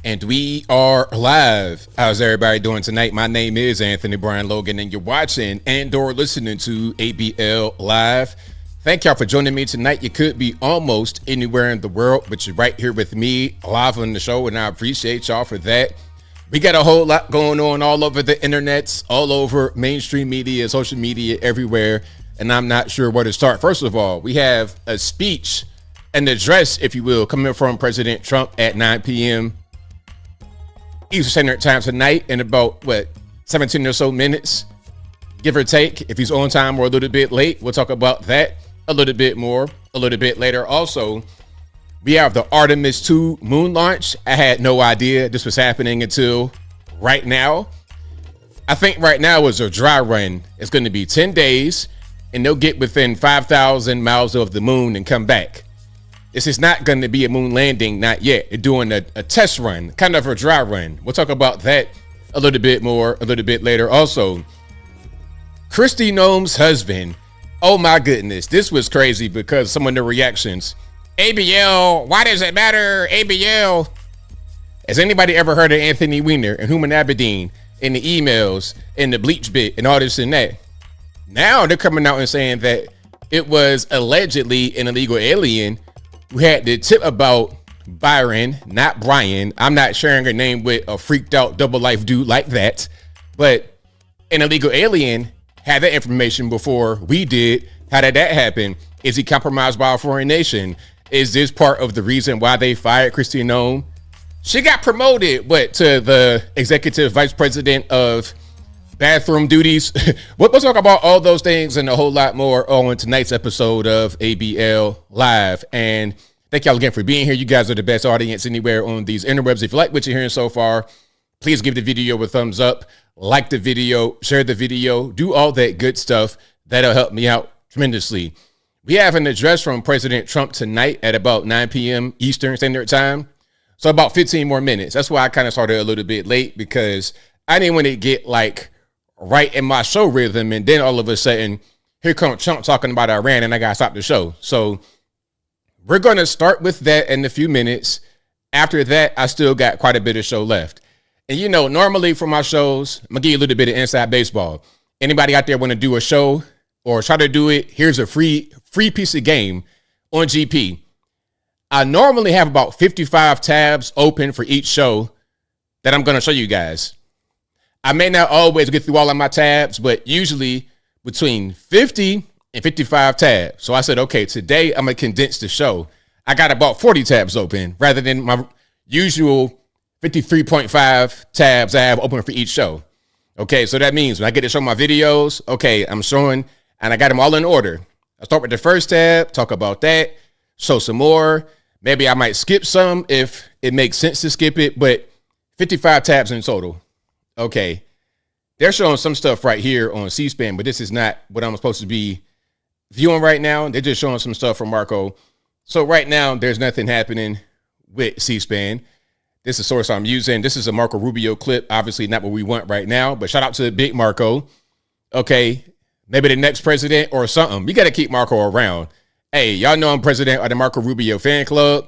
And we are live. How's everybody doing tonight? My name is Anthony Brian Logan, and you're watching and/or listening to ABL Live. Thank y'all for joining me tonight. You could be almost anywhere in the world, but you're right here with me live on the show, and I appreciate y'all for that. We got a whole lot going on all over the internets, all over mainstream media, social media, everywhere, and I'm not sure where to start. First of all, we have a speech, an address, if you will, coming from President Trump at 9 p.m. Eastern Standard Time tonight in about, 17 or so minutes, give or take. If he's on time or a little bit late, we'll talk about that a little bit more a little bit later. Also, we have the Artemis II Moon Launch. I had no idea this was happening until right now. I think right now is a dry run. It's going to be 10 days, and they'll get within 5,000 miles of the moon and come back. This is not going to be a moon landing, not yet. They're doing a test run, kind of a dry run. We'll talk about that a little bit more, a little bit later. Also, Kristi Noem's husband. Oh my goodness, this was crazy because some of the reactions. ABL, why does it matter? ABL. Has anybody ever heard of Anthony Weiner and Human Aberdeen in the emails, in the bleach bit, and all this and that? Now they're coming out and saying that it was allegedly an illegal alien who had the tip about Byron, not Brian. I'm not sharing her name with a freaked out double life dude like that. But an illegal alien had that information before we did. How did that happen? Is he compromised by a foreign nation? Is this part of the reason why they fired Kristi Noem? She got promoted, to the executive vice president of bathroom duties. We'll talk about all those things and a whole lot more on tonight's episode of ABL Live. And thank y'all again for being here. You guys are the best audience anywhere on these interwebs. If you like what you're hearing so far, please give the video a thumbs up, like the video, share the video, do all that good stuff. That'll help me out tremendously. We have an address from President Trump tonight at about 9 p.m. Eastern Standard Time. So about 15 more minutes. That's why I kind of started a little bit late, because I didn't want to get right in my show rhythm, and then all of a sudden here comes Trump talking about Iran and I gotta stop the show. So we're going to start with that in a few minutes. After that, I still got quite a bit of show left. And normally for my shows, I'm gonna give you a little bit of inside baseball. Anybody out there want to do a show or try to do it, here's a free piece of game on GP. I normally have about 55 tabs open for each show that I'm going to show you guys. I may not always get through all of my tabs, but usually between 50 and 55 tabs. So I said, okay, today I'm going to condense the show. I got about 40 tabs open rather than my usual 53.5 tabs I have open for each show. Okay, so that means when I get to show my videos, okay, I'm showing, and I got them all in order. I start with the first tab, talk about that, show some more. Maybe I might skip some if it makes sense to skip it, but 55 tabs in total. Okay, they're showing some stuff right here on C-SPAN, but this is not what I'm supposed to be viewing right now. They're just showing some stuff from Marco. So right now, there's nothing happening with C-SPAN. This is the source I'm using. This is a Marco Rubio clip. Obviously not what we want right now, but shout out to Big Marco. Okay, maybe the next president or something. We got to keep Marco around. Hey, y'all know I'm president of the Marco Rubio fan club.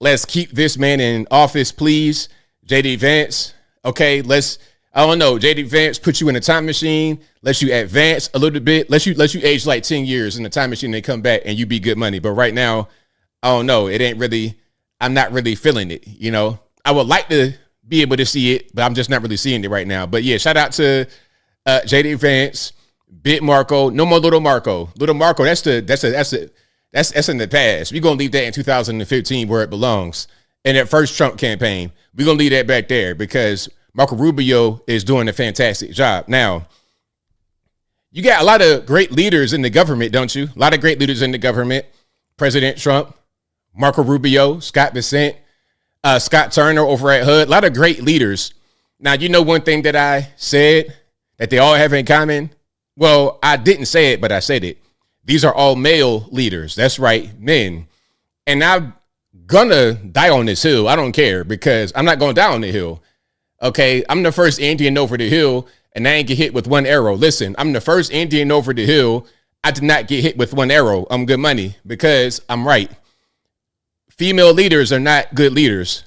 Let's keep this man in office, please. JD Vance. Okay, I don't know, JD Vance put you in a time machine, lets you advance a little bit, lets you age like 10 years in the time machine and come back and you be good money. But right now, I don't know, I'm not really feeling it, I would like to be able to see it, but I'm just not really seeing it right now. But yeah, shout out to JD Vance, Big Marco, no more Little Marco. Little Marco, that's in the past. We're gonna leave that in 2015 where it belongs. In that first Trump campaign, we're gonna leave that back there because Marco Rubio is doing a fantastic job. Now, you got a lot of great leaders in the government, don't you? A lot of great leaders in the government. President Trump, Marco Rubio, Scott Bessent, Scott Turner over at HUD. A lot of great leaders. Now, one thing that I said that they all have in common? Well, I didn't say it, but I said it. These are all male leaders. That's right, men. And I'm gonna die on this hill. I don't care because I'm not gonna die on the hill. Okay, I'm the first Indian over the hill and I ain't get hit with one arrow. Listen, I'm the first Indian over the hill. I did not get hit with one arrow. I'm good money because I'm right. Female leaders are not good leaders.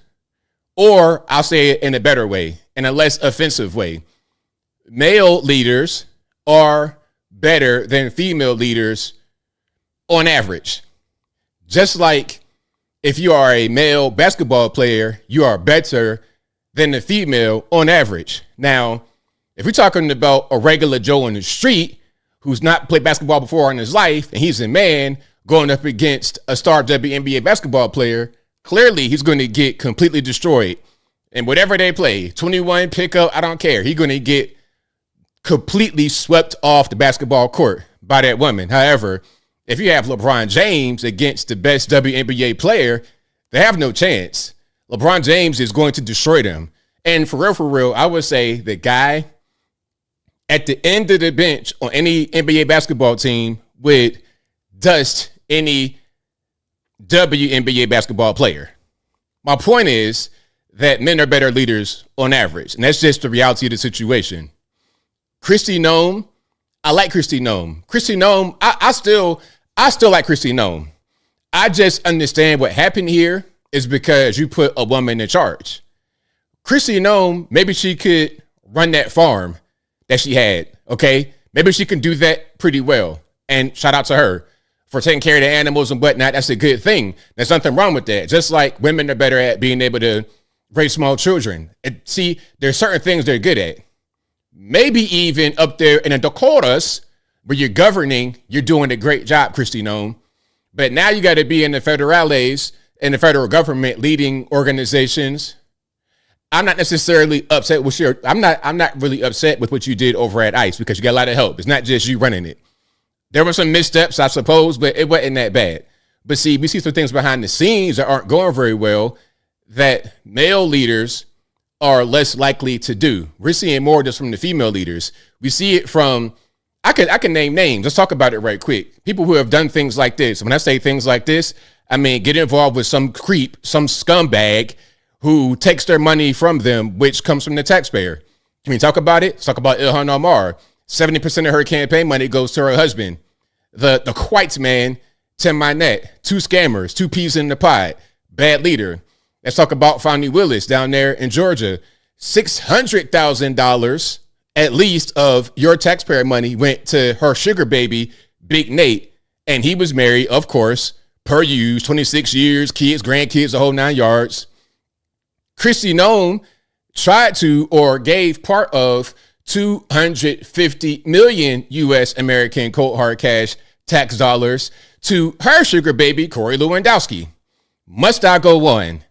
Or I'll say it in a better way, in a less offensive way. Male leaders are better than female leaders on average. Just like if you are a male basketball player, you are better than the female on average. Now, if we're talking about a regular Joe on the street who's not played basketball before in his life, and he's a man going up against a star WNBA basketball player, clearly he's going to get completely destroyed. And whatever they play, 21 pickup, I don't care. He's going to get completely swept off the basketball court by that woman. However, if you have LeBron James against the best WNBA player, they have no chance. LeBron James is going to destroy them. And for real, I would say the guy at the end of the bench on any NBA basketball team would dust any WNBA basketball player. My point is that men are better leaders on average, and that's just the reality of the situation. Kristi Noem, I like Kristi Noem. Kristi Noem, I still like Kristi Noem. I just understand what happened here is because you put a woman in charge. Kristi Noem, maybe she could run that farm that she had, okay? Maybe she can do that pretty well. And shout out to her for taking care of the animals and whatnot. That's a good thing. There's nothing wrong with that. Just like women are better at being able to raise small children. And see, there's certain things they're good at. Maybe even up there in the Dakotas where you're governing, you're doing a great job, Kristi Noem. But now you got to be in the federales, in the federal government, leading organizations. I'm not necessarily upset with I'm not really upset with what you did over at ICE because you got a lot of help. It's not just you running it. There were some missteps, I suppose, but it wasn't that bad. But see, we see some things behind the scenes that aren't going very well that male leaders are less likely to do. We're seeing more just from the female leaders. We see it from, I can name names. Let's talk about it right quick. People who have done things like this. When I say things like this, I mean, get involved with some creep, some scumbag who takes their money from them, which comes from the taxpayer. Can we talk about it? Let's talk about Ilhan Omar. 70% of her campaign money goes to her husband. The white man, Tim Minette. Two scammers, two peas in the pod. Bad leader. Let's talk about Fonnie Willis down there in Georgia. $600,000 at least of your taxpayer money went to her sugar baby, Big Nate. And he was married, of course, per use, 26 years, kids, grandkids, the whole 9 yards. Kristi Noem tried to or gave part of 250 million U.S. American cold hard cash tax dollars to her sugar baby, Corey Lewandowski. Must I go on?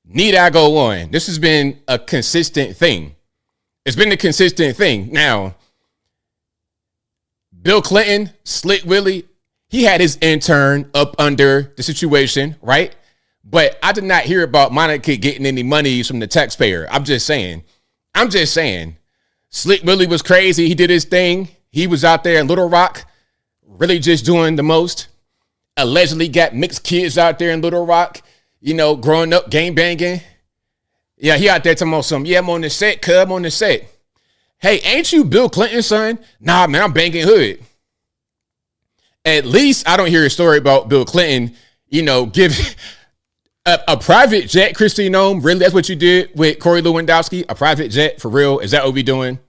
Need I go on? This has been a consistent thing. It's been a consistent thing. Now, Bill Clinton, Slick Willie, he had his intern up under the situation, right? But I did not hear about Monica getting any money from the taxpayer. I'm just saying. Slick Willie was crazy. He did his thing. He was out there in Little Rock, really just doing the most. Allegedly got mixed kids out there in Little Rock, you know, growing up, gang banging. Yeah, he out there talking about some, yeah, I'm on the set, cuz, I'm on the set. Hey, ain't you Bill Clinton's son? Nah, man, I'm banging hood. At least I don't hear a story about Bill Clinton, you know, give a private jet, Kristi Noem. Really, that's what you did with Corey Lewandowski? A private jet, for real? Is that what we doing?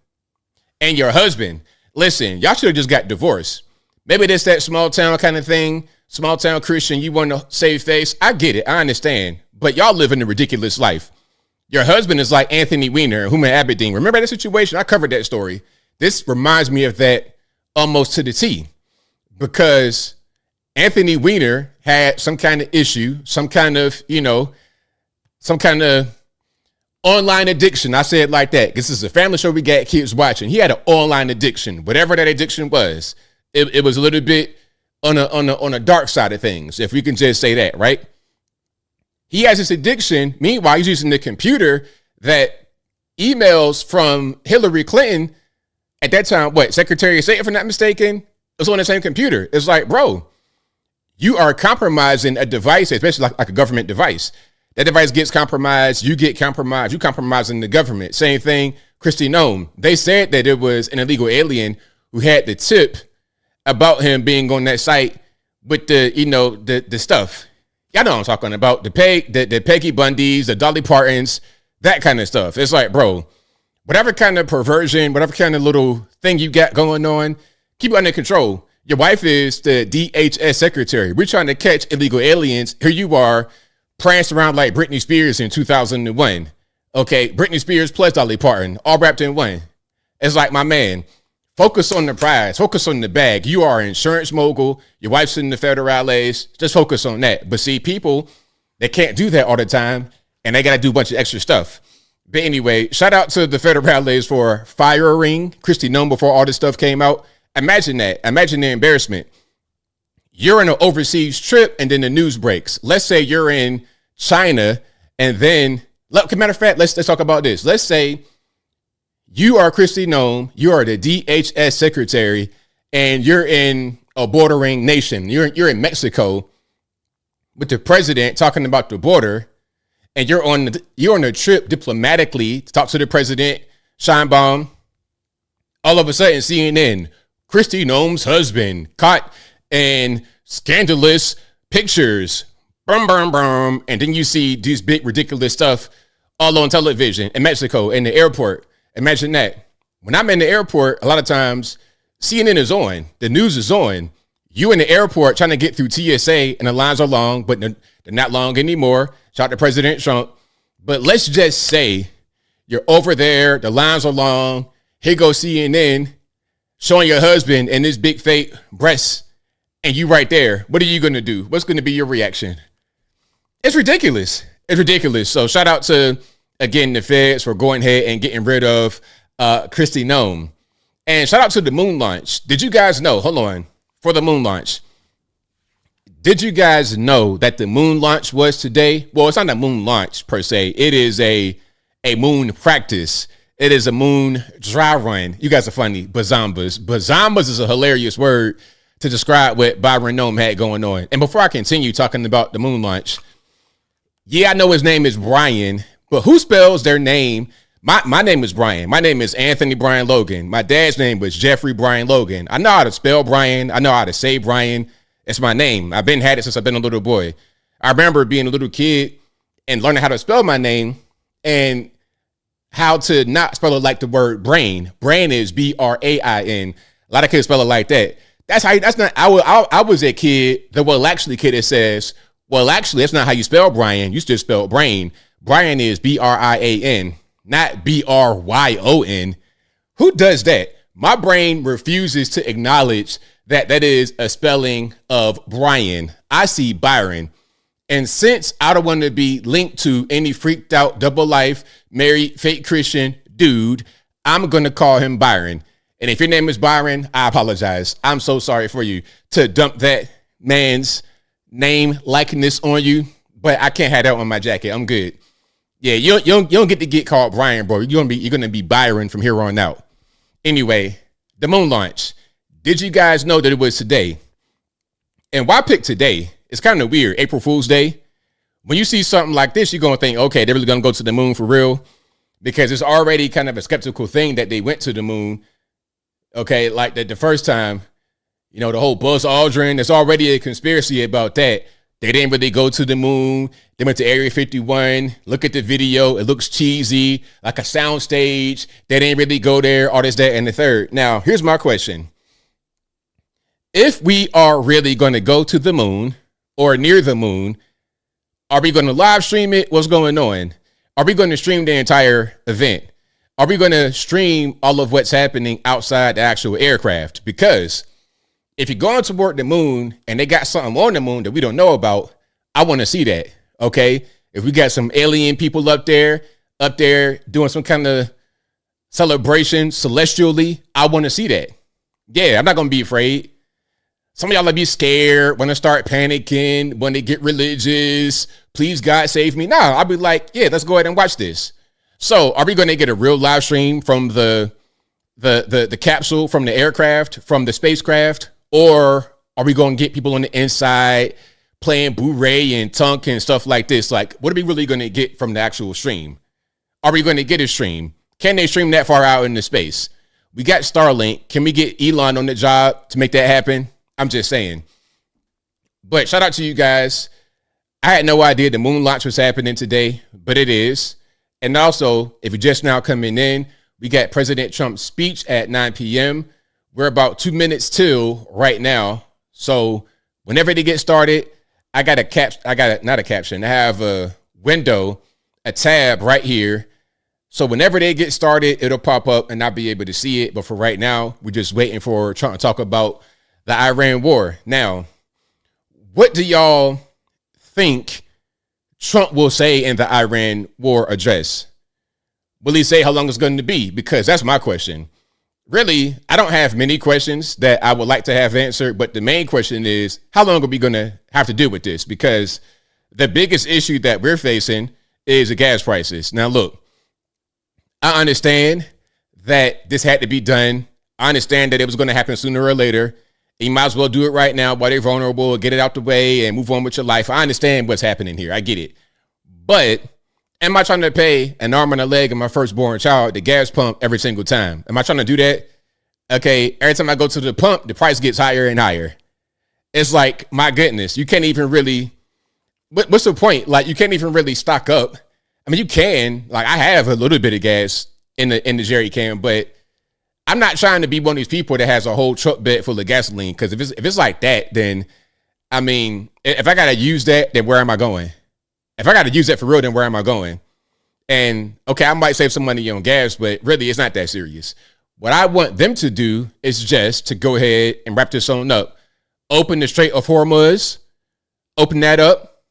And your husband, listen, y'all should have just got divorced. Maybe that's that small town kind of thing. Small town Christian, you want to save face. I get it. I understand. But y'all living a ridiculous life. Your husband is like Anthony Weiner, Huma Abedin. Remember that situation? I covered that story. This reminds me of that almost to the T. Because Anthony Weiner had some kind of issue, some kind of online addiction. I say it like that. This is a family show we got kids watching. He had an online addiction. Whatever that addiction was, it was a little bit on a dark side of things, if we can just say that, right? He has this addiction. Meanwhile, he's using the computer that emails from Hillary Clinton at that time, Secretary of State, if I'm not mistaken, was on the same computer. It's like, bro, you are compromising a device, especially like a government device. That device gets compromised, you get compromised, you compromising the government. Same thing, Kristi Noem. They said that it was an illegal alien who had the tip about him being on that site with the stuff. Y'all know what I'm talking about. The Peggy Bundys, the Dolly Partons, That kind of stuff. It's like, bro, whatever kind of perversion, whatever kind of little thing you got going on, keep it under control. Your wife is the DHS secretary. We're trying to catch illegal aliens. Here you are, prancing around like Britney Spears in 2001. Okay, Britney Spears plus Dolly Parton, all wrapped in one. It's like, my man, focus on the prize. Focus on the bag. You are an insurance mogul. Your wife's in the federales. Just focus on that. But see, people, they can't do that all the time, and they got to do a bunch of extra stuff. But anyway, shout out to the federales for firing Kristi Noem before all this stuff came out. Imagine that. Imagine the embarrassment. You're in an overseas trip, and then the news breaks. Let's say you're in China, and then, matter of fact, let's talk about this. Let's say you are Kristi Noem, you are the DHS secretary, and you're in a bordering nation. You're in Mexico with the president talking about the border, and you're on a trip diplomatically to talk to the president, shine bomb. All of a sudden, CNN, Kristi Noem's husband caught in scandalous pictures, and then you see these big ridiculous stuff all on television in Mexico in the airport. Imagine that. When I'm in the airport, a lot of times CNN is on, the news is on. You in the airport trying to get through TSA, and the lines are long, but they're not long anymore. Shout out to President Trump. But let's just say you're over there, the lines are long. Here goes CNN showing your husband and his big fake breasts, and you right there. What are you going to do? What's going to be your reaction? It's ridiculous. It's ridiculous. So shout out to, again, the feds for going ahead and getting rid of Kristi Noem. And shout out to the moon launch. Did you guys know, hold on, for the moon launch, did you guys know that the moon launch was today? Well, it's not a moon launch per se. It is a moon practice. It is a moon dry run. You guys are funny. Bazambas. Bazambas is a hilarious word to describe what Byron Noem had going on. And before I continue talking about the moon launch, yeah, I know his name is Brian, but who spells their name? My name is Brian. My name is Anthony Brian Logan. My dad's name was Jeffrey Brian Logan. I know how to spell Brian. I know how to say Brian. It's my name. I've been had it since I've been a little boy. I remember being a little kid and learning how to spell my name and how to not spell it like the word brain. Brain is Brain. A lot of kids spell it like that. That's not. I was a kid. Kid that says, well, actually, that's not how you spell Brian. You still spell brain. Brian is Brian, not Bryon. Who does that? My brain refuses to acknowledge that is a spelling of Brian. I see Byron. And since I don't want to be linked to any freaked out double life, married, fake Christian dude, I'm going to call him Byron. And if your name is Byron, I apologize. I'm so sorry for you to dump that man's name likeness on you, but I can't have that on my jacket. I'm good. Yeah, you don't get to get called Brian, bro. You're gonna be Byron from here on out. Anyway, the moon launch. Did you guys know that it was today? And why pick today? It's kind of weird. April Fool's Day. When you see something like this, you're gonna think, okay, they're really gonna go to the moon for real, because it's already kind of a skeptical thing that they went to the moon. Okay, like the first time, you know, the whole Buzz Aldrin. There's already a conspiracy about that. They didn't really go to the moon. They went to Area 51. Look at the video. It looks cheesy, like a soundstage. They didn't really go there, all this, that, and the third. Now, here's my question. If we are really going to go to the moon or near the moon, are we going to live stream it? What's going on? Are we going to stream the entire event? Are we going to stream all of what's happening outside the actual aircraft? Because if you're going toward the moon and they got something on the moon that we don't know about, I want to see that. Okay. If we got some alien people up there doing some kind of celebration celestially, I want to see that. Yeah. I'm not going to be afraid. Some of y'all will be scared when they start panicking, when they get religious. Please, God, save me. Nah, I'll be like, yeah, let's go ahead and watch this. So are we going to get a real live stream from the capsule, from the aircraft, from the spacecraft? Or are we going to get people on the inside playing Blu-ray and Tunk and stuff like this? Like, what are we really going to get from the actual stream? Are we going to get a stream? Can they stream that far out into space? We got Starlink. Can we get Elon on the job to make that happen? I'm just saying. But shout out to you guys. I had no idea the moon launch was happening today, but it is. And also, if you're just now coming in, we got President Trump's speech at 9 p.m. We're about 2 minutes till right now. So whenever they get started, I have a window, a tab right here. So whenever they get started, it'll pop up and I'll be able to see it. But for right now, we're just waiting for Trump to talk about the Iran war. Now, what do y'all think Trump will say in the Iran war address? Will he say how long it's going to be? Because that's my question. Really, I don't have many questions that I would like to have answered, but the main question is, how long are we going to have to deal with this? Because the biggest issue that we're facing is the gas prices. Now, look, I understand that this had to be done. I understand that it was going to happen sooner or later. You might as well do it right now while they're vulnerable, get it out the way and move on with your life. I understand what's happening here. I get it. But am I trying to pay an arm and a leg of my firstborn child, the gas pump, every single time? Am I trying to do that? Okay, every time I go to the pump, the price gets higher and higher. It's like, my goodness, you can't even really, what's the point? Like, you can't even really stock up. I mean, you can, like, I have a little bit of gas in the jerry can, but I'm not trying to be one of these people that has a whole truck bed full of gasoline. Because if it's like that, then, I mean, if I got to use that, then where am I going? If I got to use that for real, then where am I going? And, okay, I might save some money on gas, but really, it's not that serious. What I want them to do is just to go ahead and wrap this on up. Open the Strait of Hormuz, open that up,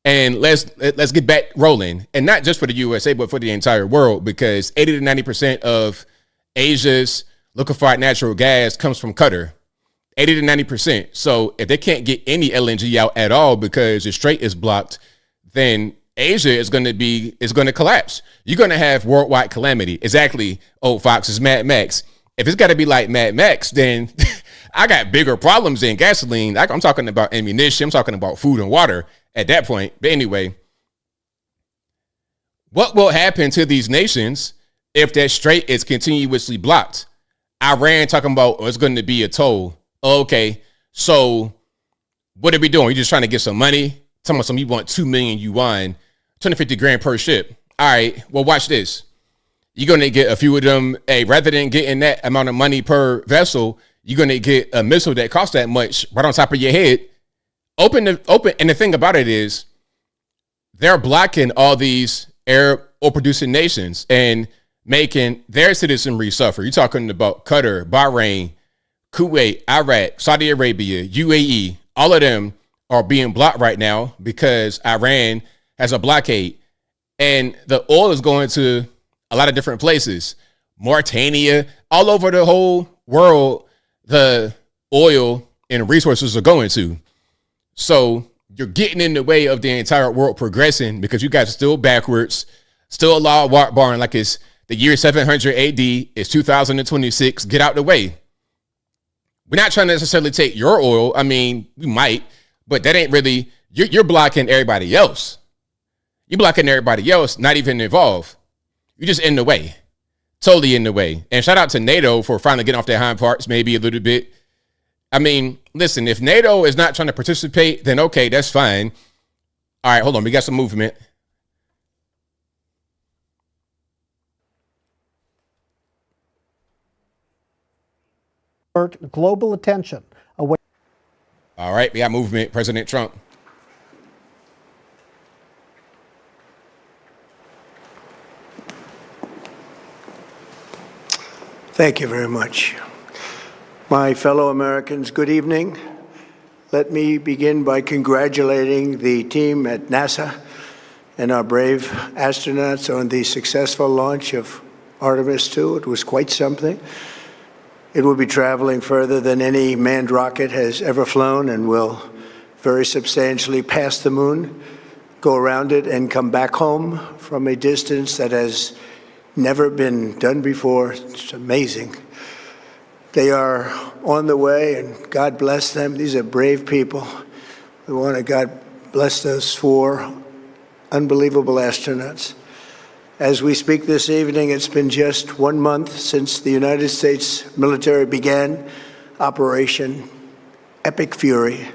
and let's get back rolling. And not just for the USA, but for the entire world, because 80 to 90% of Asia's liquefied natural gas comes from Qatar. 80 to 90%. So if they can't get any LNG out at all because the strait is blocked, then Asia is going to collapse. You're going to have worldwide calamity. Exactly. Old Fox is Mad Max. If it's got to be like Mad Max, then I got bigger problems than gasoline. I'm talking about ammunition. I'm talking about food and water at that point. But anyway, what will happen to these nations if that strait is continuously blocked? Iran talking about, it's going to be a toll. Okay, so what are we doing? You're just trying to get some money? Talking about you want 2 million yuan, 250 grand per ship. All right, well, watch this. You're going to get a few of them. Hey, rather than getting that amount of money per vessel, you're going to get a missile that costs that much right on top of your head. Open. And the thing about it is, they're blocking all these Arab oil producing nations and making their citizenry suffer. You're talking about Qatar, Bahrain, Kuwait, Iraq, Saudi Arabia, UAE. All of them are being blocked right now because Iran has a blockade. And the oil is going to a lot of different places. Mauritania, all over the whole world, the oil and resources are going to. So you're getting in the way of the entire world progressing because you guys are still backwards, still Allah Akbar, like it's the year 700 AD, it's 2026, get out the way. We're not trying to necessarily take your oil. I mean, we might, but that ain't really, you're blocking everybody else. You're blocking everybody else, not even involved. You're just in the way, totally in the way. And shout out to NATO for finally getting off their hind parts, maybe a little bit. I mean, listen, if NATO is not trying to participate, then okay, that's fine. All right, hold on, we got some movement. Global attention away. All right, we got movement. President Trump. Thank you very much. My fellow Americans, good evening. Let me begin by congratulating the team at NASA and our brave astronauts on the successful launch of Artemis II. It was quite something. It will be traveling further than any manned rocket has ever flown and will very substantially pass the moon, go around it, and come back home from a distance that has never been done before. It's amazing. They are on the way, and God bless them. These are brave people. We want to God bless those 4 unbelievable astronauts. As we speak this evening, it's been just 1 month since the United States military began Operation Epic Fury,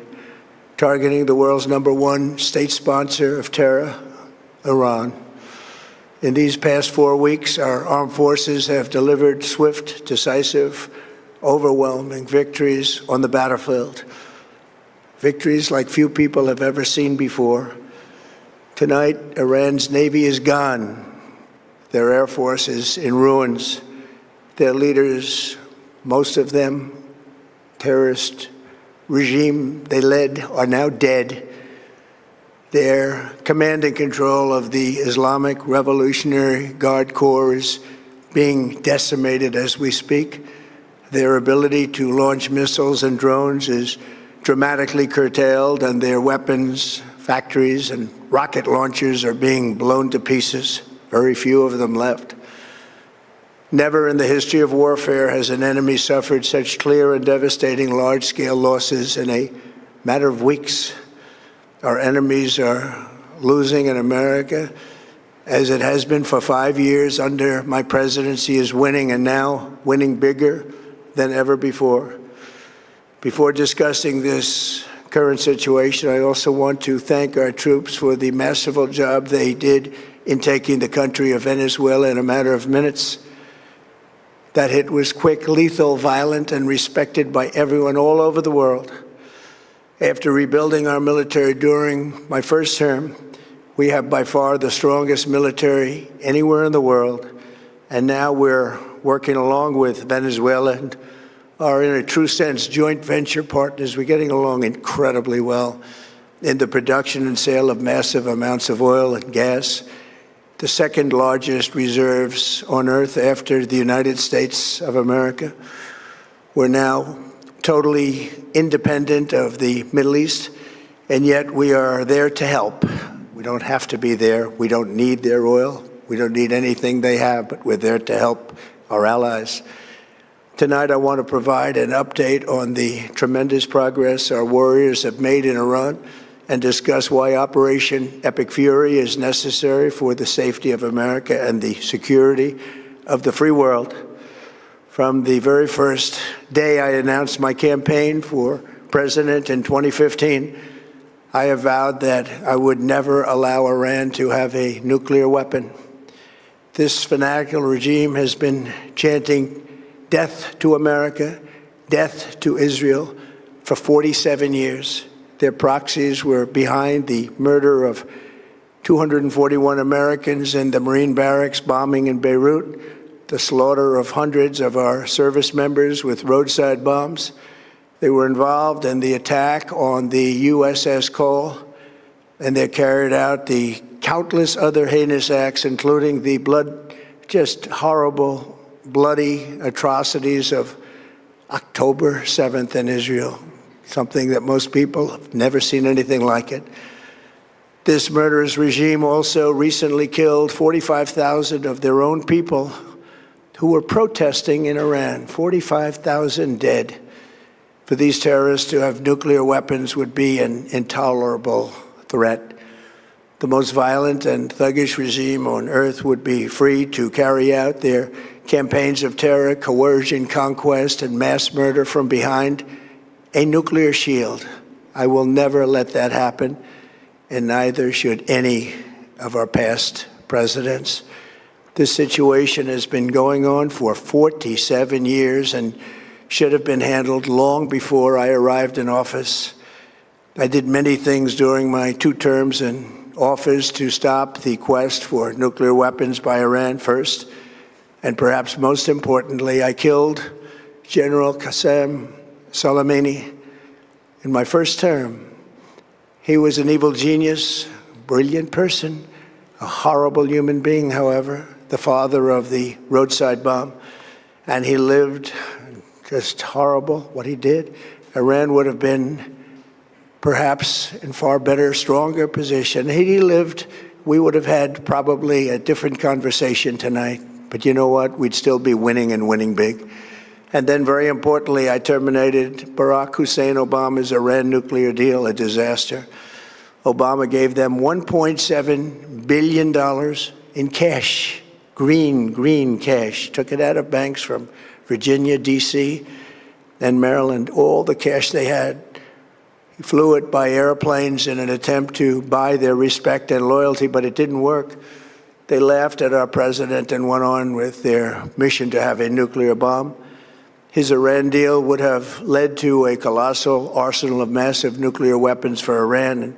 targeting the world's #1 state sponsor of terror, Iran. In these past 4 weeks, our armed forces have delivered swift, decisive, overwhelming victories on the battlefield. Victories like few people have ever seen before. Tonight, Iran's Navy is gone. Their Air Force is in ruins. Their leaders, most of them, terrorist regime they led, are now dead. Their command and control of the Islamic Revolutionary Guard Corps is being decimated as we speak. Their ability to launch missiles and drones is dramatically curtailed, and their weapons factories and rocket launchers are being blown to pieces. Very few of them left. Never in the history of warfare has an enemy suffered such clear and devastating large-scale losses in a matter of weeks. Our enemies are losing in America, as it has been for 5 years under my presidency, is winning, and now winning bigger than ever before. Before discussing this current situation, I also want to thank our troops for the masterful job they did in taking the country of Venezuela in a matter of minutes. That hit was quick, lethal, violent, and respected by everyone all over the world. After rebuilding our military during my first term, we have by far the strongest military anywhere in the world. And now we're working along with Venezuela and are, in a true sense, joint venture partners. We're getting along incredibly well in the production and sale of massive amounts of oil and gas, the second largest reserves on earth after the United States of America. We're now totally independent of the Middle East, and yet we are there to help. We don't have to be there. We don't need their oil. We don't need anything they have, but we're there to help our allies. Tonight, I want to provide an update on the tremendous progress our warriors have made in Iran and discuss why Operation Epic Fury is necessary for the safety of America and the security of the free world. From the very first day I announced my campaign for president in 2015, I have vowed that I would never allow Iran to have a nuclear weapon. This fanatical regime has been chanting death to America, death to Israel for 47 years. Their proxies were behind the murder of 241 Americans in the Marine barracks bombing in Beirut, the slaughter of hundreds of our service members with roadside bombs. They were involved in the attack on the USS Cole, and they carried out the countless other heinous acts, including the just horrible, bloody atrocities of October 7th in Israel, something that most people have never seen anything like it. This murderous regime also recently killed 45,000 of their own people who were protesting in Iran. 45,000 dead. For these terrorists to have nuclear weapons would be an intolerable threat. The most violent and thuggish regime on earth would be free to carry out their campaigns of terror, coercion, conquest, and mass murder from behind a nuclear shield. I will never let that happen, and neither should any of our past presidents. This situation has been going on for 47 years and should have been handled long before I arrived in office. I did many things during my 2 terms in office to stop the quest for nuclear weapons by Iran first, and perhaps most importantly, I killed General Qasem Soleimani in my first term. He was an evil genius, brilliant person, a horrible human being, however, the father of the roadside bomb, and he lived just horrible what he did. Iran would have been perhaps in far better, stronger position. Had he lived, we would have had probably a different conversation tonight. But you know what? We'd still be winning and winning big. And then, very importantly, I terminated Barack Hussein Obama's Iran nuclear deal, a disaster. Obama gave them $1.7 billion in cash, green cash, took it out of banks from Virginia, D.C., and Maryland, all the cash they had. He flew it by airplanes in an attempt to buy their respect and loyalty, but it didn't work. They laughed at our president and went on with their mission to have a nuclear bomb. His Iran deal would have led to a colossal arsenal of massive nuclear weapons for Iran, and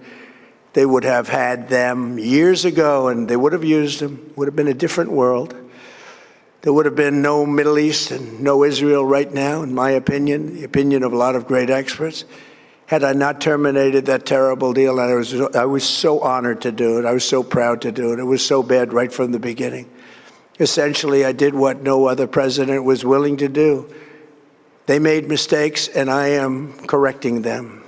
they would have had them years ago, and they would have used them. It would have been a different world. There would have been no Middle East and no Israel right now, in my opinion, the opinion of a lot of great experts, had I not terminated that terrible deal. And I was so honored to do it. I was so proud to do it. It was so bad right from the beginning. Essentially, I did what no other president was willing to do. They made mistakes, and I am correcting them.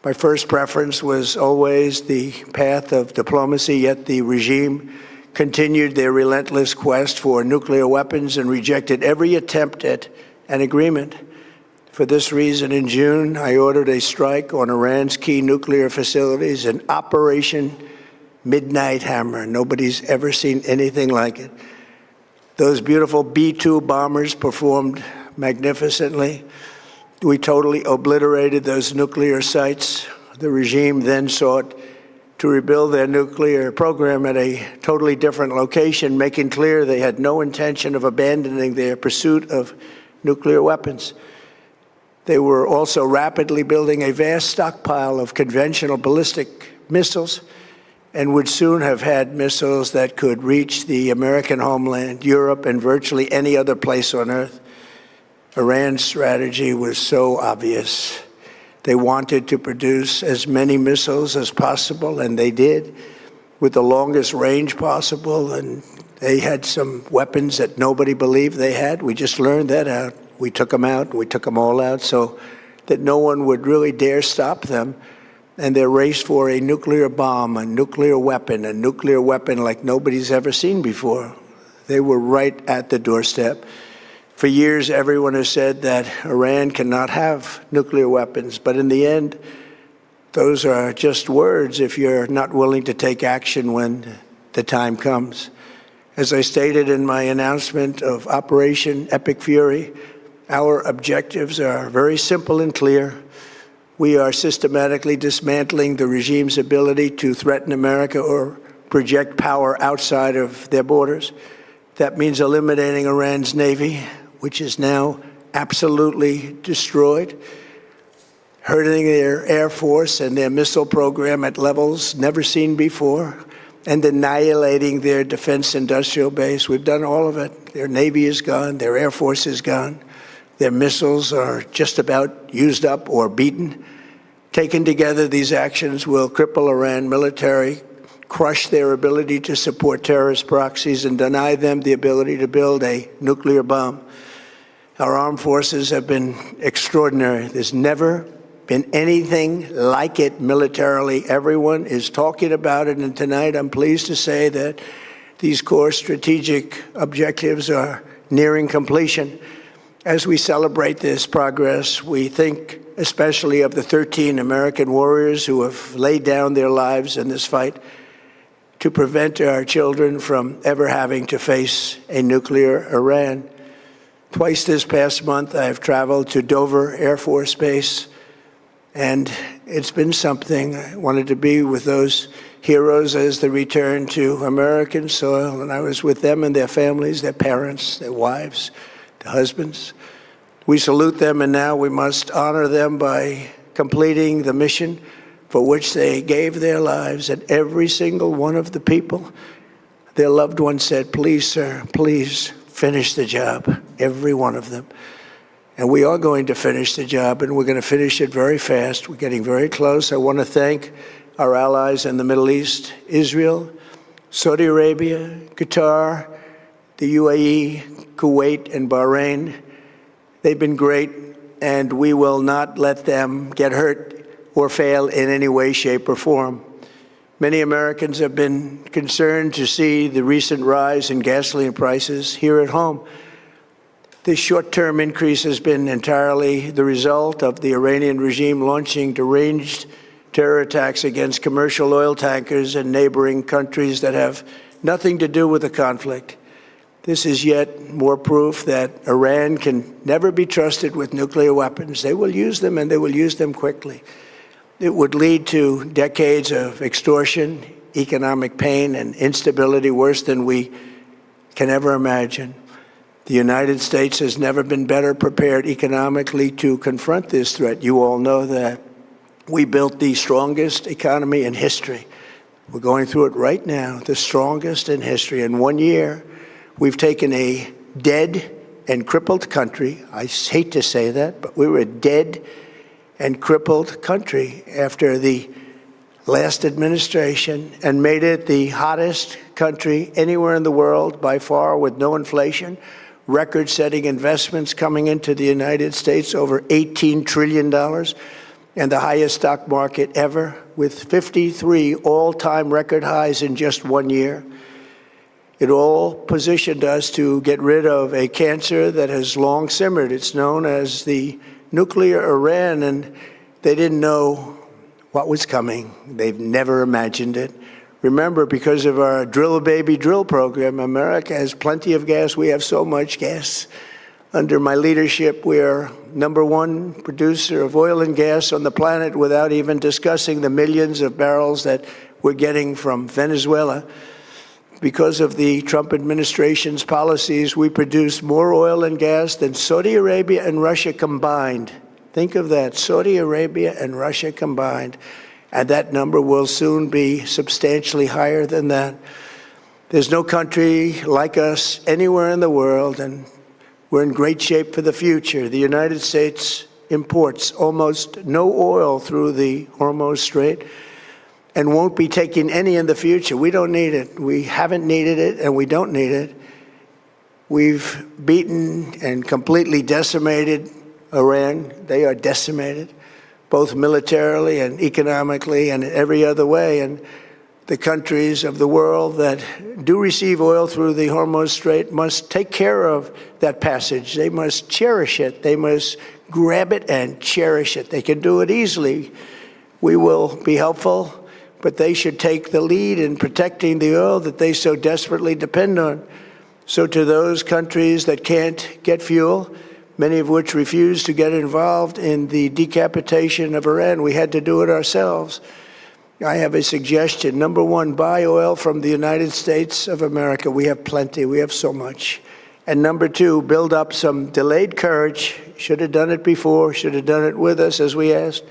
My first preference was always the path of diplomacy, yet the regime continued their relentless quest for nuclear weapons and rejected every attempt at an agreement. For this reason, in June, I ordered a strike on Iran's key nuclear facilities, an Operation Midnight Hammer. Nobody's ever seen anything like it. Those beautiful B-2 bombers performed magnificently. We totally obliterated those nuclear sites. The regime then sought to rebuild their nuclear program at a totally different location, making clear they had no intention of abandoning their pursuit of nuclear weapons. They were also rapidly building a vast stockpile of conventional ballistic missiles and would soon have had missiles that could reach the American homeland, Europe, and virtually any other place on Earth. Iran's strategy was so obvious. They wanted to produce as many missiles as possible, and they did, with the longest range possible, and they had some weapons that nobody believed they had. We just learned that out. We took them out. We took them all out so that no one would really dare stop them. And their race for a nuclear bomb, a nuclear weapon like nobody's ever seen before. They were right at the doorstep. For years, everyone has said that Iran cannot have nuclear weapons, but in the end, those are just words if you're not willing to take action when the time comes. As I stated in my announcement of Operation Epic Fury, our objectives are very simple and clear. We are systematically dismantling the regime's ability to threaten America or project power outside of their borders. That means eliminating Iran's Navy, which is now absolutely destroyed, hurting their Air Force and their missile program at levels never seen before, and annihilating their defense industrial base. We've done all of it. Their Navy is gone, their Air Force is gone, their missiles are just about used up or beaten. Taken together, these actions will cripple Iran military, crush their ability to support terrorist proxies, and deny them the ability to build a nuclear bomb. Our armed forces have been extraordinary. There's never been anything like it militarily. Everyone is talking about it, and tonight I'm pleased to say that these core strategic objectives are nearing completion. As we celebrate this progress, we think especially of the 13 American warriors who have laid down their lives in this fight to prevent our children from ever having to face a nuclear Iran. Twice this past month, I have traveled to Dover Air Force Base, and it's been something. I wanted to be with those heroes as they return to American soil, and I was with them and their families, their parents, their wives, their husbands. We salute them, and now we must honor them by completing the mission for which they gave their lives. And every single one of the people, their loved ones said, "Please, sir, please finish the job," every one of them. And we are going to finish the job, and we're going to finish it very fast. We're getting very close. I want to thank our allies in the Middle East, Israel, Saudi Arabia, Qatar, the UAE, Kuwait, and Bahrain. They've been great, and we will not let them get hurt or fail in any way, shape, or form. Many Americans have been concerned to see the recent rise in gasoline prices here at home. This short-term increase has been entirely the result of the Iranian regime launching deranged terror attacks against commercial oil tankers in neighboring countries that have nothing to do with the conflict. This is yet more proof that Iran can never be trusted with nuclear weapons. They will use them, and they will use them quickly. It would lead to decades of extortion, economic pain and instability worse than we can ever imagine. The United States has never been better prepared economically to confront this threat. You all know that. We built the strongest economy in history. We're going through it right now, the strongest in history. In 1 year, we've taken a dead and crippled country. I hate to say that, but we were a dead and crippled country after the last administration and made it the hottest country anywhere in the world by far, with no inflation, record-setting investments coming into the United States, over $18 trillion, and the highest stock market ever, with 53 all-time record highs in just 1 year. It all positioned us to get rid of a cancer that has long simmered. It's known as the nuclear Iran, and they didn't know what was coming. They've never imagined it. Remember, because of our Drill Baby Drill program, America has plenty of gas. We have so much gas. Under my leadership, we are #1 producer of oil and gas on the planet, without even discussing the millions of barrels that we're getting from Venezuela. Because of the Trump administration's policies, we produce more oil and gas than Saudi Arabia and Russia combined. Think of that, Saudi Arabia and Russia combined. And that number will soon be substantially higher than that. There's no country like us anywhere in the world, and we're in great shape for the future. The United States imports almost no oil through the Hormuz Strait and won't be taking any in the future. We don't need it. We haven't needed it, and we don't need it. We've beaten and completely decimated Iran. They are decimated, both militarily and economically and in every other way. And the countries of the world that do receive oil through the Hormuz Strait must take care of that passage. They must cherish it. They must grab it and cherish it. They can do it easily. We will be helpful, but they should take the lead in protecting the oil that they so desperately depend on. So to those countries that can't get fuel, many of which refuse to get involved in the decapitation of Iran, we had to do it ourselves. I have a suggestion. #1, buy oil from the United States of America. We have plenty. We have so much. And #2, build up some delayed courage. Should have done it before. Should have done it with us, as we asked.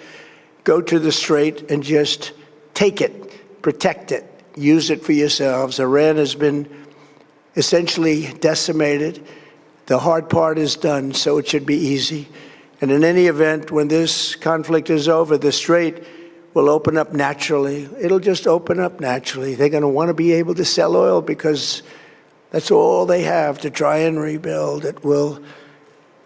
Go to the Strait and just take it. Protect it. Use it for yourselves. Iran has been essentially decimated. The hard part is done, so it should be easy. And in any event, when this conflict is over, the Strait will open up naturally. It'll just open up naturally. They're going to want to be able to sell oil because that's all they have to try and rebuild. It will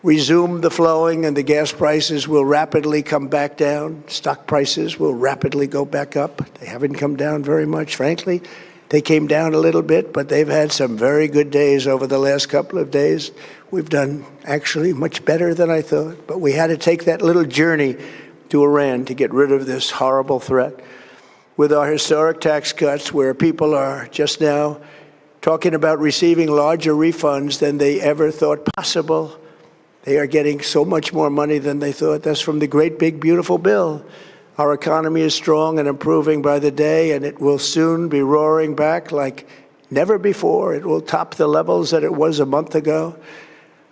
resume the flowing, and the gas prices will rapidly come back down. Stock prices will rapidly go back up. They haven't come down very much, frankly. They came down a little bit, but they've had some very good days over the last couple of days. We've done actually much better than I thought, but we had to take that little journey to Iran to get rid of this horrible threat. With our historic tax cuts, where people are just now talking about receiving larger refunds than they ever thought possible, they are getting so much more money than they thought. That's from the great big beautiful bill. Our economy is strong and improving by the day, and it will soon be roaring back like never before. It will top the levels that it was a month ago.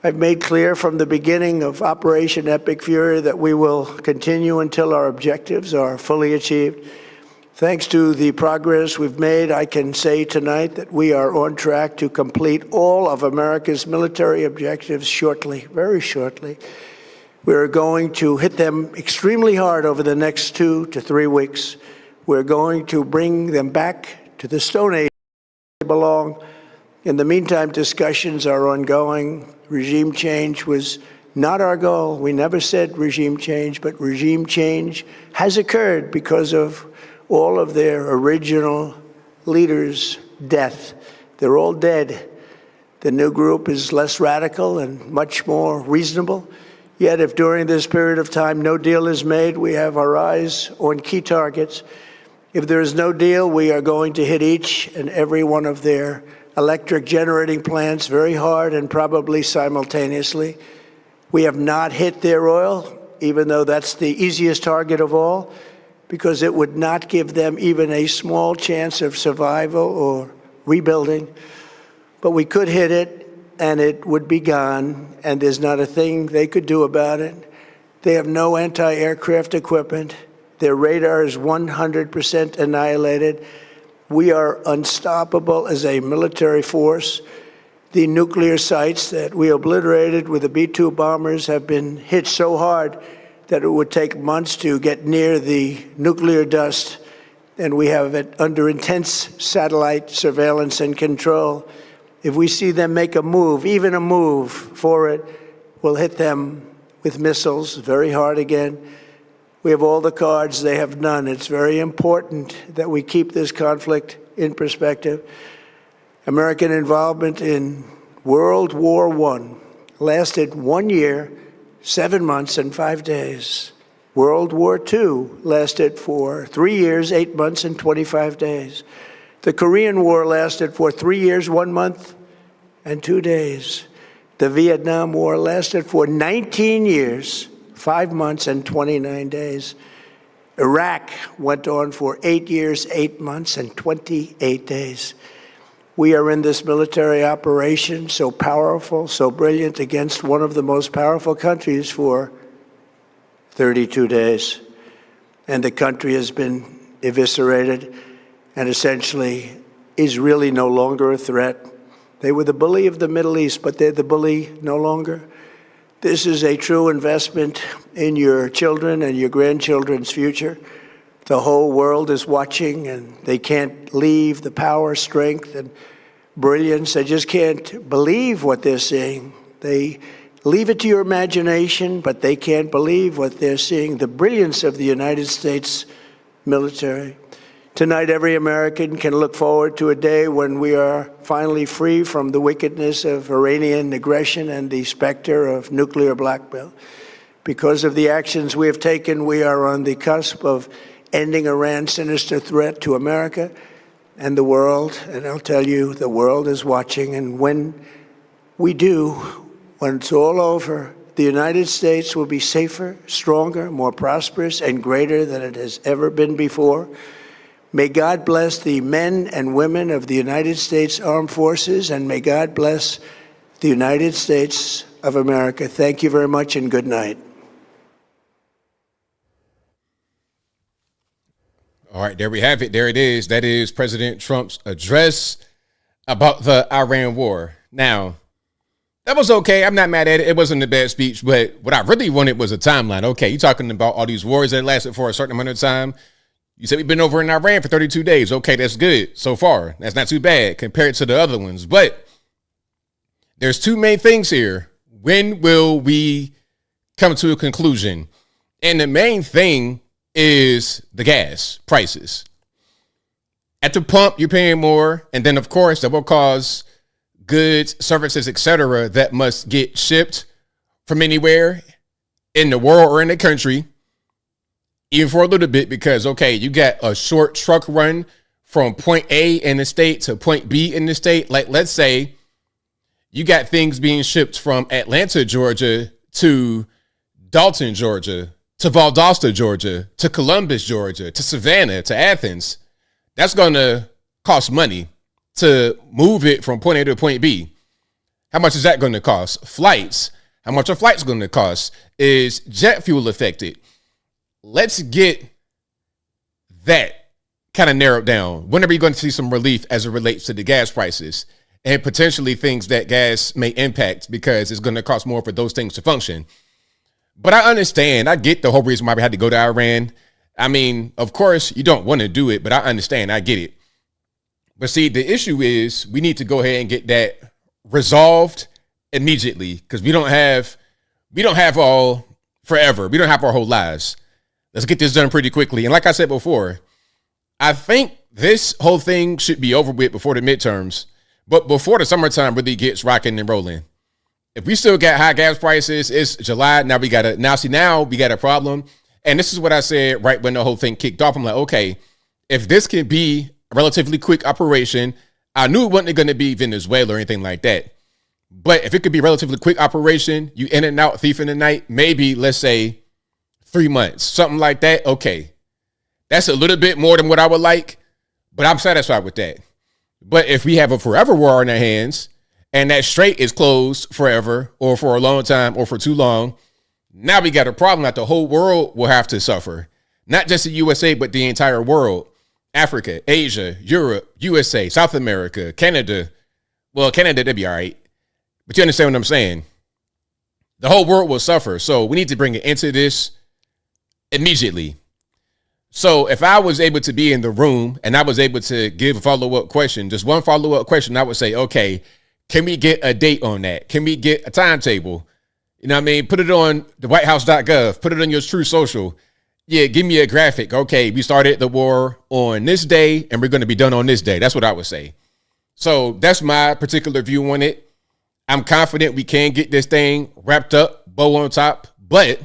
I've made clear from the beginning of Operation Epic Fury that we will continue until our objectives are fully achieved. Thanks to the progress we've made, I can say tonight that we are on track to complete all of America's military objectives shortly, very shortly. We're going to hit them extremely hard over the next 2 to 3 weeks. We're going to bring them back to the Stone Age they belong. In the meantime, discussions are ongoing. Regime change was not our goal. We never said regime change, but regime change has occurred because of all of their original leaders' death. They're all dead. The new group is less radical and much more reasonable. Yet if during this period of time no deal is made, we have our eyes on key targets. If there is no deal, we are going to hit each and every one of their electric generating plants very hard and probably simultaneously. We have not hit their oil, even though that's the easiest target of all, because it would not give them even a small chance of survival or rebuilding. But we could hit it, and it would be gone, and there's not a thing they could do about it. They have no anti-aircraft equipment. Their radar is 100% annihilated. We are unstoppable as a military force. The nuclear sites that we obliterated with the B-2 bombers have been hit so hard that it would take months to get near the nuclear dust, and we have it under intense satellite surveillance and control. If we see them make a move, even a move for it, we'll hit them with missiles very hard again. We have all the cards, they have none. It's very important that we keep this conflict in perspective. American involvement in World War I lasted 1 year, 7 months, and 5 days. World War II lasted for 3 years, 8 months, and 25 days. The Korean War lasted for 3 years, 1 month, and 2 days. The Vietnam War lasted for 19 years, 5 months, and 29 days. Iraq went on for 8 years, 8 months, and 28 days. We are in this military operation, so powerful, so brilliant, against one of the most powerful countries for 32 days. And the country has been eviscerated and essentially is really no longer a threat. They were the bully of the Middle East, but they're the bully no longer. This is a true investment in your children and your grandchildren's future. The whole world is watching, and they can't leave the power, strength, and brilliance. They just can't believe what they're seeing. They leave it to your imagination, but they can't believe what they're seeing, the brilliance of the United States military. Tonight, every American can look forward to a day when we are finally free from the wickedness of Iranian aggression and the specter of nuclear blackmail. Because of the actions we have taken, we are on the cusp of ending Iran's sinister threat to America and the world. And I'll tell you, the world is watching. And when we do, when it's all over, the United States will be safer, stronger, more prosperous, and greater than it has ever been before. May God bless the men and women of the United States Armed Forces, and may God bless the United States of America. Thank you very much, and good night. All right, there we have it. There it is. That is President Trump's address about the Iran war. Now, that was okay. I'm not mad at it. It wasn't a bad speech, but what I really wanted was a timeline. Okay, you're talking about all these wars that lasted for a certain amount of time. You said we've been over in Iran for 32 days. Okay, that's good so far. That's not too bad compared to the other ones. But there's two main things here. When will we come to a conclusion? And the main thing is the gas prices. At the pump, you're paying more. And then, of course, that will cause goods, services, etc. that must get shipped from anywhere in the world or in the country, even for a little bit, because, okay, you got a short truck run from point A in the state to point B in the state. Like, let's say you got things being shipped from Atlanta, Georgia to Dalton, Georgia, to Valdosta, Georgia, to Columbus, Georgia, to Savannah, to Athens. That's going to cost money to move it from point A to point B. How much is that going to cost? Flights. How much are flights going to cost? Is jet fuel affected? Let's get that kind of narrowed down. When are we going to see some relief as it relates to the gas prices and potentially things that gas may impact, because it's going to cost more for those things to function? But I understand. I get the whole reason why we had to go to Iran. I mean, of course, you don't want to do it, but I understand. I get it. But see, the issue is we need to go ahead and get that resolved immediately, because we don't have all forever. We don't have our whole lives. Let's get this done pretty quickly. And like I said before, I think this whole thing should be over with before the midterms, but before the summertime really gets rocking and rolling. If we still got high gas prices, it's July. Now we got a problem. And this is what I said right when the whole thing kicked off. I'm like, okay, if this can be a relatively quick operation, I knew it wasn't going to be Venezuela or anything like that. But if it could be a relatively quick operation, you in and out, thief in the night, maybe let's say 3 months, something like that. Okay, That's a little bit more than what I would like, but I'm satisfied with that. But if we have a forever war in our hands and that strait is closed forever or for a long time or for too long, now we got a problem that the whole world will have to suffer. Not just the USA, but the entire world. Africa, Asia, Europe, USA, South America, Canada. Well, Canada, they'd be all right. But you understand what I'm saying? The whole world will suffer. So we need to bring it into this immediately. So if I was able to be in the room and I was able to give a follow-up question, just one follow-up question, I would say, okay, can we get a date on that? Can we get a timetable? You know what I mean? Put it on the whitehouse.gov. Put it on your True Social. Yeah, give me a graphic. Okay, we started the war on this day and we're going to be done on this day. That's what I would say. So that's my particular view on it. I'm confident we can get this thing wrapped up, bow on top, but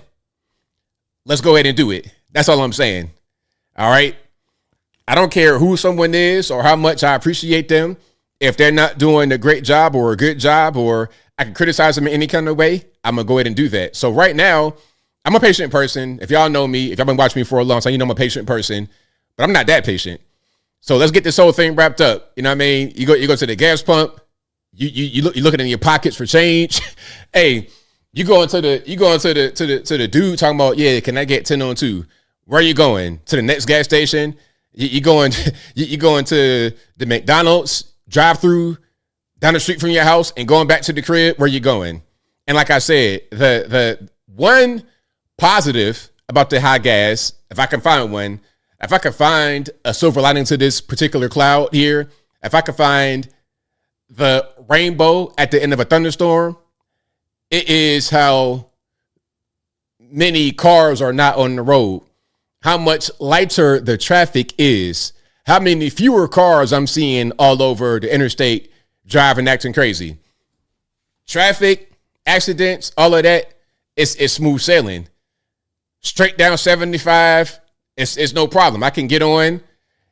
let's go ahead and do it. That's all I'm saying. All right. I don't care who someone is or how much I appreciate them. If they're not doing a great job or a good job, or I can criticize them in any kind of way, I'm going to go ahead and do that. So right now, I'm a patient person. If y'all know me, if y'all been watching me for a long time, you know I'm a patient person, but I'm not that patient. So let's get this whole thing wrapped up. You know what I mean? You go to the gas pump. You looking in your pockets for change. Hey, you going to the dude talking about, yeah, can I get 10 on 2? Where are you going? To the next gas station? You going to the McDonald's drive-through down the street from your house and going back to the crib? Where you going? And like I said, the one positive about the high gas, if I can find one, if I could find a silver lining to this particular cloud here, if I could find the rainbow at the end of a thunderstorm, it is how many cars are not on the road, how much lighter the traffic is, how many fewer cars I'm seeing all over the interstate driving, acting crazy. Traffic, accidents, all of that, it's smooth sailing. Straight down 75, it's no problem. I can get on,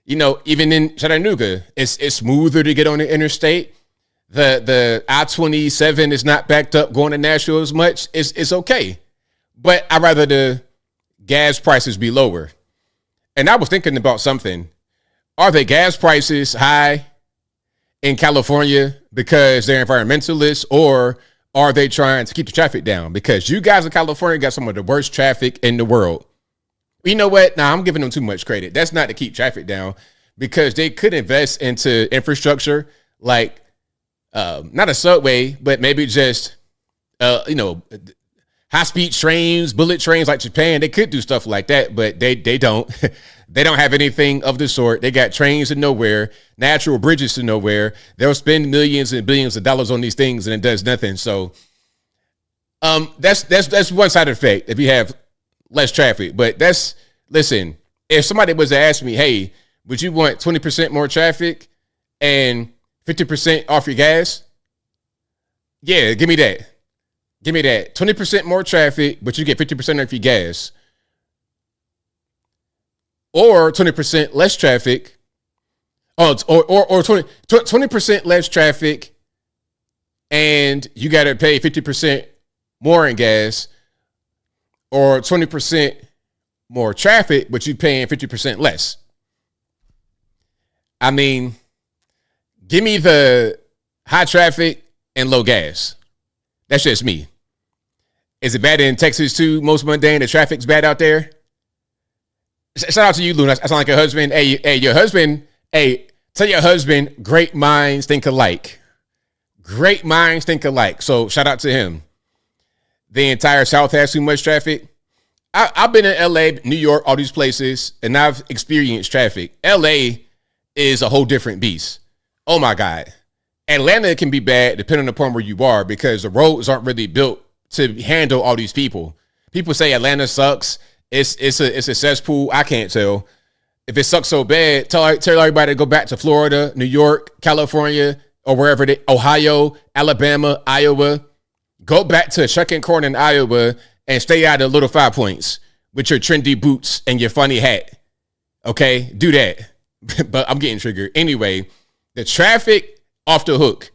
even in Chattanooga, it's smoother to get on the interstate. The I-27 is not backed up going to Nashville as much. It's okay. But I'd rather the gas prices be lower. And I was thinking about something. Are the gas prices high in California because they're environmentalists, or are they trying to keep the traffic down? Because you guys in California got some of the worst traffic in the world. You know what? Nah, I'm giving them too much credit. That's not to keep traffic down, because they could invest into infrastructure like not a subway, but maybe just, high-speed trains, bullet trains like Japan. They could do stuff like that, but they don't. They don't have anything of the sort. They got trains to nowhere, natural bridges to nowhere. They'll spend millions and billions of dollars on these things, and it does nothing. So that's one side effect if you have less traffic. But listen, if somebody was to ask me, hey, would you want 20% more traffic and 50% off your gas? Yeah, give me that. Give me that. 20% more traffic, but you get 50% off your gas. Or 20% less traffic. Or 20% less traffic, and you got to pay 50% more in gas. Or 20% more traffic, but you're paying 50% less. I mean, give me the high traffic and low gas. That's just me. Is it bad in Texas too? Most mundane, the traffic's bad out there. Shout out to you, Luna. I sound like a husband. Hey, your husband. Hey, tell your husband, great minds think alike. Great minds think alike. So shout out to him. The entire South has too much traffic. I've been in LA, New York, all these places, and I've experienced traffic. LA is a whole different beast. Oh my God. Atlanta can be bad depending upon where you are, because the roads aren't really built to handle all these people. People say Atlanta sucks. It's a cesspool. I can't tell. If it sucks so bad, tell everybody to go back to Florida, New York, California, or wherever Ohio, Alabama, Iowa. Go back to Chuck Corn in Iowa and stay out of Little 5 Points with your trendy boots and your funny hat. Okay, do that. But I'm getting triggered. Anyway, the traffic off the hook.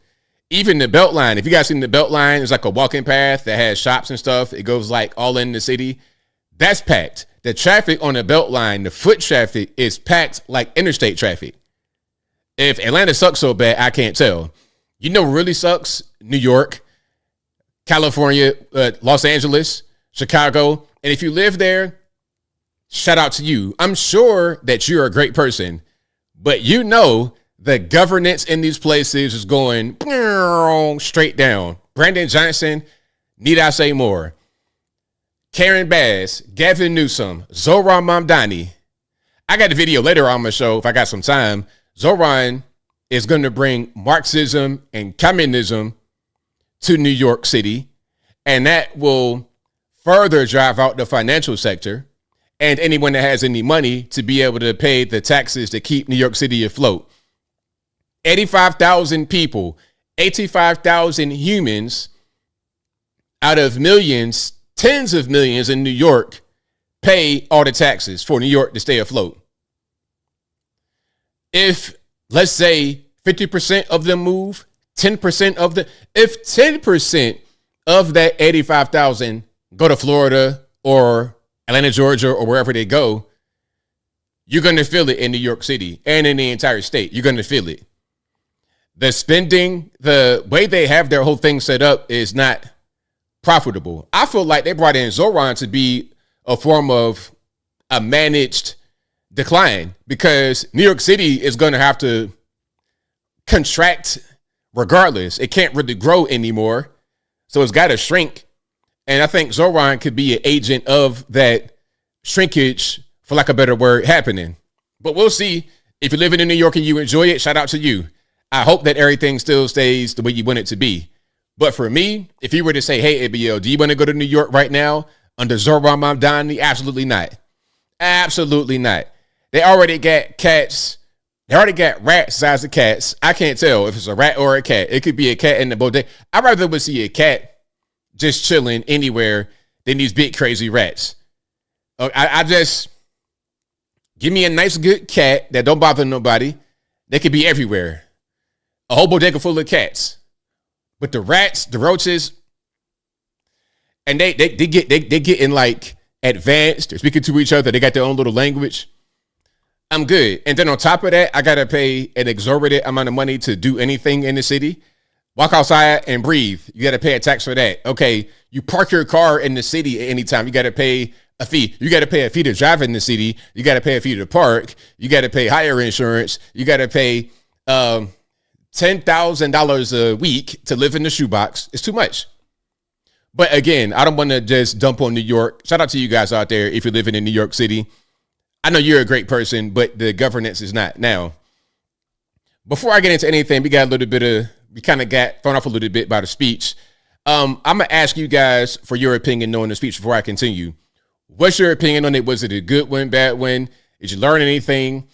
Even the Beltline. If you guys seen the Beltline, it's like a walking path that has shops and stuff. It goes like all in the city. That's packed. the traffic on the Beltline, the foot traffic is packed like interstate traffic. If Atlanta sucks so bad, I can't tell. You know what really sucks? New York, California, Los Angeles, Chicago. And if you live there, shout out to you. I'm sure that you're a great person, but you know the governance in these places is going straight down. Brandon Johnson, need I say more? Karen Bass, Gavin Newsom, Zohran Mamdani. I got a video later on my show if I got some time. Zohran is going to bring Marxism and communism to New York City, and that will further drive out the financial sector and anyone that has any money to be able to pay the taxes to keep New York City afloat. 85,000 people, 85,000 humans out of millions, tens of millions in New York pay all the taxes for New York to stay afloat. If, let's say, 50% of them move, 10% of the, if 10% of that 85,000 go to Florida or Atlanta, Georgia, or wherever they go, you're going to feel it in New York City and in the entire state. You're going to feel it. The spending, the way they have their whole thing set up is not profitable. I feel like they brought in Zohran to be a form of a managed decline because New York City is going to have to contract regardless. It can't really grow anymore. So it's got to shrink. And I think Zohran could be an agent of that shrinkage, for lack of a better word, happening. But we'll see. If you're living in New York and you enjoy it, shout out to you. I hope that everything still stays the way you want it to be. But for me, if you were to say, hey, ABL, do you want to go to New York right now under Zohran Mamdani? Absolutely not. Absolutely not. They already got cats. They already got rats size of cats. I can't tell if it's a rat or a cat. It could be a cat in the bodega. I'd rather would see a cat just chilling anywhere than these big crazy rats. I just give me a nice good cat that don't bother nobody. They could be everywhere. A whole bodega full of cats. But the rats, the roaches, and they get in like advanced. They're speaking to each other. They got their own little language. I'm good. And then on top of that, I got to pay an exorbitant amount of money to do anything in the city. Walk outside and breathe. You got to pay a tax for that. Okay. You park your car in the city at any time. You got to pay a fee. You got to pay a fee to drive in the city. You got to pay a fee to park. You got to pay higher insurance. You got to pay $10,000 a week to live in the shoebox. It's too much. But again, I don't want to just dump on New York. Shout out to you guys out there if you're living in New York City. I know you're a great person, but the governance is not. Now, before I get into anything, we kind of got thrown off a little bit by the speech. I'm going to ask you guys for your opinion on the speech before I continue. What's your opinion on it? Was it a good one, bad one? Did you learn anything?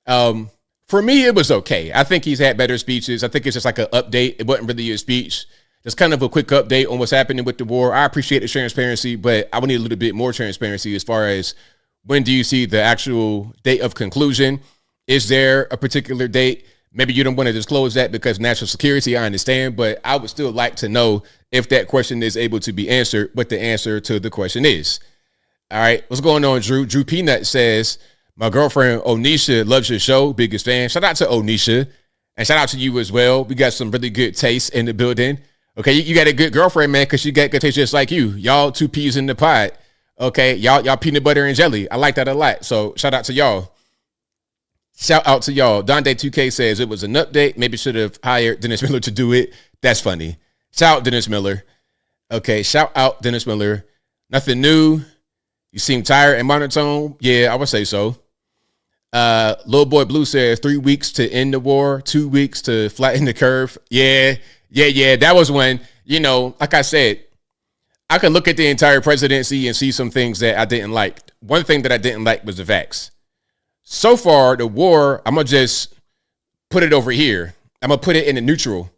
For me, it was okay. I think he's had better speeches. I think it's just like an update. It wasn't really a speech. Just kind of a quick update on what's happening with the war. I appreciate the transparency, but I would need a little bit more transparency as far as when do you see the actual date of conclusion? Is there a particular date? Maybe you don't want to disclose that because national security, I understand, but I would still like to know if that question is able to be answered, what the answer to the question is. All right, what's going on, Drew? Drew Peanut says, my girlfriend Onisha loves your show, biggest fan. Shout out to Onisha, and shout out to you as well. We got some really good taste in the building. Okay, you got a good girlfriend, man, because she got good taste just like you. Y'all two peas in the pod. Okay, y'all peanut butter and jelly. I like that a lot. So shout out to y'all. Shout out to y'all. Donde 2K says it was an update. Maybe should have hired Dennis Miller to do it. That's funny. Shout out Dennis Miller. Okay, shout out Dennis Miller. Nothing new. You seem tired and monotone. Yeah, I would say so. Little Boy Blue says 3 weeks to end the war, 2 weeks to flatten the curve. Yeah. That was when, like I said, I could look at the entire presidency and see some things that I didn't like. One thing that I didn't like was the vax. So far, the war, I'm going to just put it over here. I'm going to put it in the neutral.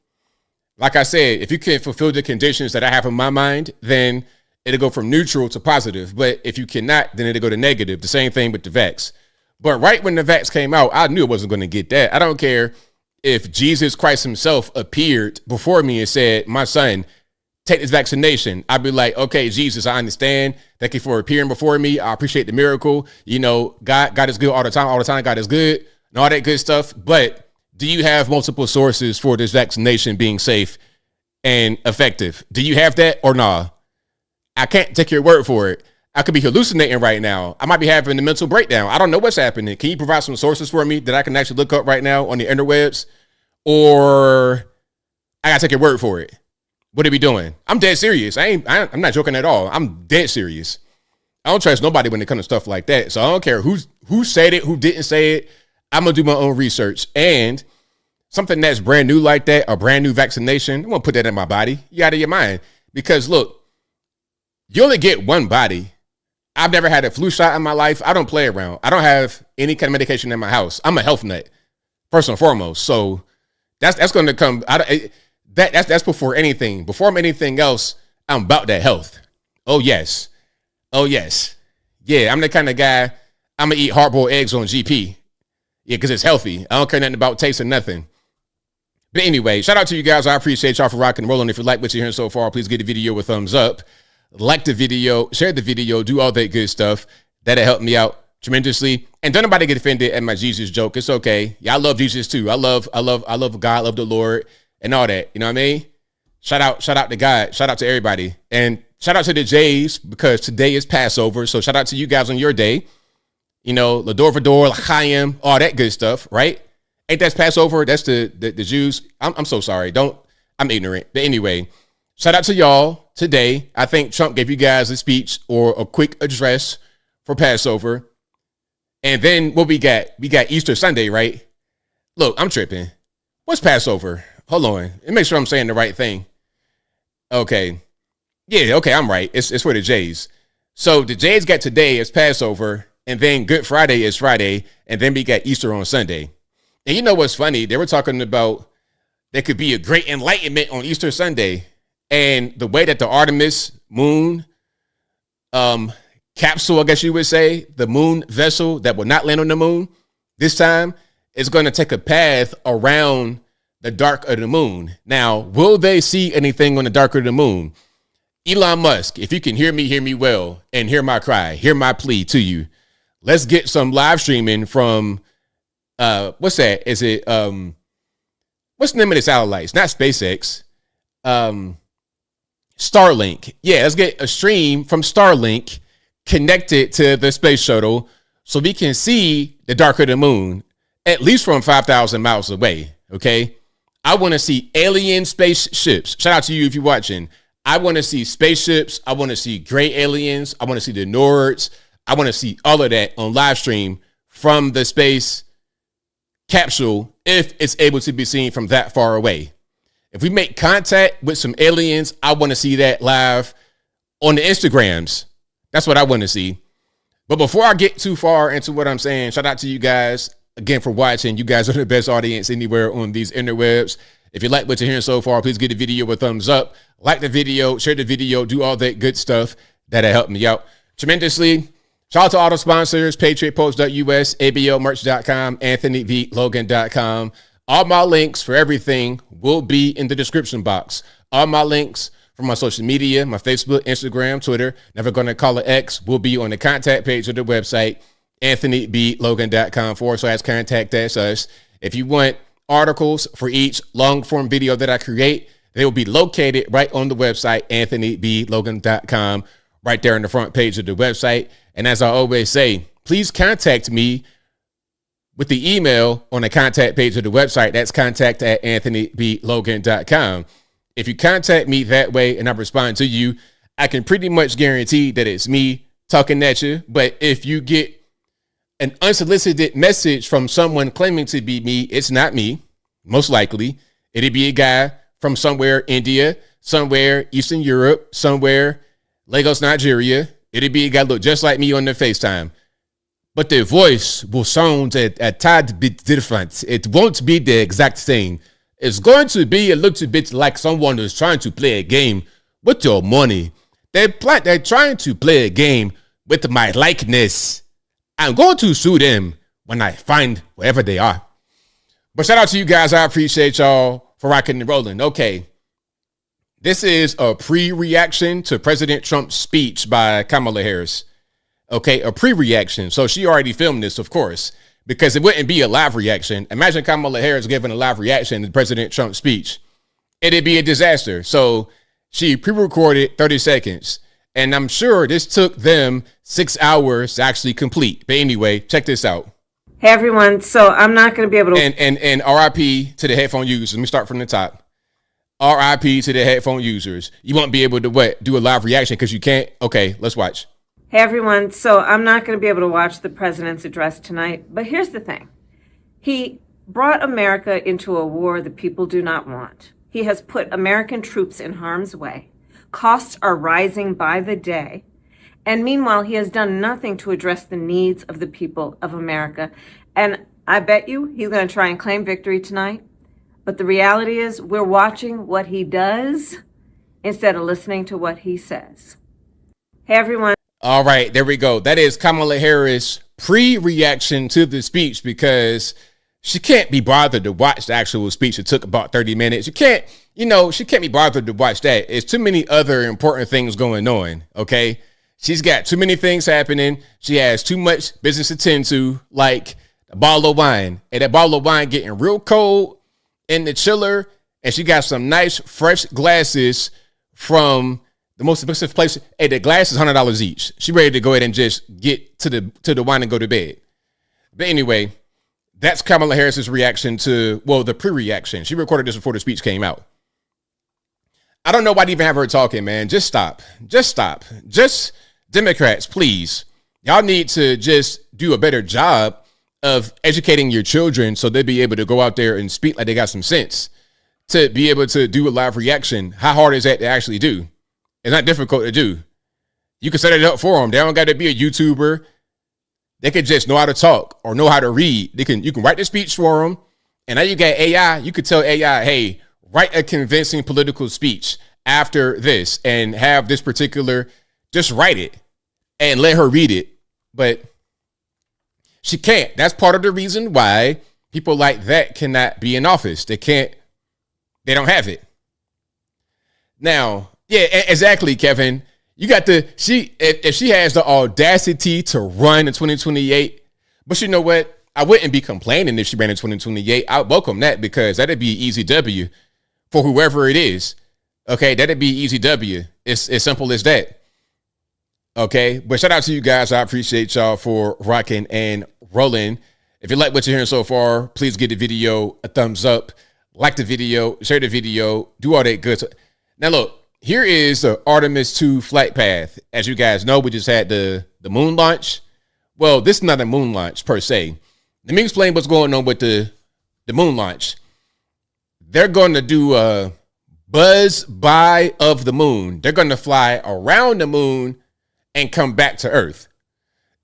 Like I said, if you can fulfill the conditions that I have in my mind, then it'll go from neutral to positive. But if you cannot, then it'll go to negative. The same thing with the vax. But right when the vax came out, I knew I wasn't going to get that. I don't care if Jesus Christ himself appeared before me and said, my son, take this vaccination, I'd be like, okay, Jesus, I understand. Thank you for appearing before me. I appreciate the miracle. You know, God is good all the time. All the time, God is good and all that good stuff. But do you have multiple sources for this vaccination being safe and effective? Do you have that or nah? I can't take your word for it. I could be hallucinating right now. I might be having a mental breakdown. I don't know what's happening. Can you provide some sources for me that I can actually look up right now on the interwebs? Or I gotta take your word for it. What are we doing? I'm dead serious. I'm not joking at all. I'm dead serious. I don't trust nobody when it comes to stuff like that. So I don't care who said it, who didn't say it. I'm gonna do my own research. And something that's brand new like that, a brand new vaccination, I'm gonna put that in my body. You out of your mind. Because look, you only get one body. I've never had a flu shot in my life. I don't play around. I don't have any kind of medication in my house. I'm a health nut, first and foremost. So that's going to come. That's before anything. Before I'm anything else, I'm about that health. Oh yes, oh yes, yeah. I'm the kind of guy. I'm gonna eat hard-boiled eggs on GP. Yeah, because it's healthy. I don't care nothing about taste or nothing. But anyway, shout out to you guys. I appreciate y'all for rocking and rolling. If you like what you're hearing so far, please give the video a thumbs up. Like the video, share the video, do all that good stuff. That'll help me out tremendously. And don't nobody get offended at my Jesus joke. It's okay. Yeah, I love Jesus too. I love God, I love the Lord and all that. You know what I mean? Shout out to God. Shout out to everybody. And shout out to the Jays because today is Passover. So shout out to you guys on your day. You know, L'Ador Vador, L'Chaim, all that good stuff, right? Ain't that Passover? That's the Jews. I'm so sorry. I'm ignorant. But anyway, shout out to y'all. Today, I think Trump gave you guys a speech or a quick address for Passover. And then what we got? We got Easter Sunday, right? Look, I'm tripping. What's Passover? Hold on. Let me make sure I'm saying the right thing. Okay. Yeah, okay, I'm right. It's for the Jays. So the Jays got today as Passover, and then Good Friday is Friday, and then we got Easter on Sunday. And you know what's funny? They were talking about there could be a great enlightenment on Easter Sunday. And the way that the Artemis moon capsule, I guess you would say, the moon vessel that will not land on the moon this time is going to take a path around the dark of the moon. Now, will they see anything on the dark of the moon? Elon Musk, if you can hear me well and hear my cry, hear my plea to you. Let's get some live streaming from, what's that? Is it, what's the name of the satellites? Not SpaceX. Starlink. Yeah, let's get a stream from Starlink connected to the space shuttle so we can see the dark of the moon, at least from 5,000 miles away, okay? I want to see alien spaceships. Shout out to you if you're watching. I want to see spaceships. I want to see gray aliens. I want to see the Nords. I want to see all of that on live stream from the space capsule if it's able to be seen from that far away. If we make contact with some aliens, I want to see that live on the Instagrams. That's what I want to see. But before I get too far into what I'm saying, shout out to you guys again for watching. You guys are the best audience anywhere on these interwebs. If you like what you're hearing so far, please give the video a thumbs up. Like the video, share the video, do all that good stuff. That'll help me out tremendously. Shout out to all the sponsors, PatriotPost.us, ABLmerch.com, AnthonyVLogan.com. All my links for everything will be in the description box. All my links for my social media, my Facebook, Instagram, Twitter, never going to call it X, will be on the contact page of the website, AnthonyBLogan.com/contact us. If you want articles for each long form video that I create, they will be located right on the website, AnthonyBLogan.com, right there on the front page of the website. And as I always say, please contact me with the email on the contact page of the website. That's contact@AnthonyBLogan.com. If you contact me that way and I respond to you, I can pretty much guarantee that it's me talking at you. But if you get an unsolicited message from someone claiming to be me, it's not me. Most likely, it'd be a guy from somewhere, India, somewhere, Eastern Europe, somewhere, Lagos, Nigeria. It'd be a guy look just like me on the FaceTime. But their voice will sound a tad bit different. It won't be the exact same. It's going to be a little bit like someone who's trying to play a game with your money. They're trying to play a game with my likeness. I'm going to sue them when I find wherever they are. But shout out to you guys. I appreciate y'all for rocking and rolling. Okay. This is a pre-reaction to President Trump's speech by Kamala Harris. Okay, a pre-reaction. So she already filmed this, of course, because it wouldn't be a live reaction. Imagine Kamala Harris giving a live reaction to President Trump's speech. It'd be a disaster. So she pre-recorded 30 seconds. And I'm sure this took them 6 hours to actually complete. But anyway, check this out. Hey, everyone. So I'm not going to be able to... And RIP to the headphone users. Let me start from the top. RIP to the headphone users. You won't be able to do a live reaction because you can't. Okay, let's watch. Hey, everyone. So I'm not going to be able to watch the president's address tonight. But here's the thing. He brought America into a war the people do not want. He has put American troops in harm's way. Costs are rising by the day. And meanwhile, he has done nothing to address the needs of the people of America. And I bet you he's going to try and claim victory tonight. But the reality is we're watching what he does instead of listening to what he says. Hey, everyone. All right, there we go. That is Kamala Harris' pre-reaction to the speech because she can't be bothered to watch the actual speech. It took about 30 minutes. She can't be bothered to watch that. It's too many other important things going on, okay? She's got too many things happening. She has too much business to tend to, like a bottle of wine. And that bottle of wine getting real cold in the chiller, and she got some nice fresh glasses from the most expensive place. Hey, the glass is $100 each. She ready to go ahead and just get to the wine and go to bed. But anyway, that's Kamala Harris's reaction to, well, the pre-reaction. She recorded this before the speech came out. I don't know why to even have her talking, man. Just stop. Just Democrats, please. Y'all need to just do a better job of educating your children so they'll be able to go out there and speak like they got some sense to be able to do a live reaction. How hard is that to actually do? It's not difficult to do. You can set it up for them. They don't got to be a YouTuber. They could just know how to talk or know how to read. You can write the speech for them. And now you got AI. You could tell AI, hey, write a convincing political speech after this and have this particular, just write it and let her read it. But she can't. That's part of the reason why people like that cannot be in office. They don't have it. Now, yeah, exactly, Kevin. You got if she has the audacity to run in 2028, but you know what? I wouldn't be complaining if she ran in 2028. I would welcome that because that'd be easy W for whoever it is. Okay, that'd be easy W. It's as simple as that. Okay, but shout out to you guys. I appreciate y'all for rocking and rolling. If you like what you're hearing so far, please give the video a thumbs up, like the video, share the video, do all that good. Now look, here is the Artemis II flight path. As you guys know, we just had the moon launch. Well, this is not a moon launch per se. Let me explain what's going on with the moon launch. They're going to do a buzz by of the moon. They're going to fly around the moon and come back to Earth.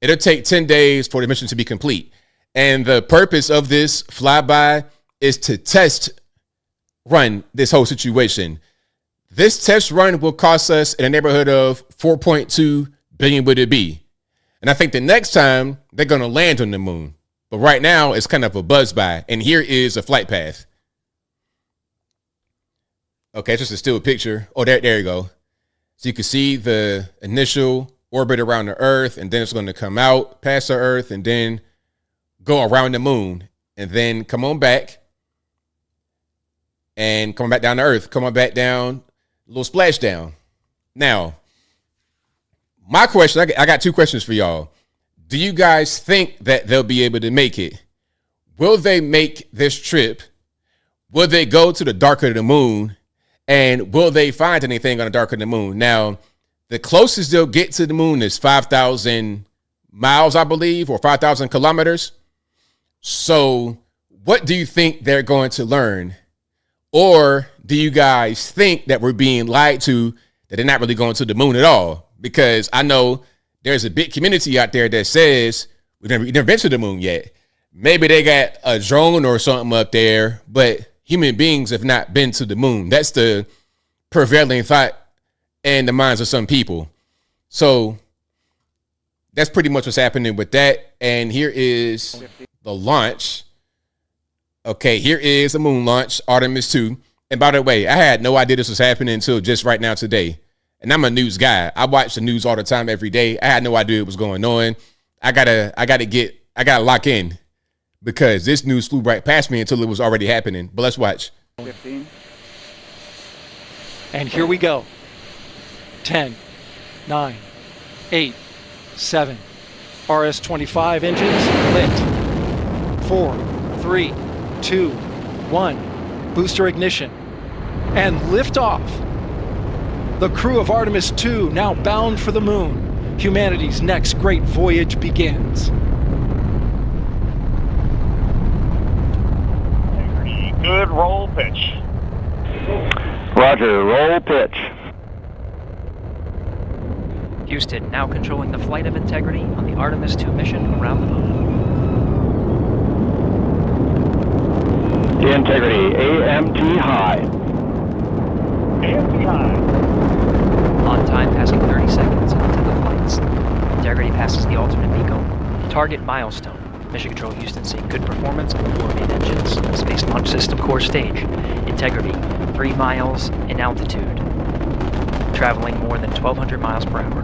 It'll take 10 days for the mission to be complete. And the purpose of this flyby is to test run this whole situation. This test run will cost us in the neighborhood of 4.2 billion would it be. And I think the next time they're going to land on the moon. But right now it's kind of a buzz by. And here is a flight path. Okay, it's just a still picture. Oh, there you go. So you can see the initial orbit around the Earth, and then it's going to come out past the Earth and then go around the moon and then come on back and come back down to Earth. Come on back down, a little splash down. Now, my question, I got two questions for y'all. Do you guys think that they'll be able to make it? Will they make this trip? Will they go to the dark of the moon? And will they find anything on the dark of the moon? Now, the closest they'll get to the moon is 5,000 miles, I believe, or 5,000 kilometers. So what do you think they're going to learn? Or do you guys think that we're being lied to, that they're not really going to the moon at all? Because I know there's a big community out there that says we've never been to the moon yet. Maybe they got a drone or something up there, but human beings have not been to the moon. That's the prevailing thought in the minds of some people. So that's pretty much what's happening with that. And here is the launch. Okay, here is the moon launch, Artemis II. And by the way, I had no idea this was happening until just right now today. And I'm a news guy. I watch the news all the time, every day. I had no idea what was going on. I gotta lock in because this news flew right past me until it was already happening. But let's watch. 15. And here we go. 10, 9, 8, 7. RS-25 engines lit. 4, 3, 2, 1. Booster ignition. And liftoff. The crew of Artemis II now bound for the moon. Humanity's next great voyage begins. Good roll pitch. Roger, roll pitch. Houston now controlling the flight of Integrity on the Artemis II mission around the moon. Integrity, AMT high. AMT high. On time passing 30 seconds into the flights. Integrity passes the alternate beacon. Target milestone. Mission Control Houston seeing good performance on the 4 main engines of the Space Launch System core stage. Integrity, 3 miles in altitude. Traveling more than 1,200 miles per hour.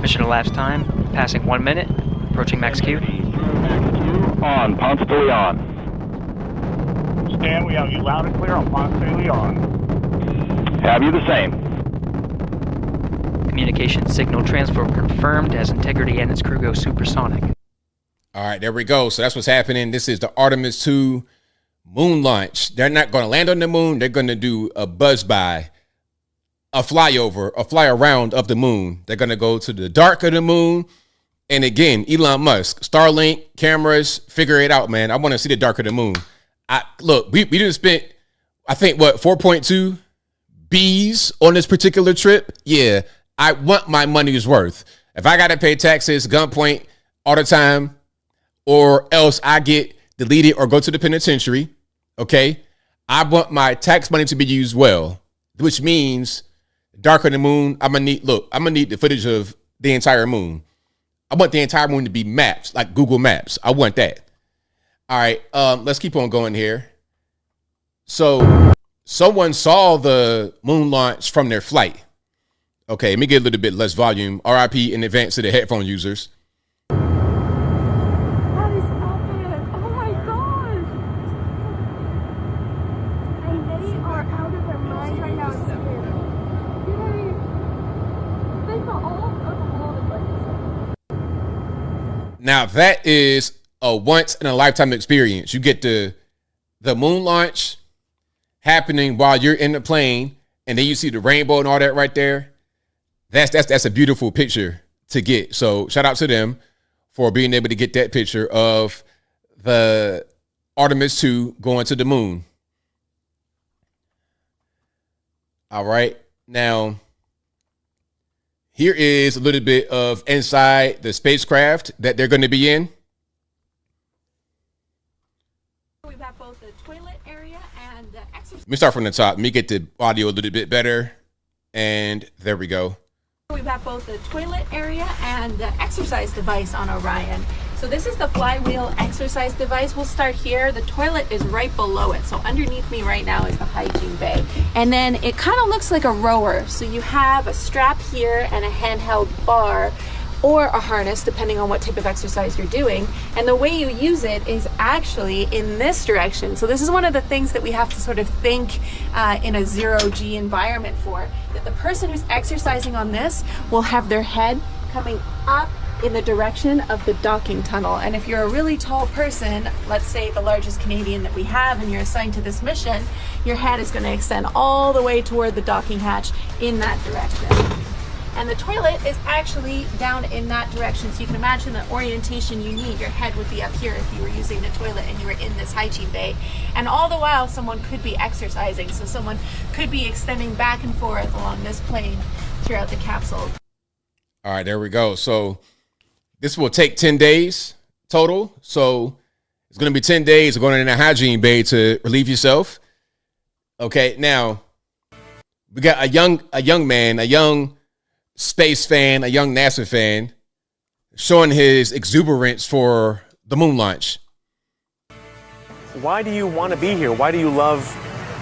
Mission elapsed time, passing 1 minute, approaching max Q. On, Ponce de Leon. Stan, we have you loud and clear on Ponce de Leon. Have you the same? Communication signal transfer confirmed as Integrity and its crew go supersonic. All right, there we go. So that's what's happening. This is the Artemis II Moon Launch. They're not going to land on the moon. They're going to do a buzz by, a flyover, a fly around of the moon. They're going to go to the dark of the moon. And again, Elon Musk, Starlink, cameras, figure it out, man. I want to see the dark of the moon. Look, we didn't spend, I think, 4.2 B's on this particular trip. Yeah, I want my money's worth. If I got to pay taxes, gunpoint all the time, or else I get deleted or go to the penitentiary, okay? I want my tax money to be used well, which means dark of the moon, I'm going to need the footage of the entire moon. I want the entire moon to be maps, like Google Maps. I want that. All right, let's keep on going here. So someone saw the moon launch from their flight. Okay, let me get a little bit less volume. RIP in advance to the headphone users. That is epic. Oh my gosh. And they are out of their minds right now. It's scary. Yay. They got all of the world is like. Now that is a once in a lifetime experience. You get the moon launch happening while you're in the plane, and then you see the rainbow and all that right there. That's a beautiful picture to get. So shout out to them for being able to get that picture of the Artemis II going to the moon. All right. Now, here is a little bit of inside the spacecraft that they're going to be in. We've got both the toilet area and the exercise. Let me start from the top. Let me get the audio a little bit better. And there we go. We've got both the toilet area and the exercise device on Orion. So this is the flywheel exercise device. We'll start here. The toilet is right below it. So underneath me right now is the hygiene bay. And then it kind of looks like a rower. So you have a strap here and a handheld bar or a harness, depending on what type of exercise you're doing. And the way you use it is actually in this direction. So this is one of the things that we have to sort of think in a zero-G environment for, that the person who's exercising on this will have their head coming up in the direction of the docking tunnel. And if you're a really tall person, let's say the largest Canadian that we have, and you're assigned to this mission, your head is going to extend all the way toward the docking hatch in that direction. And the toilet is actually down in that direction. So you can imagine the orientation you need. Your head would be up here if you were using the toilet and you were in this hygiene bay. And all the while, someone could be exercising. So someone could be extending back and forth along this plane throughout the capsule. All right, there we go. So this will take 10 days total. So It's going to be 10 days of going in a hygiene bay to relieve yourself. Okay, now we got a young man, a young space fan, a young NASA fan, showing his exuberance for the moon launch. Why do you want to be here? Why do you love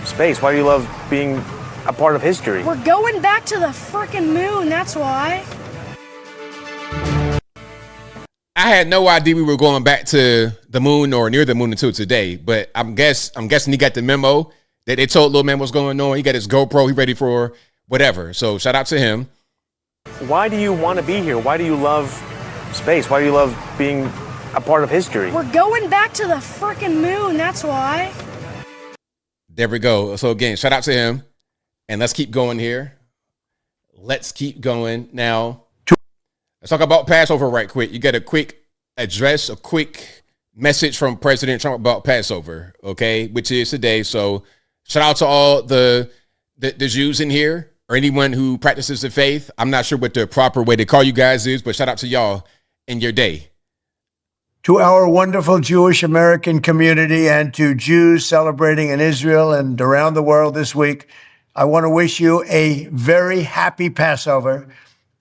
space? Why do you love being a part of history? We're going back to the frickin' moon, that's why. I had no idea we were going back to the moon or near the moon until today, but I'm guessing he got the memo that they told little man what's going on. He got his GoPro, he ready for whatever. So shout out to him. Why do you want to be here? Why do you love space? Why do you love being a part of history? We're going back to the frickin' moon, that's why. There we go. So again, shout out to him. And let's keep going here. Let's keep going. Now, let's talk about Passover right quick. You get a quick address, a quick message from President Trump about Passover, okay, which is today. So shout out to all the Jews in here or anyone who practices the faith. I'm not sure what the proper way to call you guys is, but shout out to y'all in your day. To our wonderful Jewish American community and to Jews celebrating in Israel and around the world this week, I want to wish you a very happy Passover.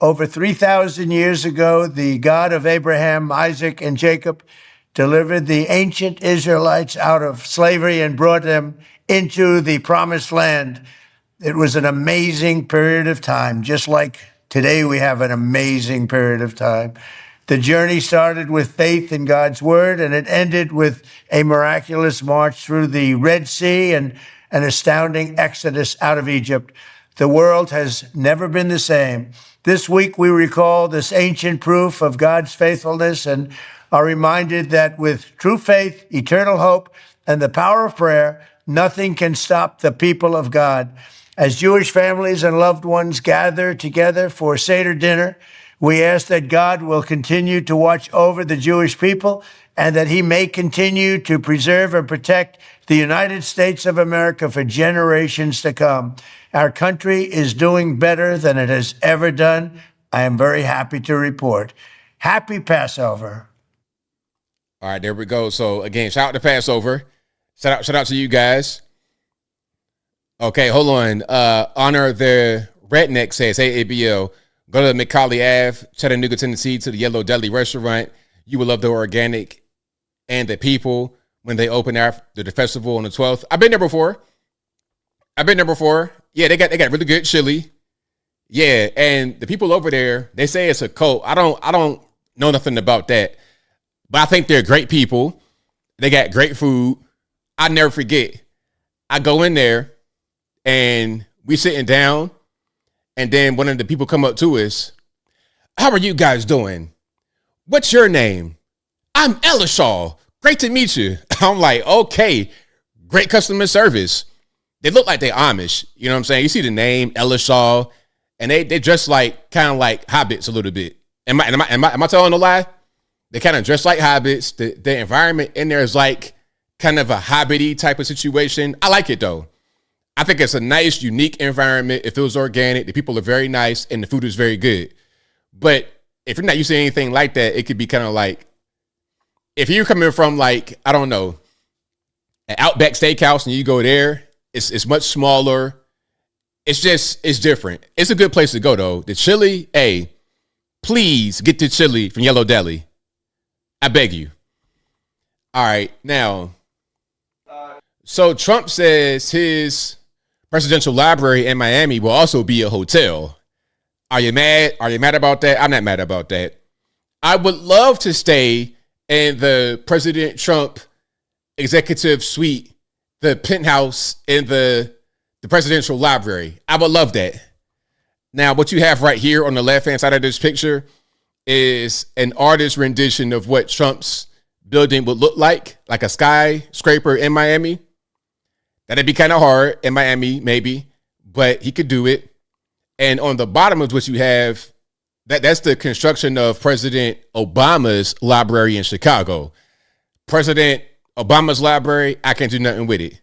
Over 3,000 years ago, the God of Abraham, Isaac, and Jacob delivered the ancient Israelites out of slavery and brought them into the promised land. It was an amazing period of time, just like today we have an amazing period of time. The journey started with faith in God's word, and it ended with a miraculous march through the Red Sea and an astounding exodus out of Egypt. The world has never been the same. This week, we recall this ancient proof of God's faithfulness and are reminded that with true faith, eternal hope, and the power of prayer, nothing can stop the people of God. As Jewish families and loved ones gather together for Seder dinner, we ask that God will continue to watch over the Jewish people and that he may continue to preserve and protect the United States of America for generations to come. Our country is doing better than it has ever done. I am very happy to report. Happy Passover. All right, there we go. So again, shout out to Passover. Shout out to you guys. Okay, hold on. Honor the Redneck says, hey, ABL, go to McCauley Ave, Chattanooga, Tennessee, to the Yellow Deli restaurant. You will love the organic and the people when they open after the festival on the 12th. I've been there before. Yeah, they got really good chili. Yeah, and the people over there, they say it's a cult. I don't know nothing about that. But I think they're great people. They got great food. I never forget. I go in there and we sitting down, and then one of the people come up to us. How are you guys doing? What's your name? I'm Elishaw. Great to meet you. I'm like, okay, great customer service. They look like they're Amish. You know what I'm saying? You see the name Elishaw, and they dress like kind of like hobbits a little bit. Am I telling a lie? They kind of dress like hobbits. The environment in there is like kind of a hobbity type of situation. I like it though. I think it's a nice, unique environment. It feels organic. The people are very nice, and the food is very good. But if you're not used to anything like that, it could be kind of like, if you're coming from like, I don't know, an Outback Steakhouse and you go there, it's much smaller. It's different. It's a good place to go though. The chili, hey, please get the chili from Yellow Deli. I beg you. All right, now, so Trump says his presidential library in Miami will also be a hotel. Are you mad? Are you mad about that? I'm not mad about that. I would love to stay in the President Trump executive suite, the penthouse in the presidential library. I would love that. Now, what you have right here on the left-hand side of this picture is an artist's rendition of what Trump's building would look like a skyscraper in Miami. That'd be kind of hard in Miami, maybe, but he could do it. And on the bottom of what you have, that's the construction of President Obama's library in Chicago. President Obama's library, I can't do nothing with it.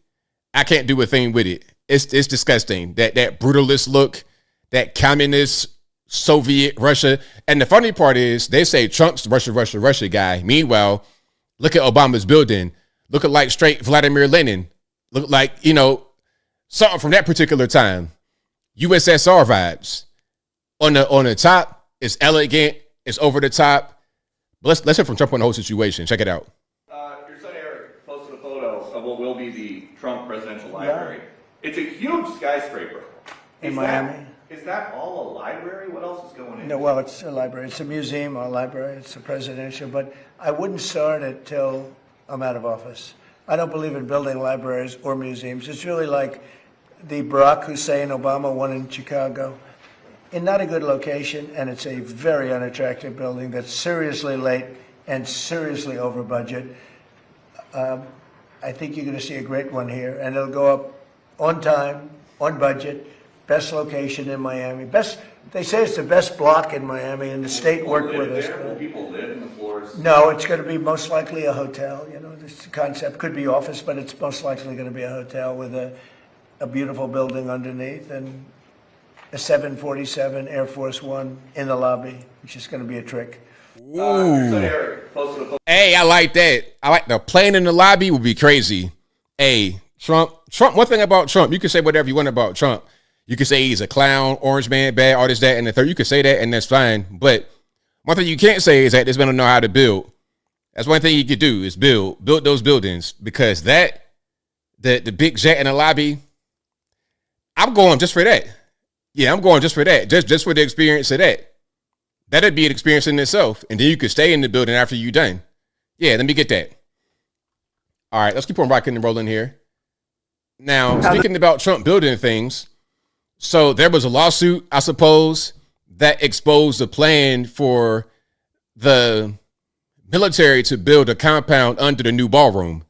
I can't do a thing with it. It's disgusting. That brutalist look, that communist Soviet Russia. And the funny part is they say Trump's the Russia guy. Meanwhile, Look at Obama's building. Look like straight Vladimir Lenin. Look like, something from that particular time. USSR vibes. On the top, it's elegant, it's over the top. Let's hear from Trump on the whole situation. Check it out. Your son Eric posted a photo of what will be the Trump Presidential Library. Yeah. It's a huge skyscraper. In Miami. Is that all a library? What else is going in? No, well, it's a library. It's a museum or a library. It's a presidential, but I wouldn't start it till I'm out of office. I don't believe in building libraries or museums. It's really like the Barack Hussein Obama one in Chicago. In not a good location, and it's a very unattractive building that's seriously late and seriously over budget. I think you're going to see a great one here, and it'll go up on time, on budget, best location in Miami. They say it's the best block in Miami, and the state worked with us. Will people live in the floors? No, it's going to be most likely a hotel. This concept could be office, but it's most likely going to be a hotel with a beautiful building underneath and a 747 Air Force One in the lobby, which is going to be a trick. Hey, I like that. I like the plane in the lobby would be crazy. Hey, Trump, one thing about Trump, you can say whatever you want about Trump. You can say he's a clown, orange man, bad, all this, that, and the third. You can say that, and that's fine. But one thing you can't say is that this man don't know how to build. That's one thing you could do is build those buildings, because the big jet in the lobby, I'm going just for that. Yeah, I'm going just for that. Just for the experience of that. That'd be an experience in itself. And then you could stay in the building after you're done. Yeah, let me get that. All right, let's keep on rocking and rolling here. Now, speaking about Trump building things, so there was a lawsuit, I suppose, that exposed the plan for the military to build a compound under the new ballroom.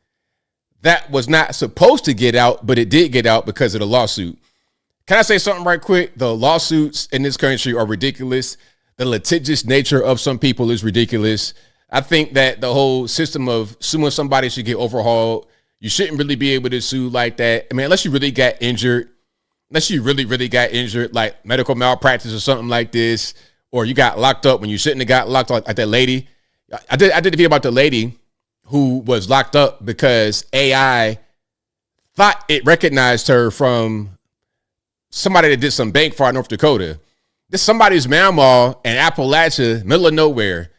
That was not supposed to get out, but it did get out because of the lawsuit. Can I say something right quick? The lawsuits in this country are ridiculous. The litigious nature of some people is ridiculous. I think that the whole system of suing somebody should get overhauled. You shouldn't really be able to sue like that. I mean, unless you really got injured, like medical malpractice or something like this, or you got locked up when you shouldn't have got locked up, like that lady. I did a video about the lady who was locked up because AI thought it recognized her from somebody that did some bank fraud in North Dakota. This somebody's mama in Appalachia, middle of nowhere,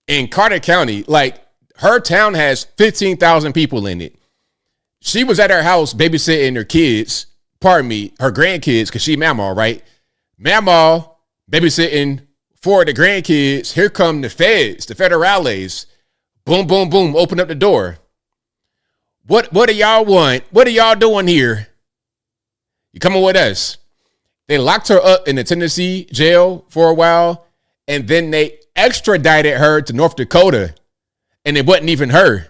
in Carter County. Like, her town has 15,000 people in it. She was at her house babysitting her kids, her grandkids, because she mama, right? Mama babysitting for the grandkids. Here come the feds, the federales. Boom, boom, boom, open up the door. What do y'all want? What are y'all doing here? You coming with us? They locked her up in the Tennessee jail for a while, and then they extradited her to North Dakota, and it wasn't even her.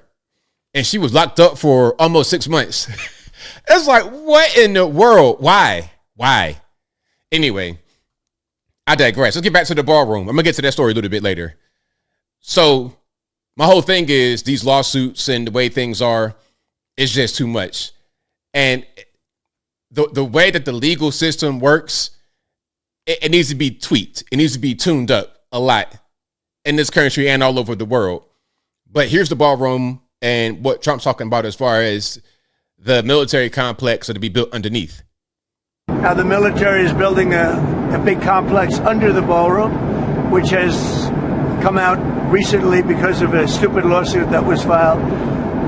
And she was locked up for almost 6 months. It's like, what in the world? Why? Anyway, I digress. Let's get back to the ballroom. I'm going to get to that story a little bit later. So my whole thing is these lawsuits and the way things are, it's just too much. And the way that the legal system works, it needs to be tweaked. It needs to be tuned up a lot in this country and all over the world. But here's the ballroom and what Trump's talking about as far as the military complex to be built underneath. Now, the military is building a big complex under the ballroom, which has come out recently because of a stupid lawsuit that was filed.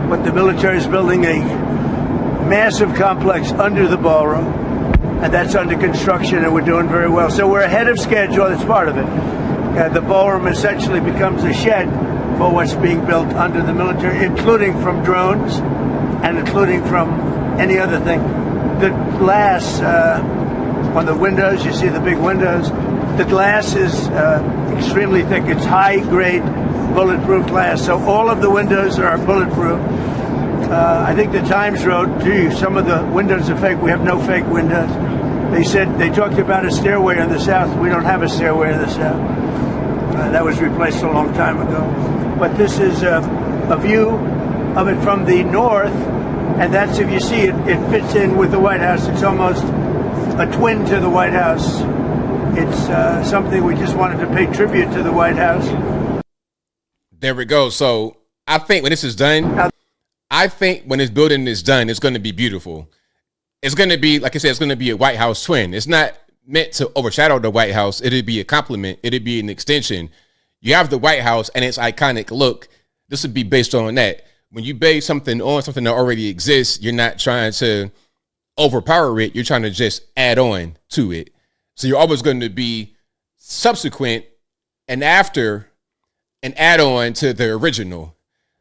But the military is building a massive complex under the ballroom, and that's under construction, and we're doing very well. So we're ahead of schedule. That's part of it. The ballroom essentially becomes a shed for what's being built under the military, including from drones and including from any other thing. The glass on the windows, you see the big windows, the glass is extremely thick. It's high-grade bulletproof glass, so all of the windows are bulletproof. I think the Times wrote, gee, some of the windows are fake. We have no fake windows. They talked about a stairway in the south. We don't have a stairway in the south. That was replaced a long time ago. But this is a view of it from the north, and that's, if you see it, it fits in with the White House. It's almost a twin to the White House. It's something we just wanted to pay tribute to the White House. There we go. So I think when this is done, I think when this building is done, it's going to be beautiful. It's going to be, like I said, it's going to be a White House twin. It's not meant to overshadow the White House. It'd be a compliment. It'd be an extension. You have the White House and its iconic look. This would be based on that. When you base something on something that already exists, you're not trying to overpower it. You're trying to just add on to it. So you're always going to be subsequent and after an add-on to the original.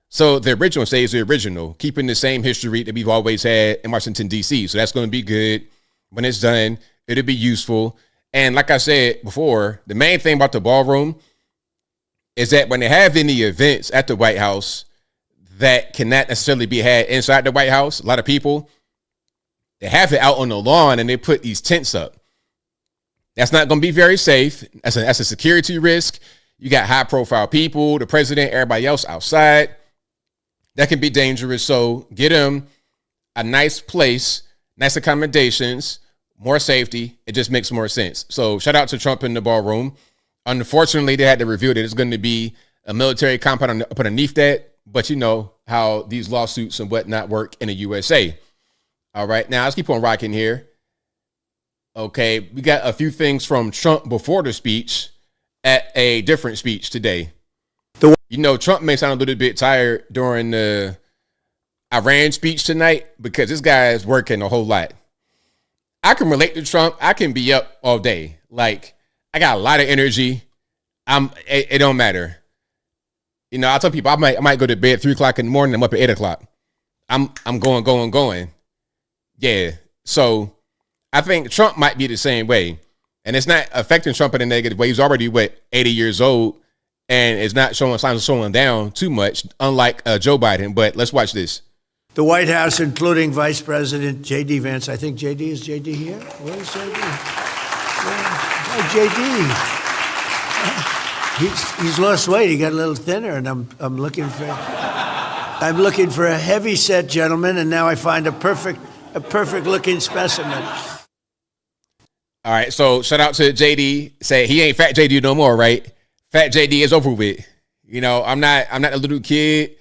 So the original stays the original, keeping the same history that we've always had in Washington, D.C. So that's going to be good. When it's done, it'll be useful. And like I said before, the main thing about the ballroom is that when they have any events at the White House that cannot necessarily be had inside the White House, a lot of people, they have it out on the lawn and they put these tents up. That's not going to be very safe. That's a security risk. You got high profile people, the president, everybody else outside. That can be dangerous. So get them a nice place, nice accommodations, more safety. It just makes more sense. So shout out to Trump in the ballroom. Unfortunately, they had to reveal that it's going to be a military compound up underneath that. But you know how these lawsuits and whatnot work in the USA. All right, now let's keep on rocking here. Okay, we got a few things from Trump before the speech at a different speech today. You know, Trump may sound a little bit tired during the Iran speech tonight because this guy is working a whole lot. I can relate to Trump. I can be up all day. Like, I got a lot of energy. It don't matter. You know, I tell people I might go to bed at 3 o'clock in the morning. I'm up at 8 o'clock. I'm going. Yeah. So I think Trump might be the same way. And it's not affecting Trump in a negative way. He's already, 80 years old, and it's not showing signs of slowing down too much, unlike Joe Biden. But let's watch this. The White House, including Vice President J.D. Vance. I think J.D. is J.D. here? Where is J.D.? J.D. He's lost weight. He got a little thinner, and I'm looking for a heavy set gentleman, and now I find a perfect looking specimen. All right, so shout out to JD. Say he ain't fat JD no more, right? Fat JD is over with. You know, I'm not a little kid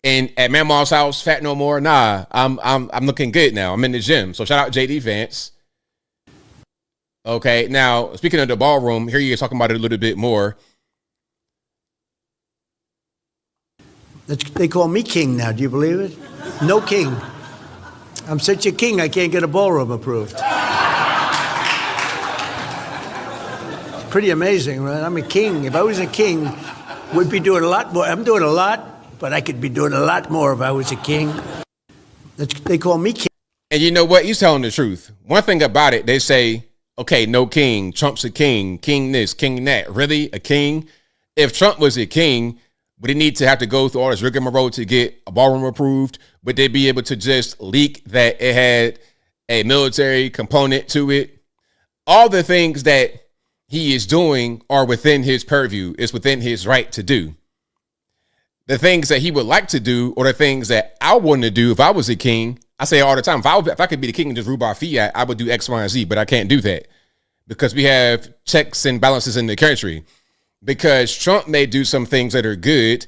and at Mama's house fat no more. Nah, I'm looking good now. I'm in the gym. So shout out JD Vance. Okay, now speaking of the ballroom, here you're talking about it a little bit more. They call me king now. Do you believe it? No king. I'm such a king, I can't get a ballroom approved. Pretty amazing, right? I'm a king. If I was a king, we'd be doing a lot more. I'm doing a lot, but I could be doing a lot more if I was a king. They call me king. And you know what? He's telling the truth. One thing about it, they say, okay, no king. Trump's a king. King this, king that. Really? A king? If Trump was a king, would he need to have to go through all this rigmarole to get a ballroom approved? Would they be able to just leak that it had a military component to it? All the things that he is doing are within his purview. It's within his right to do. The things that he would like to do, or the things that I want to do if I was a king, I say all the time, if I could be the king and just rule by fiat, I would do X, Y, and Z, but I can't do that because we have checks and balances in the country. Because Trump may do some things that are good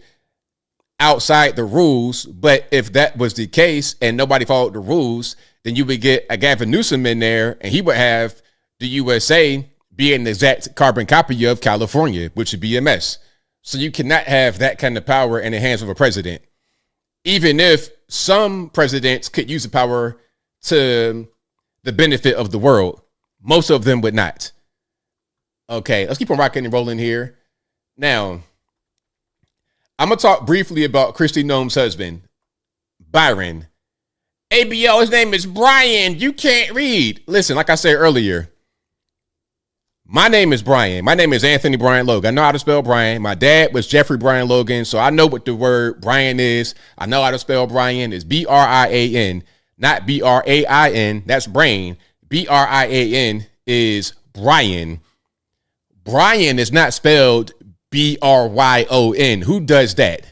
outside the rules, but if that was the case and nobody followed the rules, then you would get a Gavin Newsom in there and he would have the USA be an exact carbon copy of California, which would be a mess. So you cannot have that kind of power in the hands of a president. Even if some presidents could use the power to the benefit of the world, most of them would not. Okay, let's keep on rocking and rolling here. Now, I'm going to talk briefly about Kristi Noem's husband, Byron. ABL, his name is Brian. You can't read. Listen, like I said earlier, my name is Brian. My name is Anthony Brian Logan. I know how to spell Brian. My dad was Jeffrey Brian Logan, so I know what the word Brian is. I know how to spell Brian. It's B-R-I-A-N, not B-R-A-I-N. That's brain. B-R-I-A-N is Brian. Brian is not spelled B-R-Y-O-N. Who does that?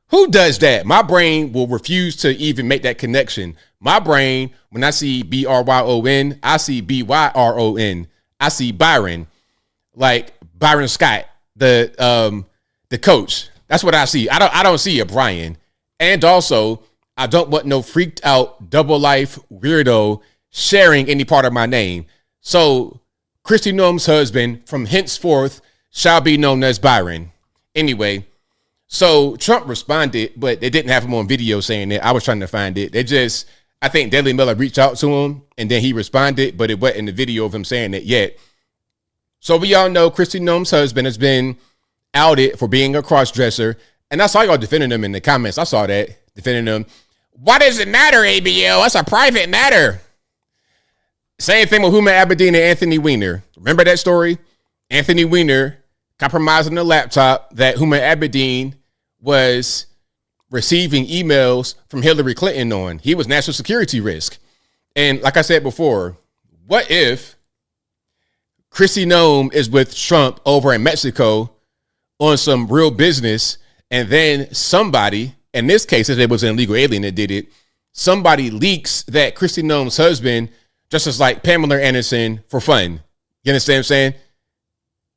Who does that? My brain will refuse to even make that connection. My brain, when I see B-R-Y-O-N, I see B-Y-R-O-N. I see Byron, like Byron Scott, the coach. That's what I see. I don't see a Brian. And also, I don't want no freaked out double life weirdo sharing any part of my name. So Kristi Noem's husband from henceforth shall be known as Byron. Anyway, so Trump responded, but they didn't have him on video saying it. I was trying to find it. I think Daily Miller reached out to him and then he responded, but it wasn't in the video of him saying it yet. So we all know Kristi Noem's husband has been outed for being a cross-dresser. And I saw y'all defending him in the comments. I saw that, defending him. Why does it matter, ABL? That's a private matter. Same thing with Huma Abedin and Anthony Weiner. Remember that story? Anthony Weiner compromising the laptop that Huma Abedin was receiving emails from Hillary Clinton on. He was national security risk. And like I said before, what if Kristi Noem is with Trump over in Mexico on some real business, and then somebody, in this case, if it was an illegal alien that did it, somebody leaks that Kristi Noem's husband dresses like Pamela Anderson for fun. You understand what I'm saying?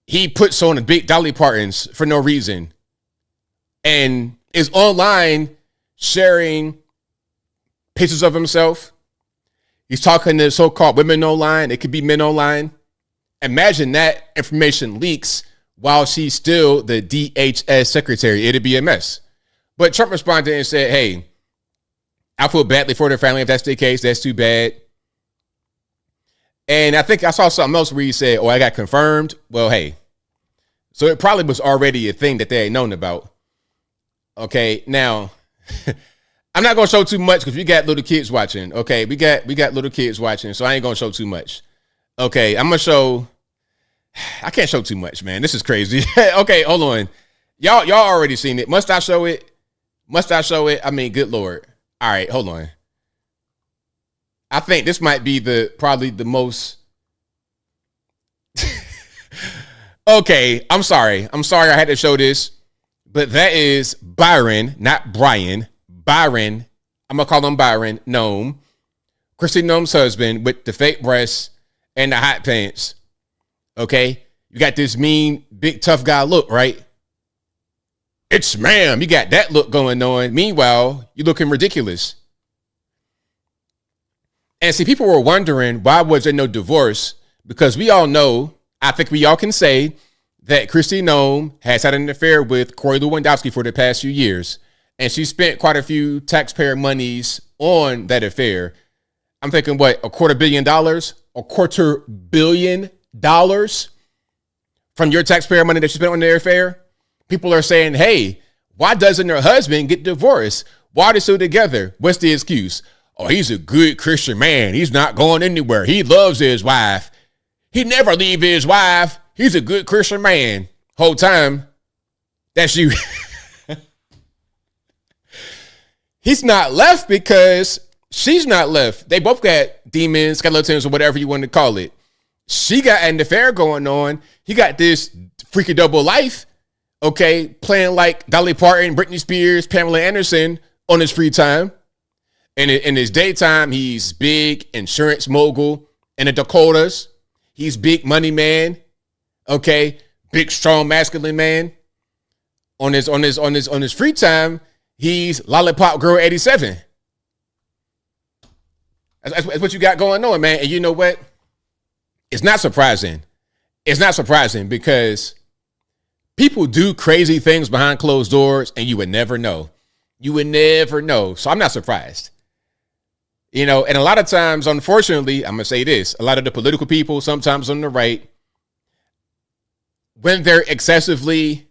He puts on a big Dolly Partons for no reason and is online sharing pictures of himself. He's talking to so-called women online. It could be men online. Imagine that information leaks while she's still the DHS secretary. It'd be a mess. But Trump responded and said, hey, I feel badly for their family. If that's the case, that's too bad. And I think I saw something else where he said, oh, I got confirmed. Well, hey, so it probably was already a thing that they had known about. Okay, now, I'm not going to show too much because we got little kids watching. Okay, we got little kids watching, so I ain't going to show too much. Okay, I'm going to show. I can't show too much, man. This is crazy. Okay, hold on. Y'all already seen it. Must I show it? Must I show it? I mean, good Lord. All right, hold on. I think this might be probably the most. Okay, I'm sorry. I had to show this, but that is Byron, not Brian. Byron. I'm gonna call him Byron Noem. Kristi Noem's husband with the fake breasts and the hot pants. Okay, you got this mean, big, tough guy look, right? It's ma'am. You got that look going on. Meanwhile, you're looking ridiculous. And see, people were wondering why was there no divorce? Because we all know, I think we all can say that Kristi Noem has had an affair with Corey Lewandowski for the past few years. And she spent quite a few taxpayer monies on that affair. I'm thinking, what, $250 million? $250 million from your taxpayer money that you spent on their affair? People are saying, hey, why doesn't her husband get divorced? Why are they still together? What's the excuse? Oh, he's a good Christian man. He's not going anywhere. He loves his wife. He never leave his wife. He's a good Christian man. Whole time, that's you. He's not left because she's not left. They both got demons, skeletons, or whatever you want to call it. She got an affair going on. He got this freaky double life, okay, playing like Dolly Parton, Britney Spears, Pamela Anderson on his free time. And in his daytime, he's big insurance mogul in the Dakotas. He's big money man, okay, big strong masculine man. On his free time, he's Lollipop Girl 87. That's what you got going on, man. And you know what? It's not surprising. It's not surprising because people do crazy things behind closed doors and you would never know. You would never know. So I'm not surprised. You know, and a lot of times, unfortunately, I'm going to say this, a lot of the political people, sometimes on the right, when they're excessively,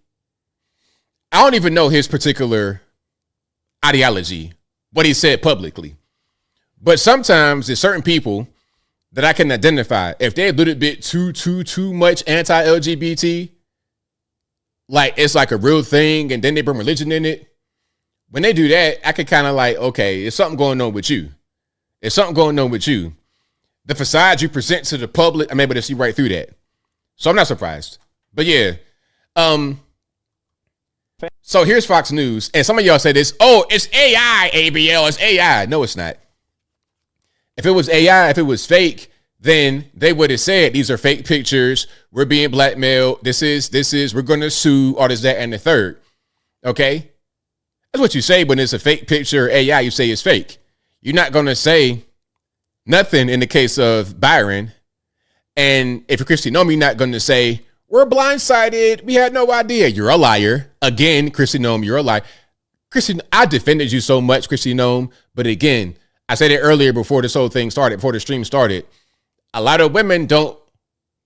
I don't even know his particular ideology, what he said publicly. But sometimes there's certain people that I can identify. If they're a little bit too much anti-LGBT, like it's like a real thing, and then they bring religion in it. When they do that, I can kind of like, okay, there's something going on with you. There's something going on with you. The facade you present to the public, I'm able to see right through that. So I'm not surprised. But yeah. So here's Fox News. And some of y'all say this, oh, it's AI, ABL, it's AI. No, it's not. If it was AI, if it was fake, then they would have said, these are fake pictures. We're being blackmailed. This is, we're going to sue, all this, that, and the third. Okay? That's what you say when it's a fake picture or AI, you say it's fake. You're not going to say nothing in the case of Byron. And if you're Kristi Noem, you're not going to say, we're blindsided. We had no idea. You're a liar. Again, Kristi Noem, you're a liar. Kristi, I defended you so much, Kristi Noem. But again, I said it earlier before this whole thing started, before the stream started. A lot of women don't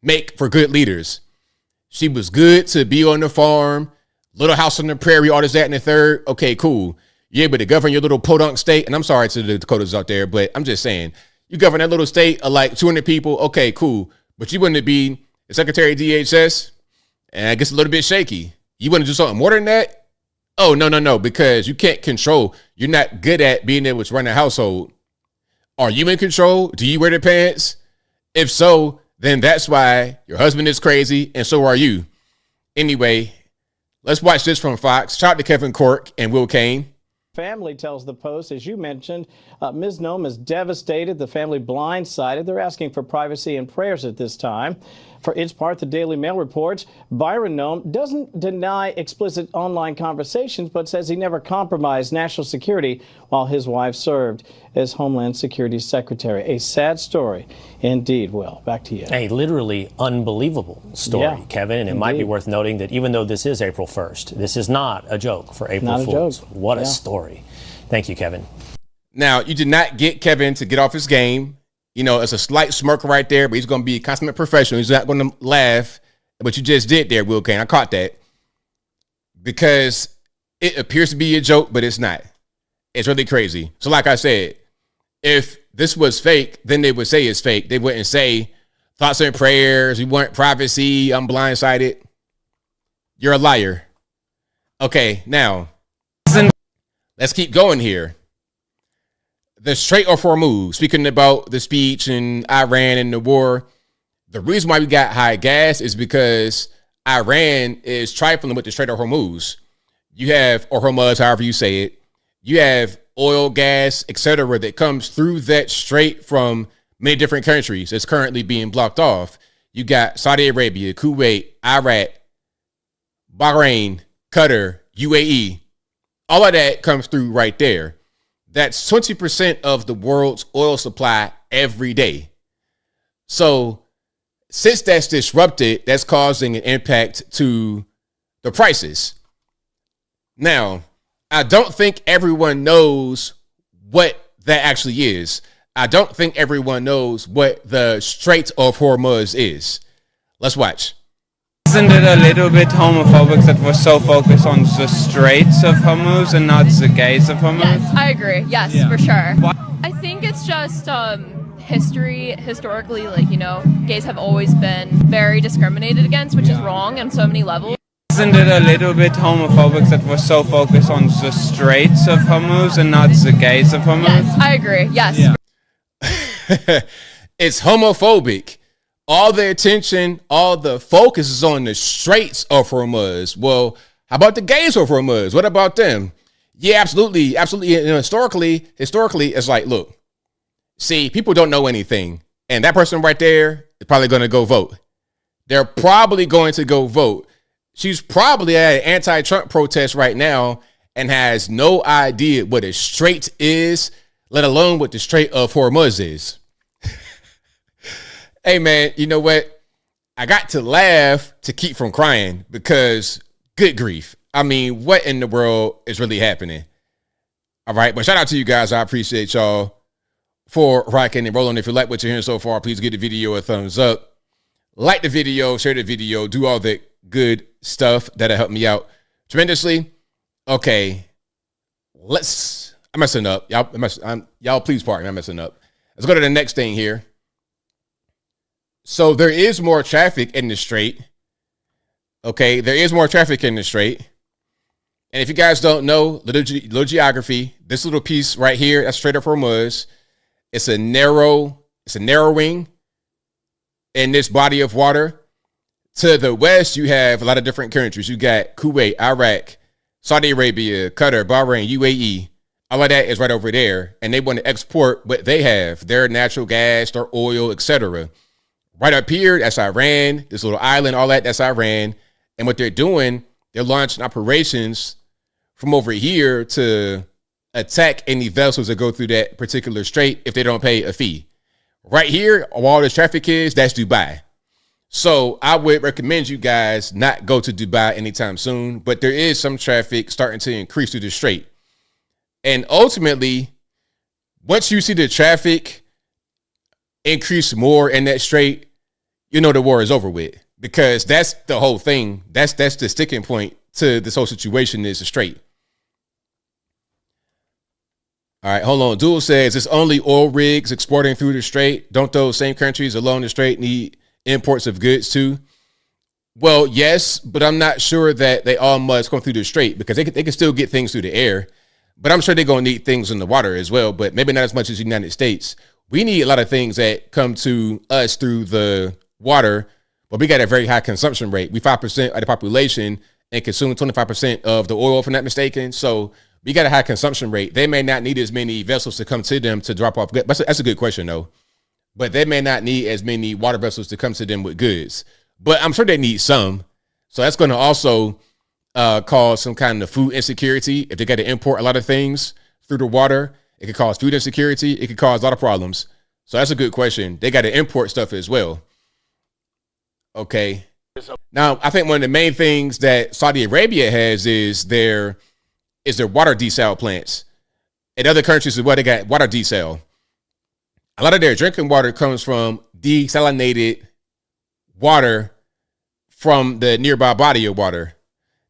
make for good leaders. She was good to be on the farm, little house on the prairie, all this, that, and the third. Okay, cool. You're able to govern your little podunk state. And I'm sorry to the Dakotas out there, but I'm just saying, you govern that little state of like 200 people. Okay, cool. But you wouldn't be the Secretary of DHS, and I guess a little bit shaky. You want to do something more than that? Oh, no, because you can't control. You're not good at being able to run a household. Are you in control? Do you wear the pants? If so, then that's why your husband is crazy, and so are you. Anyway, let's watch this from Fox. Shout out to Kevin Cork and Will Kane. Family tells the Post, as you mentioned, Ms. Noem is devastated, the family blindsided. They're asking for privacy and prayers at this time. For its part, the Daily Mail reports Byron Noem doesn't deny explicit online conversations, but says he never compromised national security while his wife served as Homeland Security Secretary. A sad story indeed. Will, back to you. A literally unbelievable story, Yeah, Kevin. And it might be worth noting that even though this is April 1st, this is not a joke for April Fools. What a story. Thank you, Kevin. Now, you did not get Kevin to get off his game. You know, it's a slight smirk right there, but he's going to be a consummate professional. He's not going to laugh. But you just did there, Will Kane. I caught that. Because it appears to be a joke, but it's not. It's really crazy. So like I said, if this was fake, then they would say it's fake. They wouldn't say thoughts and prayers, we want privacy, I'm blindsided. You're a liar. Okay, now, let's keep going here. The Strait of Hormuz, speaking about the speech in Iran and the war, the reason why we got high gas is because Iran is trifling with the Strait of Hormuz. You have, or Hormuz, however you say it, you have oil, gas, etc. that comes through that strait from many different countries that's currently being blocked off. You got Saudi Arabia, Kuwait, Iraq, Bahrain, Qatar, UAE. All of that comes through right there. That's 20% of the world's oil supply every day. So since that's disrupted, that's causing an impact to the prices. Now, I don't think everyone knows what that actually is. I don't think everyone knows what the Strait of Hormuz is. Let's watch. Isn't it a little bit homophobic that we're so focused on the Straits of Hormuz and not the gates of Hormuz? Yes, I agree. Yes, for sure. I think it's just historically, like, you know, gays have always been very discriminated against, which is wrong on so many levels. Isn't it a little bit homophobic that we're so focused on the Straits of Hormuz and not the gates of Hormuz? Yes, I agree. Yes. Yeah. It's homophobic. All the attention, all the focus is on the Straits of Hormuz. Well, how about the gays of Hormuz? What about them? Yeah, absolutely. Absolutely. You know, historically, it's like, look, see, people don't know anything. And that person right there is probably going to go vote. They're probably going to go vote. She's probably at an anti-Trump protest right now and has no idea what a strait is, let alone what the Strait of Hormuz is. Hey, man, you know what? I got to laugh to keep from crying because good grief. I mean, what in the world is really happening? All right. But shout out to you guys. I appreciate y'all for rocking and rolling. If you like what you're hearing so far, please give the video a thumbs up. Like the video, share the video, do all that good stuff that'll help me out tremendously. Okay. I'm messing up. Y'all please pardon me. I'm messing up. Let's go to the next thing here. So there is more traffic in the strait. Okay, there is more traffic in the strait. And if you guys don't know, little geography, this little piece right here, that's Strait of Hormuz. It's a narrowing in this body of water. To the west, you have a lot of different countries. You got Kuwait, Iraq, Saudi Arabia, Qatar, Bahrain, UAE. All of that is right over there. And they want to export what they have, their natural gas, their oil, etc. Right up here, that's Iran. This little island, all that's Iran. And what they're doing, they're launching operations from over here to attack any vessels that go through that particular strait if they don't pay a fee. Right here, where all this traffic is, that's Dubai. So I would recommend you guys not go to Dubai anytime soon, but there is some traffic starting to increase through the strait. And ultimately, once you see the traffic increase more in that strait, you know the war is over with, because that's the whole thing. That's the sticking point to this whole situation is the strait. All right, hold on. Dual says it's only oil rigs exporting through the strait. Don't those same countries along the strait need imports of goods too? Well, yes, but I'm not sure that they all must go through the strait, because they can still get things through the air. But I'm sure they're going to need things in the water as well, but maybe not as much as the United States. We need a lot of things that come to us through the water, but we got a very high consumption rate. We 5% of the population and consume 25% of the oil, if I'm not mistaken. So we got a high consumption rate. They may not need as many vessels to come to them to drop off goods. That's a good question, though. But they may not need as many water vessels to come to them with goods. But I'm sure they need some. So that's going to also cause some kind of food insecurity. If they got to import a lot of things through the water, it could cause food insecurity. It could cause a lot of problems. So that's a good question. They got to import stuff as well. Okay. Now, I think one of the main things that Saudi Arabia has is their water desal plants. In other countries as well, they got water desal. A lot of their drinking water comes from desalinated water from the nearby body of water.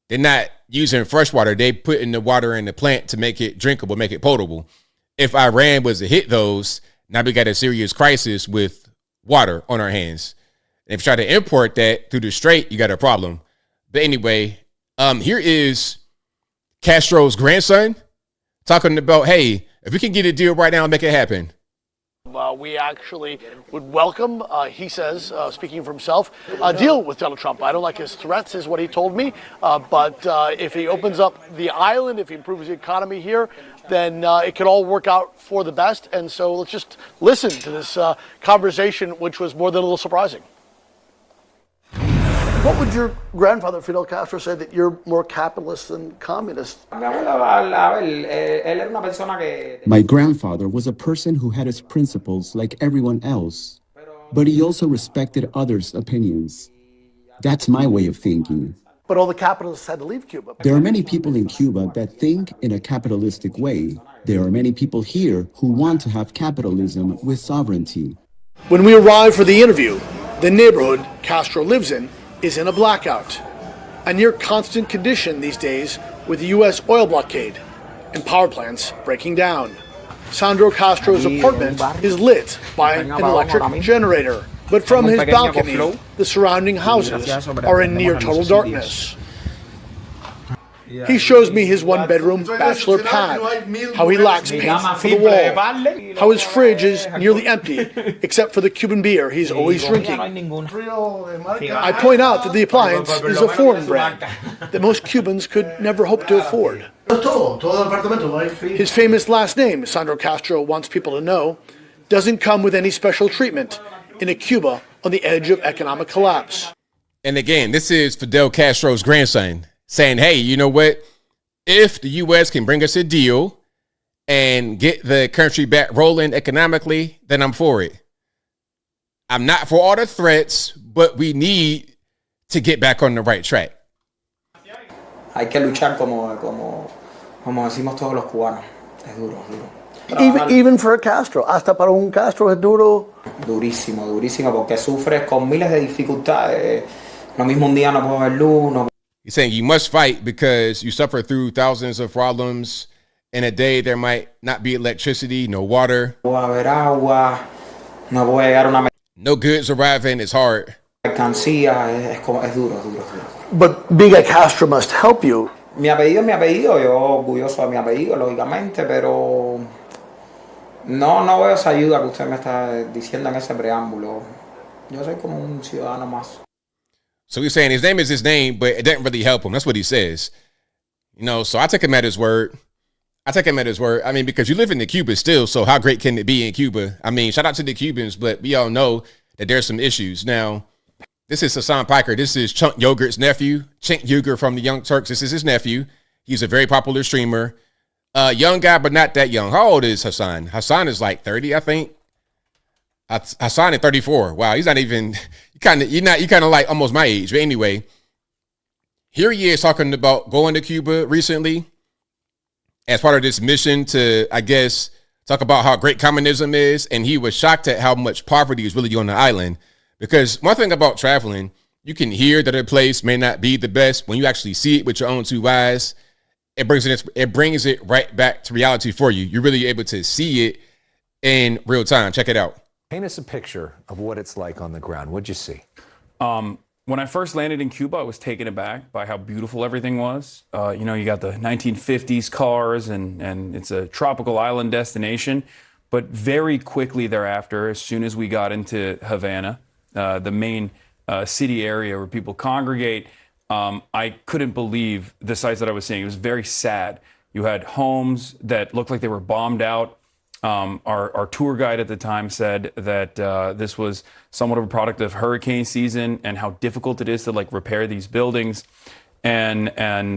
They're not using fresh water. They put in the water in the plant to make it drinkable, make it potable. If Iran was to hit those, now we got a serious crisis with water on our hands. And if you try to import that through the strait, you got a problem. But anyway, here is Castro's grandson talking about, hey, if we can get a deal right now, make it happen. We actually would welcome, he says, speaking for himself, a deal with Donald Trump. I don't like his threats, is what he told me. But if he opens up the island, if he improves the economy here, then it could all work out for the best. And so let's just listen to this conversation, which was more than a little surprising. What would your grandfather, Fidel Castro, say that you're more capitalist than communist? My grandfather was a person who had his principles like everyone else, but he also respected others' opinions. That's my way of thinking. But all the capitalists had to leave Cuba. There are many people in Cuba that think in a capitalistic way. There are many people here who want to have capitalism with sovereignty. When we arrived for the interview, the neighborhood Castro lives in is in a blackout, a near constant condition these days with the U.S. oil blockade and power plants breaking down. Sandro Castro's apartment is lit by an electric generator, but from his balcony, the surrounding houses are in near total darkness. He shows me his one-bedroom bachelor pad, how he lacks paint for the wall, how his fridge is nearly empty, except for the Cuban beer he's always drinking. I point out that the appliance is a foreign brand that most Cubans could never hope to afford. His famous last name, Sandro Castro wants people to know, doesn't come with any special treatment in a Cuba on the edge of economic collapse. And again, this is Fidel Castro's grandson saying, hey, you know what? If the U.S. can bring us a deal and get the country back rolling economically, then I'm for it. I'm not for all the threats, but we need to get back on the right track. Hay que luchar como decimos todos los cubanos. Es duro, duro. Even for a Castro, hasta para un Castro es duro. Durísimo, durísimo, porque sufres con miles de dificultades. Lo mismo un día no puedo ver luz, no. He's saying you must fight because you suffer through thousands of problems. In a day, there might not be electricity, no water. No goods arriving, it's hard. But being a Castro must help you. Mi apellido es mi apellido, yo orgulloso de mi apellido, lógicamente, pero no veo esa ayuda que usted me está diciendo en ese preámbulo. Yo soy como un ciudadano más. So he's saying his name is his name, but it doesn't really help him. That's what he says. You know, so I take him at his word. I mean, because you live in Cuba still, so how great can it be in Cuba? I mean, shout out to the Cubans, but we all know that there's some issues. Now, this is Hassan Piker. This is Chunk Yogurt's nephew. Chink Uygur from the Young Turks. This is his nephew. He's a very popular streamer. Young guy, but not that young. How old is Hassan? Hassan is like 30, I think. Hassan is 34. Wow, he's not even, you kind of like almost my age. But anyway, here he is talking about going to Cuba recently as part of this mission to, I guess, talk about how great communism is. And he was shocked at how much poverty is really on the island. Because one thing about traveling, you can hear that a place may not be the best. When you actually see it with your own two eyes, it brings it right back to reality for you. You're really able to see it in real time. Check it out. Paint us a picture of what it's like on the ground. What'd you see? When I first landed in Cuba, I was taken aback by how beautiful everything was. You got the 1950s cars and it's a tropical island destination. But very quickly thereafter, as soon as we got into Havana, the main city area where people congregate, I couldn't believe the sights that I was seeing. It was very sad. You had homes that looked like they were bombed out. Our tour guide at the time said that this was somewhat of a product of hurricane season and how difficult it is to like repair these buildings. And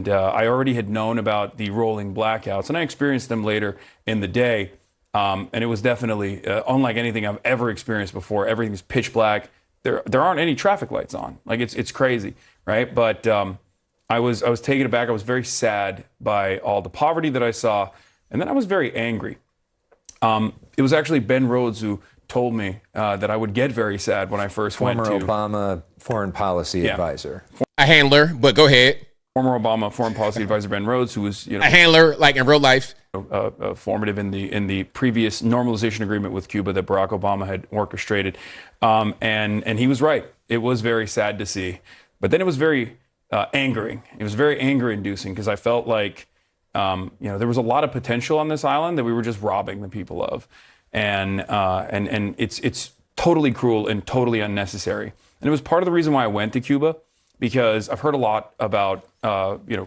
I already had known about the rolling blackouts, and I experienced them later in the day. And it was definitely unlike anything I've ever experienced before. Everything's pitch black. There aren't any traffic lights on. Like it's crazy, right? But I was taken aback. I was very sad by all the poverty that I saw, and then I was very angry. It was actually Ben Rhodes who told me that I would get very sad when I first went to... Former Obama foreign policy advisor. A handler, but go ahead. Former Obama foreign policy advisor Ben Rhodes, who was a handler, like in real life. Formative in the previous normalization agreement with Cuba that Barack Obama had orchestrated. And he was right. It was very sad to see. But then it was very angering. It was very anger-inducing because I felt like there was a lot of potential on this island that we were just robbing the people of. And it's totally cruel and totally unnecessary. And it was part of the reason why I went to Cuba, because I've heard a lot about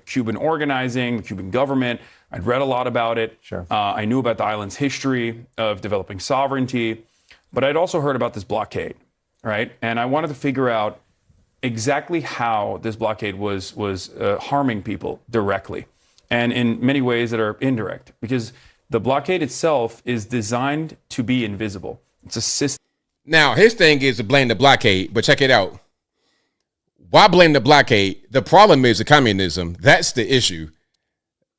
Cuban organizing, the Cuban government. I'd read a lot about it. Sure. I knew about the island's history of developing sovereignty, but I'd also heard about this blockade, right? And I wanted to figure out exactly how this blockade was harming people directly, and in many ways that are indirect, because the blockade itself is designed to be invisible. It's a system. Now, his thing is to blame the blockade, but check it out. Why blame the blockade? The problem is the communism. That's the issue.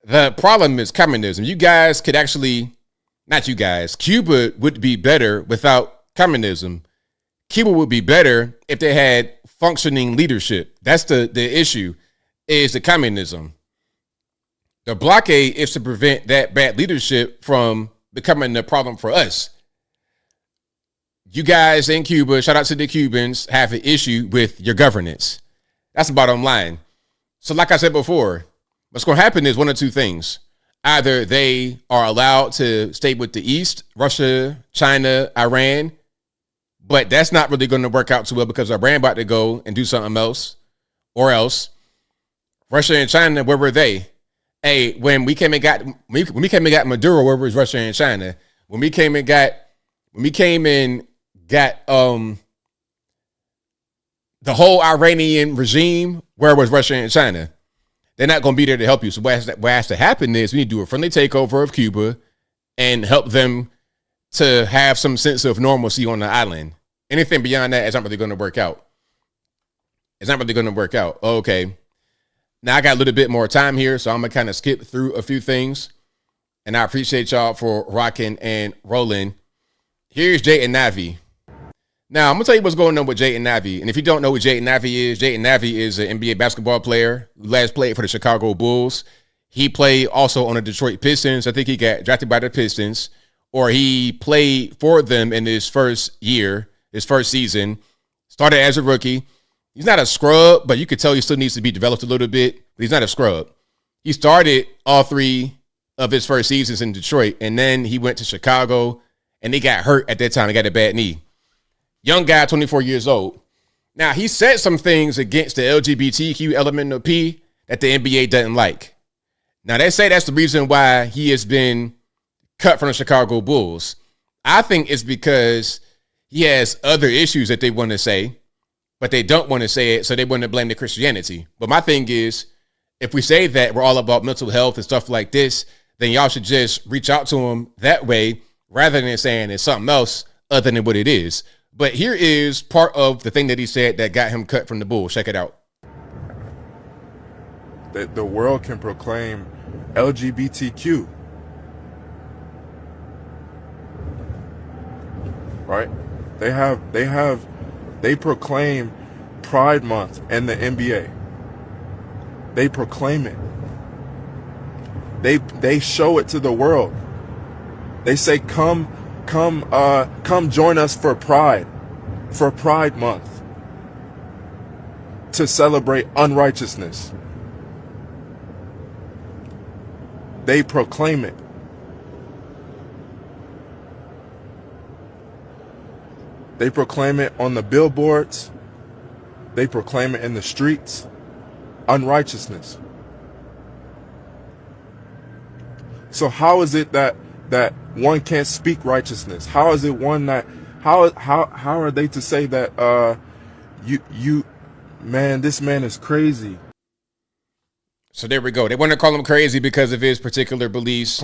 The problem is communism. You guys could actually, not you guys, Cuba would be better without communism. Cuba would be better if they had functioning leadership. That's the issue, is the communism. The blockade is to prevent that bad leadership from becoming the problem for us. You guys in Cuba, shout out to the Cubans, have an issue with your governance. That's the bottom line. So like I said before, what's going to happen is one of two things. Either they are allowed to stay with the East, Russia, China, Iran, but that's not really going to work out too well because Iran about to go and do something else, or else Russia and China, where were they? Hey, when we came and got Maduro, where was Russia and China? When we came and got the whole Iranian regime, where was Russia and China? They're not going to be there to help you. So what has to happen is we need to do a friendly takeover of Cuba and help them to have some sense of normalcy on the island. Anything beyond that is not really going to work out. It's not really going to work out. Okay. Now I got a little bit more time here, so I'm going to kind of skip through a few things. And I appreciate y'all for rocking and rolling. Here's Jaden Ivey. Now, I'm going to tell you what's going on with Jaden Ivey. And if you don't know what Jaden Ivey is an NBA basketball player who last played for the Chicago Bulls. He played also on the Detroit Pistons. I think he got drafted by the Pistons, or he played for them in his first season. Started as a rookie. He's not a scrub, but you could tell he still needs to be developed a little bit. But he's not a scrub. He started all three of his first seasons in Detroit, and then he went to Chicago, and he got hurt at that time. He got a bad knee. Young guy, 24 years old. Now, he said some things against the LGBTQ element of P that the NBA doesn't like. Now, they say that's the reason why he has been cut from the Chicago Bulls. I think it's because he has other issues that they want to say, but they don't want to say it, so they want to blame the Christianity. But my thing is, if we say that we're all about mental health and stuff like this, then y'all should just reach out to him that way rather than saying it's something else other than what it is. But here is part of the thing that he said that got him cut from the bull. Check it out. That the world can proclaim LGBTQ. Right? They proclaim Pride Month and the NBA. They proclaim it. They show it to the world. They say, come join us for Pride Month, to celebrate unrighteousness. They proclaim it. They proclaim it on the billboards. They proclaim it in the streets. Unrighteousness. So how is it that one can't speak righteousness? How is it one that how are they to say that this man is crazy? So there we go. They want to call him crazy because of his particular beliefs,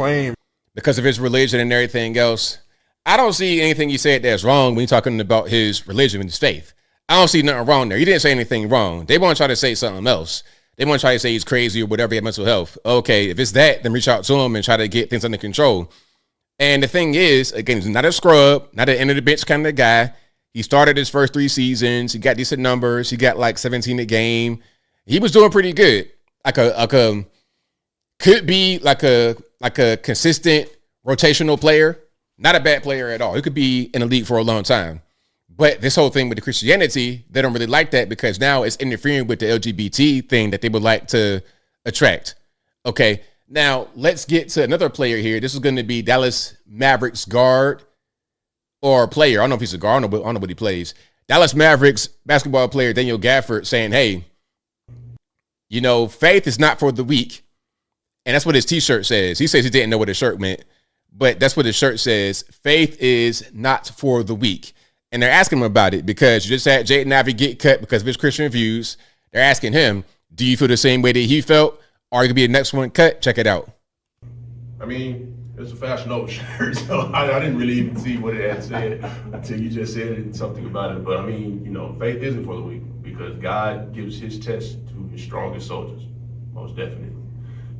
because of his religion and everything else. I don't see anything he said that's wrong when he's talking about his religion and his faith. I don't see nothing wrong there. He didn't say anything wrong. They want to try to say something else. They want to try to say he's crazy or whatever, he had mental health. Okay, if it's that, then reach out to him and try to get things under control. And the thing is, again, he's not a scrub, not an end of the bench kind of guy. He started his first 3 seasons. He got decent numbers. He got like 17 a game. He was doing pretty good. Could be like a consistent rotational player. Not a bad player at all. He could be in the league for a long time. But this whole thing with the Christianity, they don't really like that because now it's interfering with the LGBT thing that they would like to attract. Okay, now let's get to another player here. This is going to be Dallas Mavericks guard or player. I don't know if he's a guard. I don't know what he plays. Dallas Mavericks basketball player Daniel Gafford saying, hey, you know, faith is not for the weak. And that's what his t-shirt says. He says he didn't know what his shirt meant, but that's what his shirt says. Faith is not for the weak. And they're asking him about it because you just had Jaden Ivey get cut because of his Christian views. They're asking him, do you feel the same way that he felt? Or you could be the next one cut? Check it out. I mean, it's a Fashion Nova shirt, so I didn't really even see what it had said until you just said something about it. But I mean, you know, faith isn't for the weak because God gives his test to his strongest soldiers, most definitely.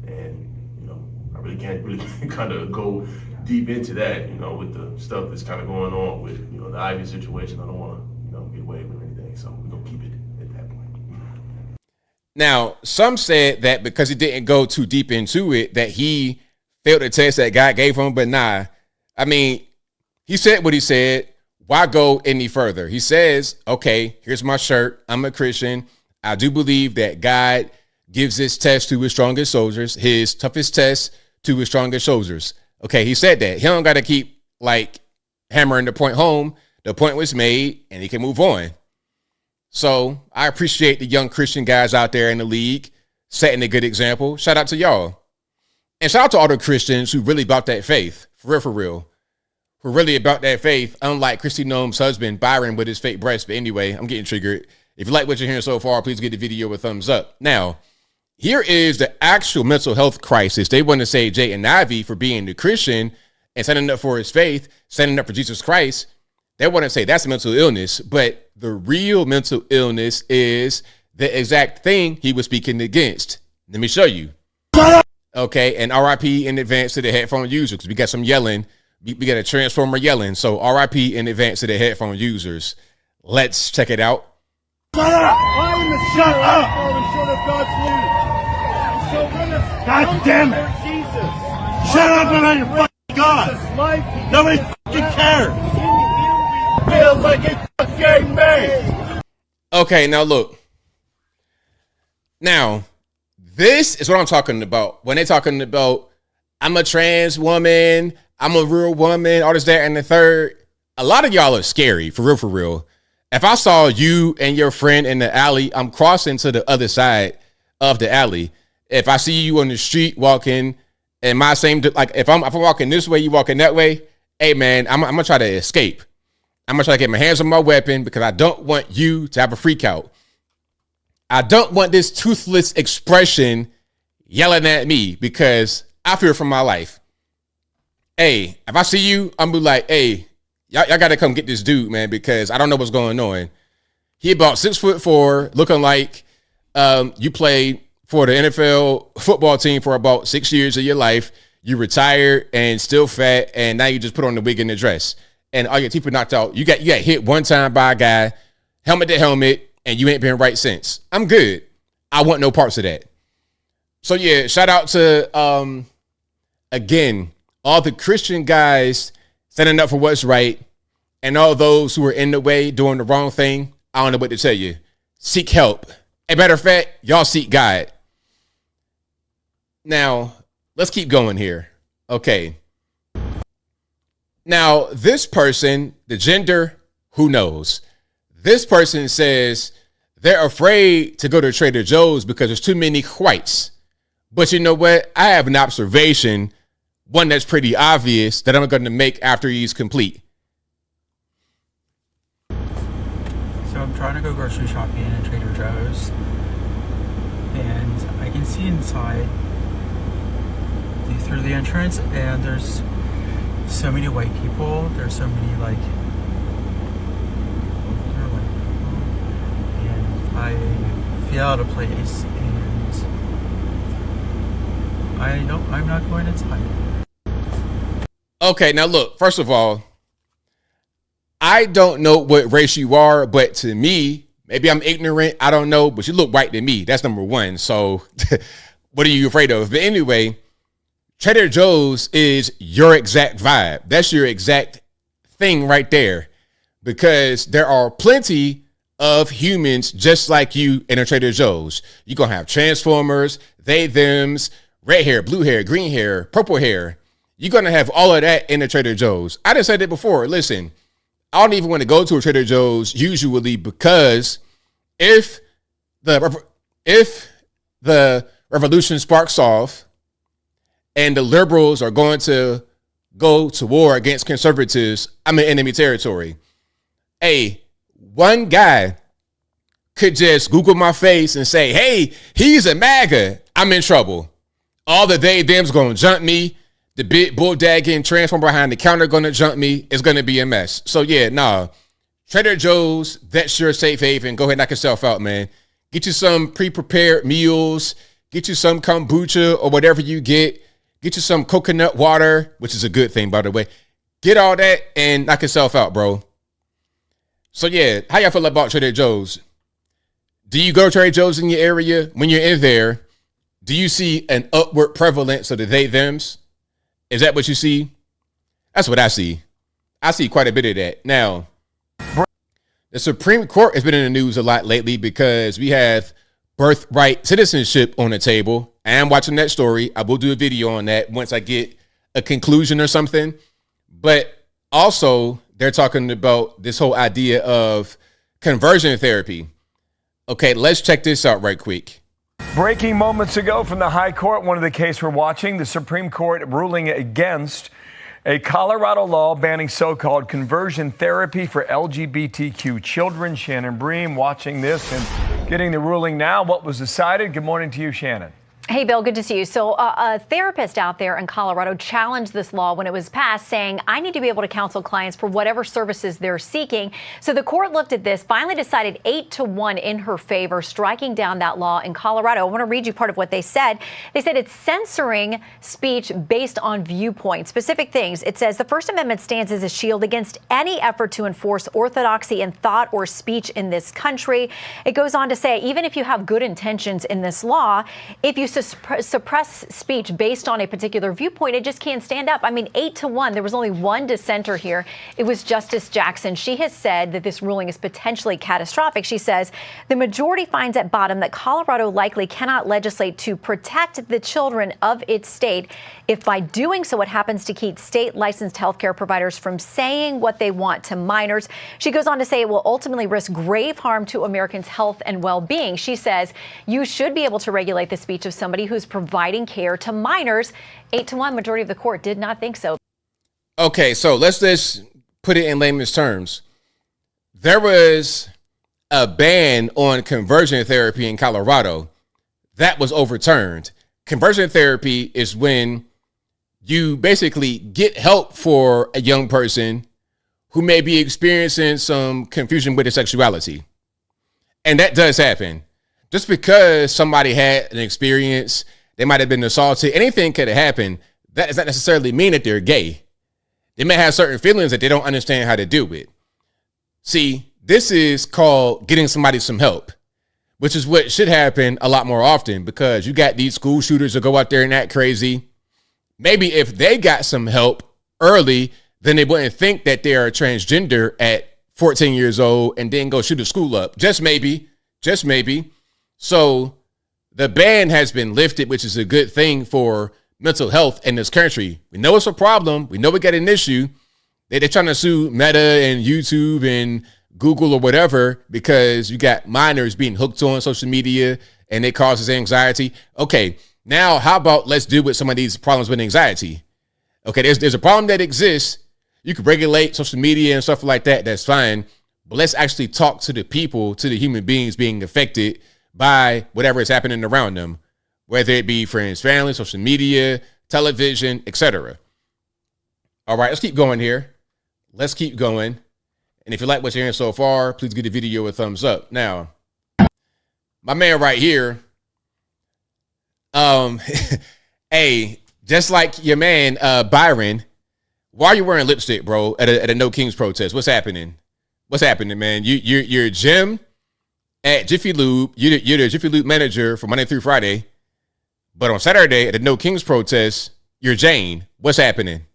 And, you know, I really can't kind of go deep into that, you know, with the stuff that's kind of going on with, you know, the Ivy situation. I don't want to, you know, get away with anything. So we're going to keep it at that point. Now, some said that because he didn't go too deep into it, that he failed the test that God gave him. But nah, I mean, he said what he said. Why go any further? He says, okay, here's my shirt. I'm a Christian. I do believe that God gives this test to his strongest soldiers, his toughest test to his strongest soldiers. Okay, he said that. He don't got to keep, like, hammering the point home. The point was made, and he can move on. So I appreciate the young Christian guys out there in the league setting a good example. Shout out to y'all. And shout out to all the Christians who really about that faith, for real. Who really about that faith, unlike Kristi Noem's husband, Byron, with his fake breast. But anyway, I'm getting triggered. If you like what you're hearing so far, please give the video a thumbs up. Now, here is the actual mental health crisis. They want to say Jaden Ivey for being the Christian and standing up for his faith, standing up for Jesus Christ. They want to say that's a mental illness, but the real mental illness is the exact thing he was speaking against. Let me show you. Okay, and RIP in advance to the headphone user because we got some yelling. We got a transformer yelling. So RIP in advance to the headphone users. Let's check it out. Shut up! God damn it! Jesus! Shut up about your fucking God! Nobody fucking cares! Feels like it's fucking me! Okay, now look. Now, this is what I'm talking about. When they're talking about, I'm a trans woman, I'm a real woman, all this, that, and the third. A lot of y'all are scary, for real. If I saw you and your friend in the alley, I'm crossing to the other side of the alley. If I see you on the street walking in my same, like if I'm walking this way, you walking that way, hey man, I'm gonna try to escape. I'm gonna try to get my hands on my weapon because I don't want you to have a freak out. I don't want this toothless expression yelling at me because I fear for my life. Hey, if I see you, I'm be like, hey, y'all got to come get this dude, man, because I don't know what's going on. He about 6'4", looking like you played for the NFL football team for about 6 years of your life. You retired and still fat, and now you just put on the wig and the dress, and all your teeth were knocked out. You got hit one time by a guy, helmet to helmet, and you ain't been right since. I'm good. I want no parts of that. So yeah, shout out to again all the Christian guys standing up for what's right, and all those who are in the way doing the wrong thing. I don't know what to tell you. Seek help. As a matter of fact, y'all seek God. Now, let's keep going here. Okay. Now, this person, the gender, who knows? This person says they're afraid to go to Trader Joe's because there's too many whites. But you know what? I have an observation, one that's pretty obvious, that I'm going to make after he's complete. So I'm trying to go grocery shopping at Trader Joe's, and I can see inside through the entrance, and there's so many white people. There's so many like and I feel out of place, and I'm not going inside. Okay, now look, first of all, I don't know what race you are, but to me, maybe I'm ignorant, I don't know, but you look white to me. That's number one. So what are you afraid of? But anyway, Trader Joe's is your exact vibe. That's your exact thing right there, because there are plenty of humans just like you in a Trader Joe's. You're going to have Transformers, they, thems, red hair, blue hair, green hair, purple hair. You're going to have all of that in a Trader Joe's. I just said it before. Listen, I don't even want to go to a Trader Joe's usually, because if the revolution sparks off and the liberals are going to go to war against conservatives, I'm in enemy territory. Hey, one guy could just Google my face and say, hey, he's a MAGA. I'm in trouble. All the they, them's going to jump me. The big bulldagging transformer behind the counter going to jump me. It's going to be a mess. So yeah, nah. Trader Joe's, that's your safe haven. Go ahead and knock yourself out, man. Get you some pre-prepared meals. Get you some kombucha or whatever you get. Get you some coconut water, which is a good thing, by the way. Get all that and knock yourself out, bro. So yeah, how y'all feel about Trader Joe's? Do you go to Trader Joe's in your area? When you're in there, do you see an upward prevalence of the they, thems? Is that what you see? That's what I see. I see quite a bit of that. Now, the Supreme Court has been in the news a lot lately because we have birthright citizenship on the table. I am watching that story. I will do a video on that once I get a conclusion or something. But also, they're talking about this whole idea of conversion therapy. Okay, let's check this out right quick. Breaking moments ago from the High Court, one of the cases we're watching, the Supreme Court ruling against a Colorado law banning so-called conversion therapy for LGBTQ children. Shannon Bream watching this and getting the ruling now. What was decided? Good morning to you, Shannon. Hey, Bill, good to see you. So a therapist out there in Colorado challenged this law when it was passed, saying, I need to be able to counsel clients for whatever services they're seeking. So the court looked at this, finally decided 8-1 in her favor, striking down that law in Colorado. I want to read you part of what they said. They said it's censoring speech based on viewpoint. Specific things. It says the First Amendment stands as a shield against any effort to enforce orthodoxy in thought or speech in this country. It goes on to say, even if you have good intentions in this law, if you suppress speech based on a particular viewpoint, it just can't stand up. I mean, 8-1. There was only one dissenter here. It was Justice Jackson. She has said that this ruling is potentially catastrophic. She says the majority finds at bottom that Colorado likely cannot legislate to protect the children of its state if by doing so it happens to keep state licensed healthcare providers from saying what they want to minors. She goes on to say it will ultimately risk grave harm to Americans' health and well-being. She says you should be able to regulate the speech of somebody who's providing care to minors. 8-1, majority of the court did not think so. Okay, so let's just put it in layman's terms. There was a ban on conversion therapy in Colorado. That was overturned. Conversion therapy is when you basically get help for a young person who may be experiencing some confusion with their sexuality. And that does happen. Just because somebody had an experience, they might have been assaulted, anything could have happened. That does not necessarily mean that they're gay. They may have certain feelings that they don't understand how to deal with. See, this is called getting somebody some help, which is what should happen a lot more often, because you got these school shooters that go out there and act crazy. Maybe if they got some help early, then they wouldn't think that they are transgender at 14 years old and then go shoot a school up. Just maybe. So the ban has been lifted, which is a good thing for mental health in this country. We know it's a problem. We know we got an issue. They're trying to sue Meta and YouTube and Google or whatever because you got minors being hooked on social media and it causes anxiety. Okay, now how about let's deal with some of these problems with anxiety? Okay, there's a problem that exists. You can regulate social media and stuff like that. That's fine. But let's actually talk to the people, to the human beings being affected by whatever is happening around them, whether it be friends, family, social media, television, etc. All right, let's keep going here. Let's keep going. And if you like what you're hearing so far, please give the video a thumbs up. Now, my man right here, hey, just like your man, Byron, why are you wearing lipstick, bro, at a No Kings protest? What's happening? What's happening, man? You're Jim at Jiffy Lube. You're the Jiffy Lube manager for Monday through Friday. But on Saturday at the No Kings protest, you're Jane. What's happening?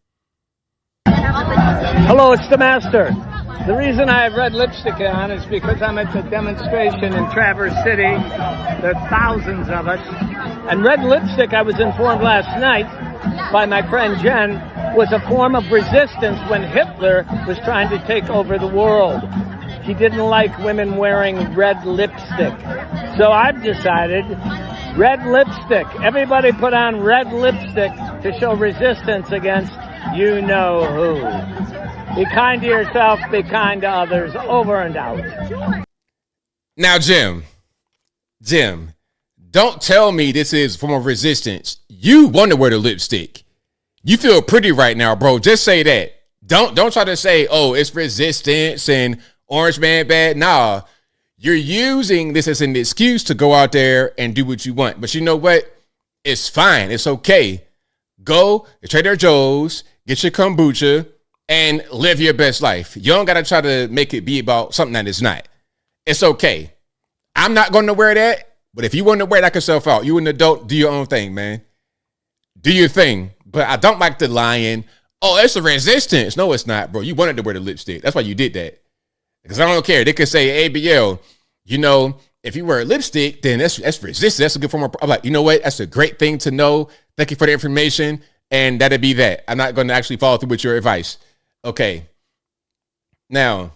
Hello, it's the master. The reason I have red lipstick on is because I'm at the demonstration in Traverse City. There are thousands of us. And red lipstick, I was informed last night by my friend Jen, was a form of resistance when Hitler was trying to take over the world. He didn't like women wearing red lipstick. So I've decided red lipstick. Everybody put on red lipstick to show resistance against you know who. Be kind to yourself, be kind to others, over and out. Now, Jim, don't tell me this is a form of resistance. You want to wear the lipstick. You feel pretty right now, bro. Just say that. Don't try to say, oh, it's resistance and Orange Man bad. Nah, you're using this as an excuse to go out there and do what you want. But you know what? It's fine. It's okay. Go to Trader Joe's, get your kombucha, and live your best life. You don't got to try to make it be about something that it's not. It's okay. I'm not going to wear that, but if you want to wear it, knock yourself out. You an adult, do your own thing, man. Do your thing. But I don't like the lying. Oh, it's a resistance. No, it's not, bro. You wanted to wear the lipstick. That's why you did that. Because I don't care. They could say ABL, you know, if you wear lipstick, then that's resistance. That's a good form of, I'm like, you know what? That's a great thing to know. Thank you for the information. And that'd be that. I'm not going to actually follow through with your advice. Okay. Now,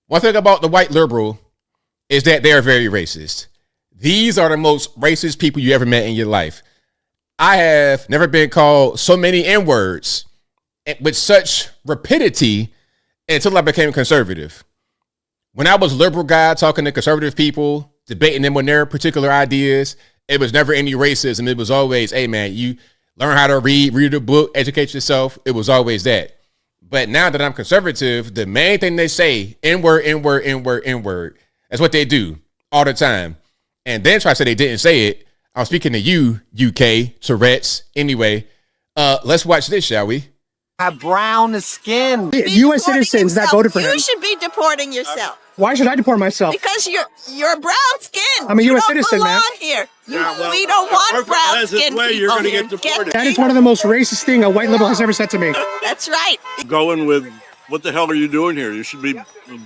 one thing about the white liberal is that they are very racist. These are the most racist people you ever met in your life. I have never been called so many N-words with such rapidity until I became conservative. When I was a liberal guy talking to conservative people, debating them on their particular ideas, it was never any racism. It was always, hey, man, you learn how to read a book, educate yourself. It was always that. But now that I'm conservative, the main thing they say, N-word, N-word, N-word, N-word. That's what they do all the time. And then try to say they didn't say it. I'm speaking to you, UK, Tourette's. Anyway, let's watch this, shall we? Have brown skin. U.S. citizens that voted for him. You should be deporting yourself. Why should I deport myself? Because you're brown skin. I'm a U.S. citizen, man. Here. We don't want brown skin people you're gonna here. get deported. That is one of the most racist things a white liberal has ever said to me. That's right. Going with, what the hell are you doing here? You should be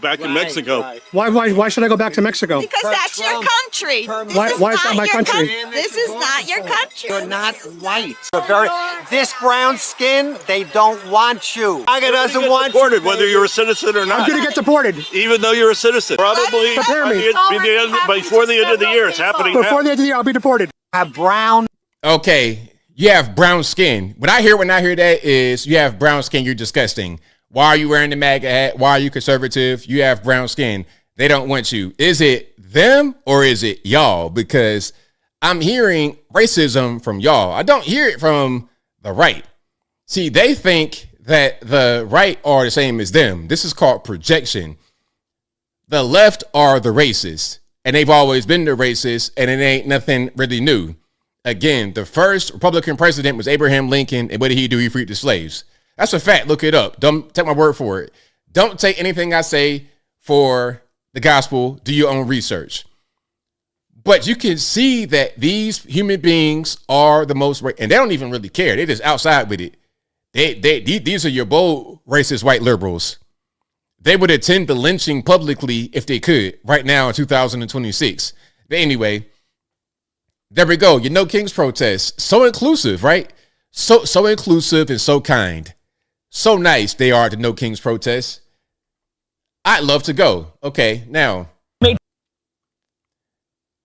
back in Mexico. Why should I go back to Mexico? Because that's your country. Why is that my country? This is not your country. You're not white. This brown skin, they don't want you. MAGA doesn't want deported, you. whether you're a citizen or not. I'm going to get deported. Even though you're a citizen. Probably prepare me. Before the end of the year. It's happening now. Before the end of the year, I'll be deported. Have brown. Okay, you have brown skin. When I hear that is you have brown skin, you're disgusting. Why are you wearing the MAGA hat? Why are you conservative? You have brown skin. They don't want you. Is it them or is it y'all? Because I'm hearing racism from y'all. I don't hear it from the right. See, they think that the right are the same as them. This is called projection. The left are the racists, and they've always been the racists, and it ain't nothing really new. Again, the first Republican president was Abraham Lincoln, and what did he do? He freed the slaves. That's a fact. Look it up. Don't take my word for it. Don't take anything I say for the gospel. Do your own research. But you can see that these human beings are the most, and they don't even really care. They're just outside with it. These are your bold racist white liberals. They would attend the lynching publicly if they could right now in 2026. But anyway, there we go. Your No Kings protest. So inclusive, right? So inclusive and so kind. So nice they are at the No Kings protest. I'd love to go. Okay, now,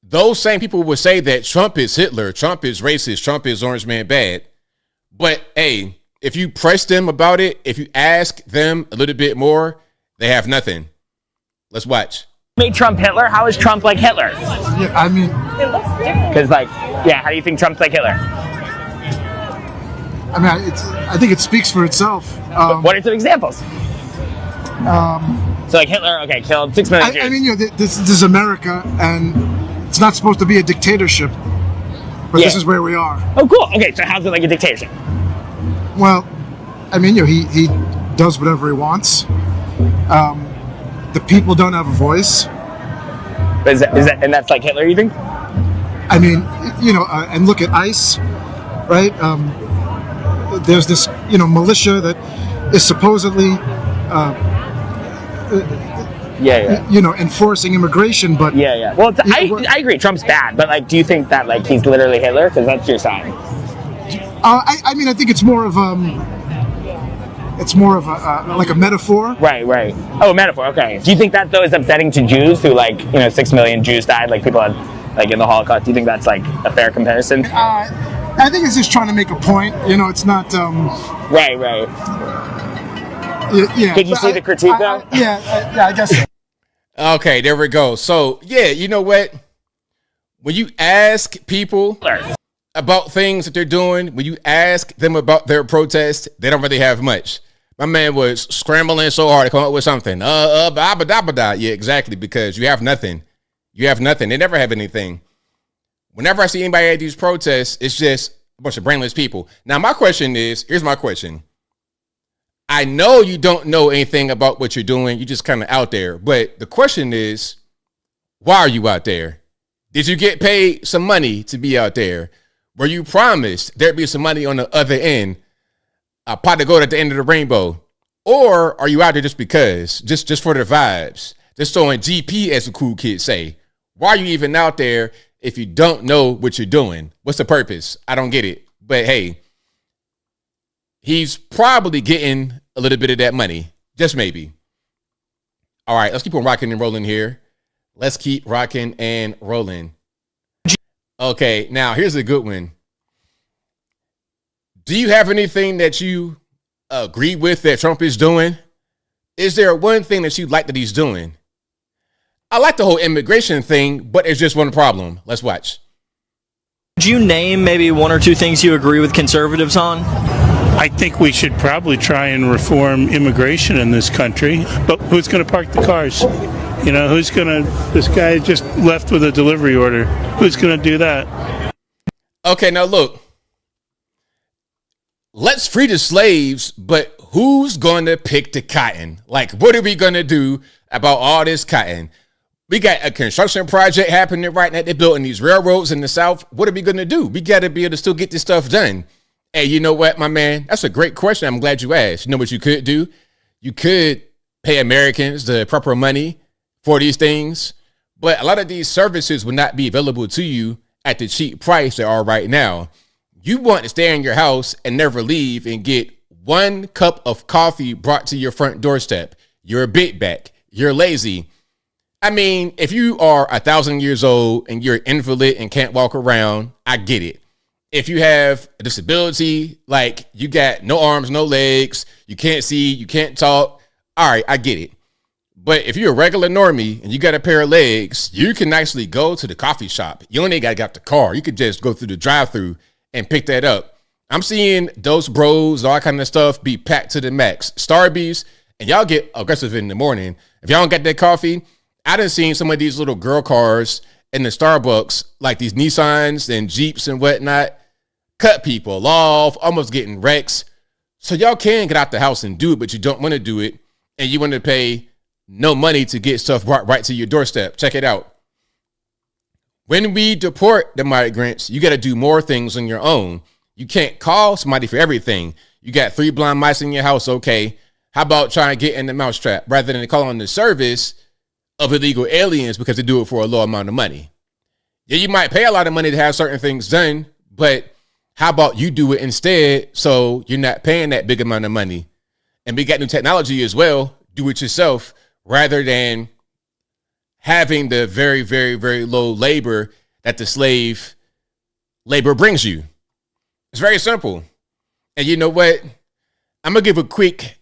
those same people would say that Trump is Hitler, Trump is racist, Trump is Orange Man bad. But hey, if you press them about it, if you ask them a little bit more, they have nothing. Let's watch. Made Trump Hitler? How is Trump like Hitler? Yeah, I mean, It looks different. Because, like, yeah, how do you think Trump's like Hitler? I think it speaks for itself. What are some examples? So, like, Hitler, okay, killed 6 million Jews. I mean, this is America, and it's not supposed to be a dictatorship, but this is where we are. Oh, cool. Okay, so how's it like a dictatorship? Well, I mean, he does whatever he wants. The people don't have a voice. Is that, and that's like Hitler, you think? I mean, and look at ICE, right? There's this, militia that is supposedly, enforcing immigration, but Well, I agree, Trump's bad, but like, do you think that like he's literally Hitler? Because that's your side. I mean, I think it's more of like a metaphor. Right. Oh, a metaphor. Okay. Do you think that though is upsetting to Jews who 6 million Jews died, like people had like in the Holocaust? Do you think that's like a fair comparison? I think it's just trying to make a point. It's not. Right. Yeah. Did you see the critique though? I guess so. Okay, there we go. So yeah, you know what? When you ask people about things that they're doing, when you ask them about their protest, they don't really have much. My man was scrambling so hard to come up with something. Yeah, exactly, because you have nothing. You have nothing. They never have anything. Whenever I see anybody at these protests, it's just a bunch of brainless people. Now, my question is, here's my question. I know you don't know anything about what you're doing. You're just kind of out there. But the question is, why are you out there? Did you get paid some money to be out there? Were you promised there'd be some money on the other end, a pot of gold at the end of the rainbow? Or are you out there just because, just for the vibes, just throwing GP, as the cool kids say? Why are you even out there if you don't know what you're doing? What's the purpose? I don't get it. But hey, he's probably getting a little bit of that money, just maybe. All right, let's keep on rocking and rolling here. Let's keep rocking and rolling. Okay, now here's a good one. Do you have anything that you agree with that Trump is doing? Is there one thing that you like that he's doing? I like the whole immigration thing, but there's just one problem. Let's watch. Could you name maybe one or two things you agree with conservatives on? I think we should probably try and reform immigration in this country, but who's going to park the cars? This guy just left with a delivery order. Who's going to do that? Okay, now look. Let's free the slaves, but who's going to pick the cotton? Like, what are we going to do about all this cotton? We got a construction project happening right now. They're building these railroads in the South. What are we going to do? We got to be able to still get this stuff done. Hey, you know what, my man? That's a great question. I'm glad you asked. You know what you could do? You could pay Americans the proper money for these things, but a lot of these services will not be available to you at the cheap price they are right now. You want to stay in your house and never leave and get 1 cup of coffee brought to your front doorstep. You're a bit back. You're lazy. I mean, if you are 1,000 years old and you're an invalid and can't walk around, I get it. If you have a disability, like you got no arms, no legs, you can't see, you can't talk, all right, I get it. But if you're a regular normie and you got a pair of legs, you can actually go to the coffee shop. You only got to get the car. You could just go through the drive-thru and pick that up. I'm seeing those bros, all kind of stuff be packed to the max. Starbucks, and y'all get aggressive in the morning. If y'all don't get that coffee, I done seen some of these little girl cars in the Starbucks, like these Nissans and Jeeps and whatnot, cut people off, almost getting wrecks. So y'all can get out the house and do it, but you don't want to do it, and you want to pay no money to get stuff brought right to your doorstep. Check it out. When we deport the migrants, you got to do more things on your own. You can't call somebody for everything. You got 3 blind mice in your house. Okay. How about trying to get in the mousetrap rather than calling the service of illegal aliens because they do it for a low amount of money? Yeah, you might pay a lot of money to have certain things done, but how about you do it instead so you're not paying that big amount of money? And we got new technology as well. Do it yourself rather than having the very, very, very low labor that the slave labor brings you. It's very simple. And you know what? I'm going to give a quick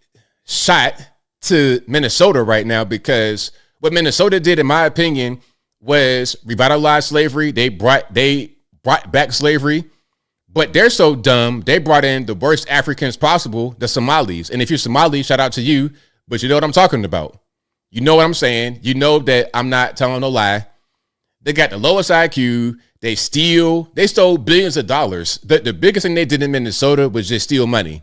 shot to Minnesota right now, because what Minnesota did, in my opinion, was revitalize slavery. They brought back slavery, but they're so dumb. They brought in the worst Africans possible, the Somalis. And if you're Somali, shout out to you, but you know what I'm talking about. You know what I'm saying. You know that I'm not telling no lie. They got the lowest IQ. They stole billions of dollars. The biggest thing they did in Minnesota was just steal money.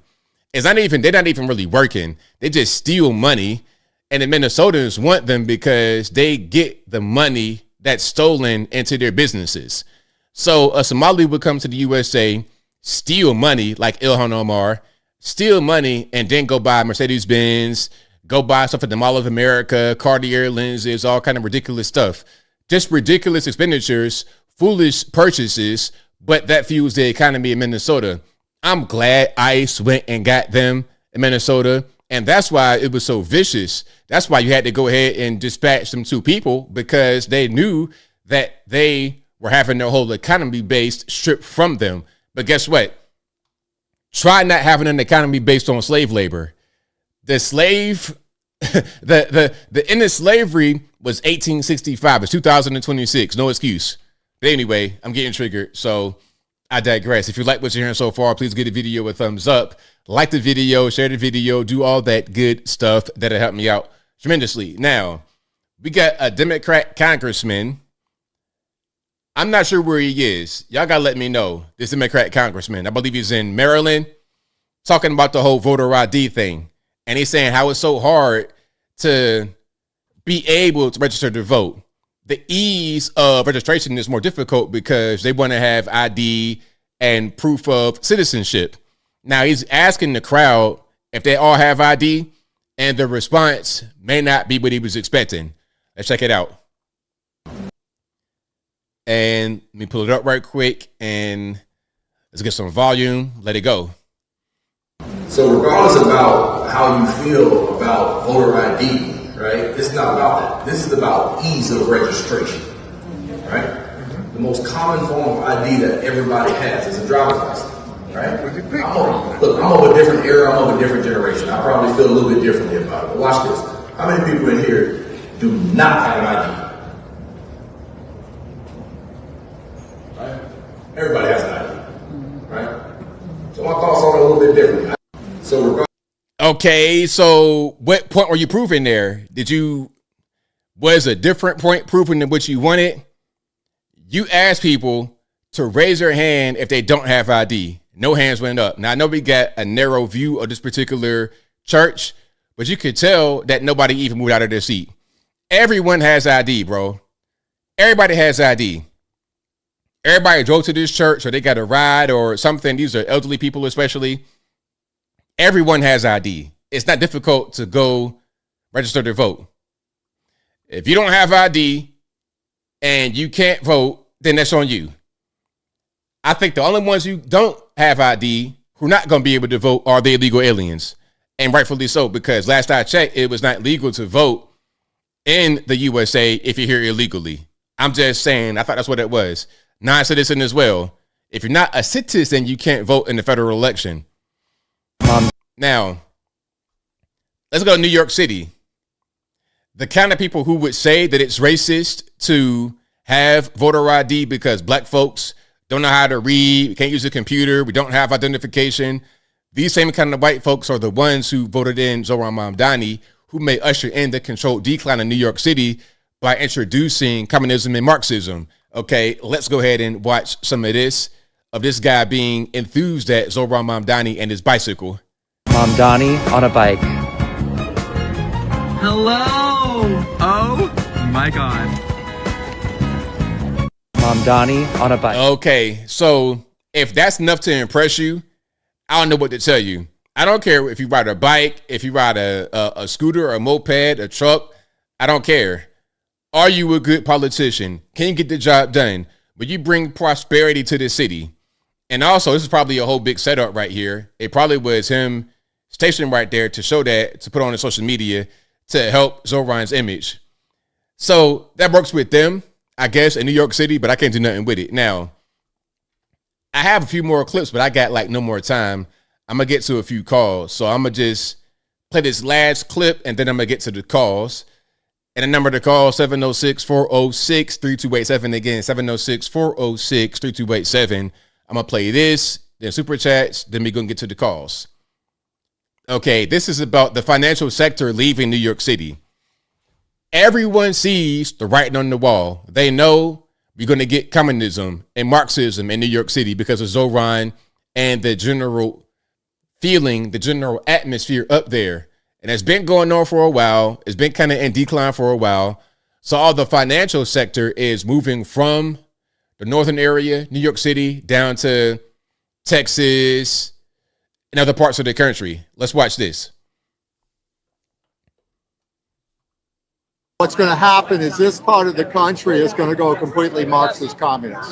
They're not even really working. They just steal money. And the Minnesotans want them because they get the money that's stolen into their businesses. So a Somali would come to the USA, steal money like Ilhan Omar, steal money, and then go buy Mercedes-Benz, go buy stuff at the Mall of America, Cartier lenses, all kind of ridiculous stuff. Just ridiculous expenditures, foolish purchases, but that fuels the economy in Minnesota. I'm glad ICE went and got them in Minnesota, and that's why it was so vicious. That's why you had to go ahead and dispatch them 2 people, because they knew that they were having their whole economy based stripped from them. But guess what? Try not having an economy based on slave labor. The slave, the end of slavery was 1865. It's 2026. No excuse. But anyway, I'm getting triggered, so I digress. If you like what you're hearing so far, please give the video a thumbs up. Like the video, share the video, do all that good stuff that'll help me out tremendously. Now, we got a Democrat congressman. I'm not sure where he is. Y'all gotta let me know. This Democrat congressman, I believe he's in Maryland, talking about the whole voter ID thing. And he's saying how it's so hard to be able to register to vote. The ease of registration is more difficult because they want to have ID and proof of citizenship. Now he's asking the crowd if they all have ID, and the response may not be what he was expecting. Let's check it out. And let me pull it up right quick and let's get some volume. Let it go. So regardless about how you feel about voter ID, right? It's not about that. This is about ease of registration, right? The most common form of ID that everybody has is a driver's license, right? I'm of a different era. I'm of a different generation. I probably feel a little bit differently about it. But watch this. How many people in here do not have an ID? Right? Everybody has an ID, right? So my thoughts on it a little bit differently. Okay, so what point were you proving there? Was a different point proving than what you wanted? You asked people to raise their hand if they don't have ID. No hands went up. Now, I know we got a narrow view of this particular church, but you could tell that nobody even moved out of their seat. Everyone has ID, bro. Everybody has ID. Everybody drove to this church or they got a ride or something. These are elderly people especially. Everyone has ID. It's not difficult to go register to vote. If you don't have ID and you can't vote, then that's on you. I think the only ones who don't have ID, who are not going to be able to vote, are the illegal aliens. And rightfully so, because last I checked, it was not legal to vote in the USA if you're here illegally. I'm just saying, I thought that's what it was. Non-citizen as well. If you're not a citizen, you can't vote in the federal election. Now, let's go to New York City. the kind of people who would say that it's racist to have voter ID because black folks don't know how to read, we can't use a computer, we don't have identification. These same kind of white folks are the ones who voted in Zohran Mamdani, who may usher in the controlled decline in New York City by introducing communism and Marxism. Okay, let's go ahead and watch some of this guy being enthused at Zohran Mamdani and his bicycle. Mamdani on a bike. Hello! Oh my God. Mamdani on a bike. Okay, so if that's enough to impress you, I don't know what to tell you. I don't care if you ride a bike, if you ride a scooter, a moped, a truck. I don't care. Are you a good politician? Can you get the job done? Will you bring prosperity to the city? And also, this is probably a whole big setup right here. It probably was him stationed right there to show that, to put on the social media to help Zohran's image. So that works with them, I guess, in New York City, but I can't do nothing with it. Now, I have a few more clips, but I got like no more time. I'm going to get to a few calls. So I'm going to just play this last clip and then I'm going to get to the calls. And the number to call, 706-406-3287. Again, 706-406-3287. I'm going to play this, then super chats, then we're going to get to the calls. Okay, this is about the financial sector leaving New York City. Everyone sees the writing on the wall. They know we're going to get communism and Marxism in New York City because of Zohran and the general feeling, the general atmosphere up there. And it's been going on for a while. It's been kind of in decline for a while. So all the financial sector is moving from the northern area, New York City, down to Texas and other parts of the country. Let's watch this. What's going to happen is this part of the country is going to go completely Marxist communist.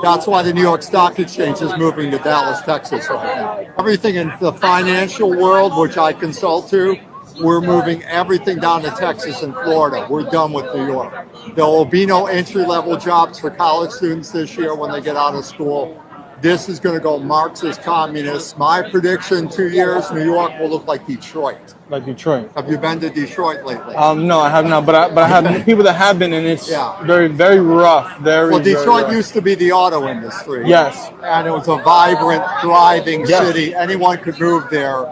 That's why the New York Stock Exchange is moving to Dallas, Texas right now. Everything in the financial world, which I consult to, we're moving everything down to Texas and Florida. We're done with New York. There will be no entry-level jobs for college students this year when they get out of school. This is going to go Marxist communist. My prediction, 2 years, New York will look like Detroit. Like Detroit. Have you been to Detroit lately? No, I have not, but I have people that have been, and it's very, very rough. Well, Detroit used to be the auto industry. Yes. And it was a vibrant, thriving city. Anyone could move there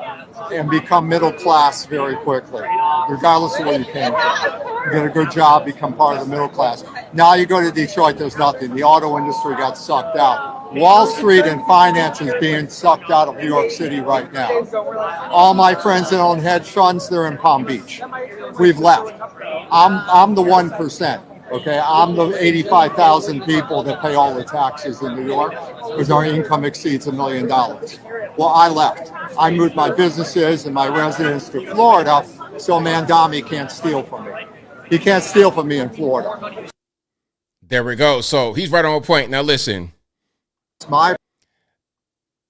and become middle class very quickly, regardless of where you came from. You get a good job, become part of the middle class. Now you go to Detroit, there's nothing. The auto industry got sucked out. Wall Street and finance is being sucked out of New York City right now. All my friends that own hedge funds, they're in Palm Beach. We've left. I'm the 1%. Okay, I'm the 85,000 people that pay all the taxes in New York because our income exceeds $1 million. Well, I left. I moved my businesses and my residence to Florida, so Mamdani can't steal from me. He can't steal from me in Florida. There we go. So he's right on point. Now listen,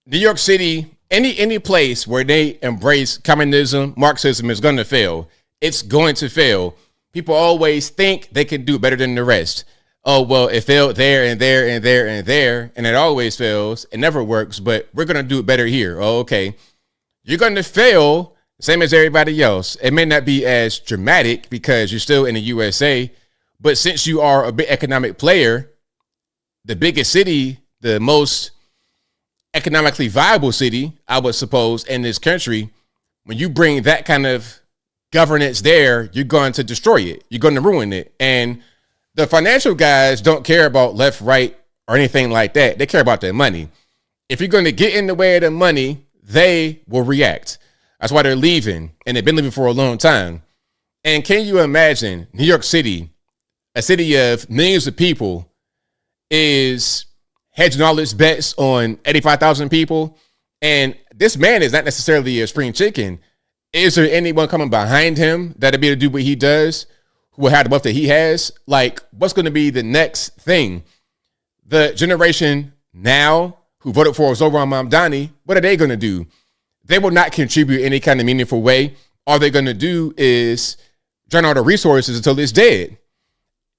New York City, any place where they embrace communism, Marxism is going to fail. It's going to fail. People always think they can do better than the rest. Oh, well, it failed there and there and there and there, and it always fails. It never works, but we're going to do it better here. Oh, okay. You're going to fail, same as everybody else. It may not be as dramatic because you're still in the USA, but since you are a big economic player, the biggest city, the most economically viable city, I would suppose, in this country, when you bring that kind of governance there, you're going to destroy it. You're going to ruin it. And the financial guys don't care about left, right, or anything like that. They care about their money. If you're going to get in the way of the money, they will react. That's why they're leaving. And they've been leaving for a long time. And can you imagine New York City, a city of millions of people, is hedging all its bets on 85,000 people? And this man is not necessarily a spring chicken. Is there anyone coming behind him that'll be able to do what he does, who will have the wealth that he has? Like, what's going to be the next thing? The generation now who voted for Zohran Mamdani, what are they going to do? They will not contribute any kind of meaningful way. All they're going to do is drain all the resources until it's dead.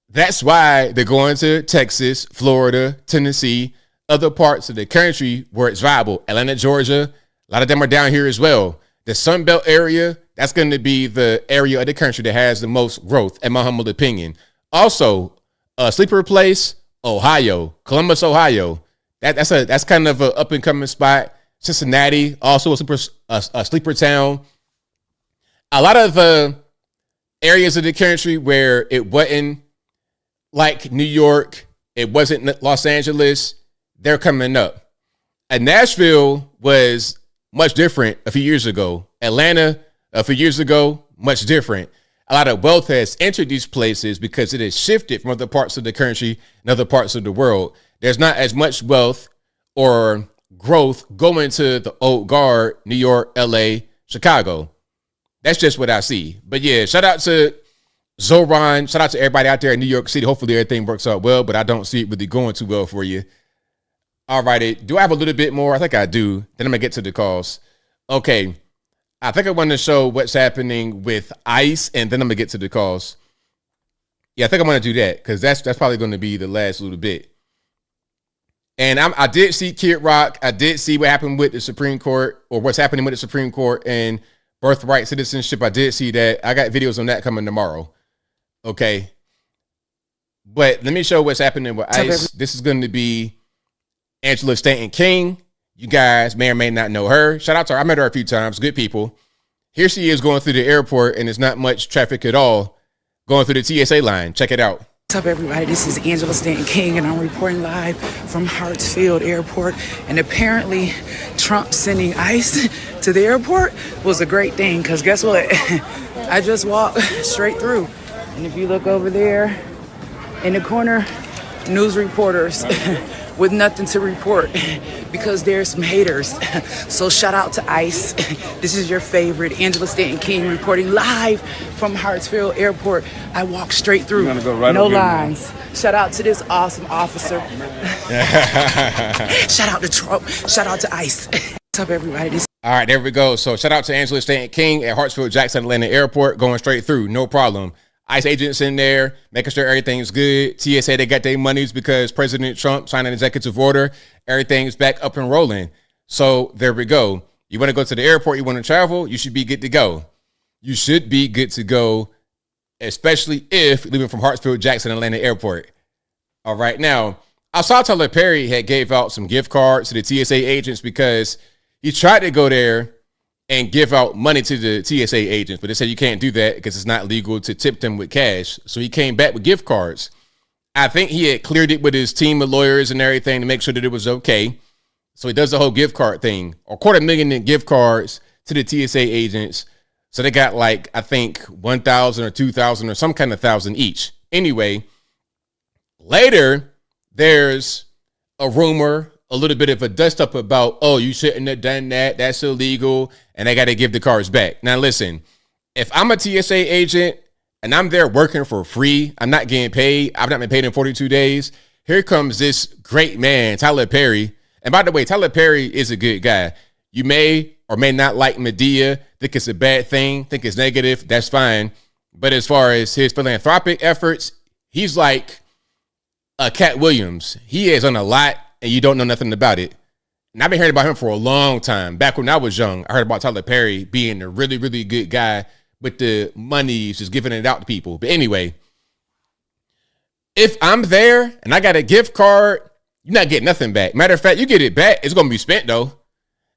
That's why they're going to Texas, Florida, Tennessee, other parts of the country where it's viable. Atlanta, Georgia, a lot of them are down here as well. The Sun Belt area, That's going to be the area of the country that has the most growth, in my humble opinion. Also, a sleeper place, Ohio, Columbus, Ohio. That's kind of an up and coming spot. Cincinnati, also a sleeper town. A lot of areas of the country where it wasn't like New York, it wasn't Los Angeles, they're coming up. And Nashville was much different a few years ago. Atlanta, a few years ago, much different. A lot of wealth has entered these places because it has shifted from other parts of the country and other parts of the world. There's not as much wealth or growth going to the old guard, New York, LA, Chicago. That's just what I see. But yeah, shout out to Zoran. Shout out to everybody out there in New York City. Hopefully everything works out well, but I don't see it really going too well for you. All righty. Do I have a little bit more? I think I do. Then I'm going to get to the calls. Okay. I think I want to show what's happening with ICE, and then I'm going to get to the calls. Yeah, I think I'm going to do that because that's probably going to be the last little bit. And I did see Kid Rock. I did see what happened with the Supreme Court, or what's happening with the Supreme Court and birthright citizenship. I did see that. I got videos on that coming tomorrow. Okay. But let me show what's happening with ICE. This is going to be Angela Stanton King. You guys may or may not know her. Shout out to her. I met her a few times. Good people. Here she is going through the airport, and there's not much traffic at all going through the TSA line. Check it out. What's up, everybody? This is Angela Stanton King, and I'm reporting live from Hartsfield Airport. And apparently, Trump sending ICE to the airport was a great thing, because guess what? I just walked straight through. And if you look over there in the corner, news reporters with nothing to report because there's some haters. So shout out to ICE. This is your favorite Angela Stanton King reporting live from Hartsfield Airport. I walked straight through. You're gonna go right no lines. Shout out to this awesome officer. Shout out to Trump. Shout out to ICE. What's up, everybody? All right, there we go. So shout out to Angela Stanton King at Hartsfield Jackson Atlanta Airport, going straight through, no problem. ICE agents in there, making sure everything's good. TSA, they got their monies because President Trump signed an executive order. Everything's back up and rolling. So there we go. You want to go to the airport, you want to travel, you should be good to go. You should be good to go, especially if you're leaving from Hartsfield Jackson Atlanta Airport. All right, now, I saw Tyler Perry had gave out some gift cards to the TSA agents because he tried to go there and give out money to the TSA agents, but they said you can't do that because it's not legal to tip them with cash. So he came back with gift cards. I think he had cleared it with his team of lawyers and everything to make sure that it was okay. So he does the whole gift card thing, or $250,000 in gift cards to the TSA agents. So they got like, I think 1,000 or 2,000 or some kind of 1,000 each. Anyway, later there's a rumor, a little bit of a dust up about, oh, you shouldn't have done that. That's illegal. And they got to give the cards back. Now, listen, if I'm a TSA agent and I'm there working for free, I'm not getting paid. I've not been paid in 42 days. Here comes this great man, Tyler Perry. And by the way, Tyler Perry is a good guy. You may or may not like Medea, think it's a bad thing, think it's negative. That's fine. But as far as his philanthropic efforts, he's like a Cat Williams. He is on a lot. And you don't know nothing about it. And I've been hearing about him for a long time. Back when I was young, I heard about Tyler Perry being a really, really good guy with the money, just giving it out to people. But anyway, if I'm there and I got a gift card, you're not getting nothing back. Matter of fact, you get it back. It's going to be spent, though.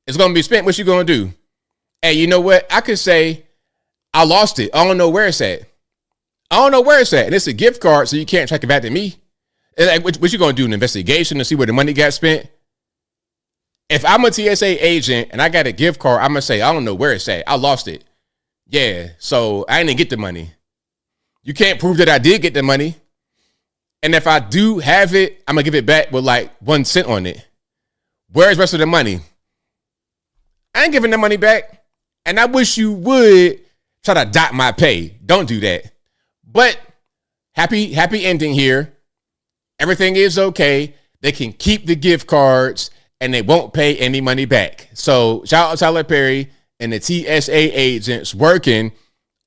It's going to be spent. What you going to do? Hey, you know what? I could say, I lost it. I don't know where it's at. I don't know where it's at. And it's a gift card, so you can't track it back to me. Like, what you going to do, an investigation to see where the money got spent? If I'm a TSA agent and I got a gift card, I'm going to say, I don't know where it's at. I lost it. Yeah, so I didn't get the money. You can't prove that I did get the money. And if I do have it, I'm going to give it back with like 1 cent on it. Where's the rest of the money? I ain't giving the money back. And I wish you would try to dock my pay. Don't do that. But happy ending here. Everything is okay. They can keep the gift cards and they won't pay any money back. So shout out to Tyler Perry and the TSA agents working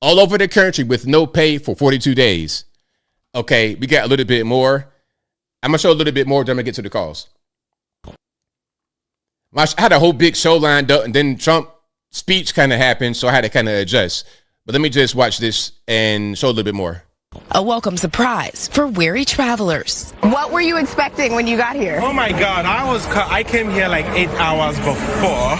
all over the country with no pay for 42 days. Okay, we got a little bit more. I'm going to show a little bit more, then I'm going to get to the calls. I had a whole big show lined up, and then Trump speech kind of happened, so I had to kind of adjust. But let me just watch this and show a little bit more. A welcome surprise for weary travelers. What were you expecting when you got here? Oh my God, I came here like 8 hours before,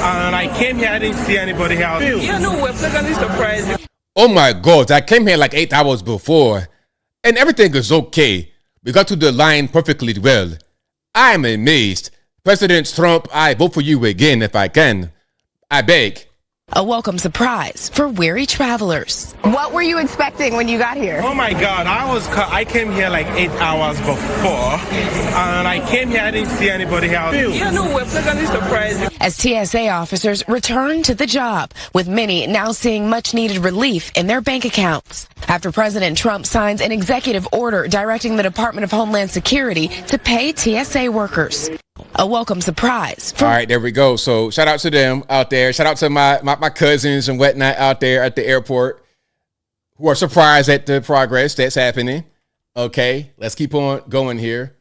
and I came here, I didn't see anybody else. Yeah, no, we're pleasantly surprised. Oh my God, I came here like 8 hours before, and everything is okay. We got to the line perfectly well. I'm amazed. President Trump, I vote for you again if I can. I beg. A welcome surprise for weary travelers. What were you expecting when you got here? Oh my God, I came here like 8 hours before, and I came here, I didn't see anybody else. Yeah, no, we're pleasantly surprised. As TSA officers return to the job, with many now seeing much needed relief in their bank accounts. After President Trump signs an executive order directing the Department of Homeland Security to pay TSA workers. A welcome surprise. All right, there we go. So shout out to them out there. Shout out to my cousins and whatnot out there at the airport who are surprised at the progress that's happening. Okay, let's keep on going here.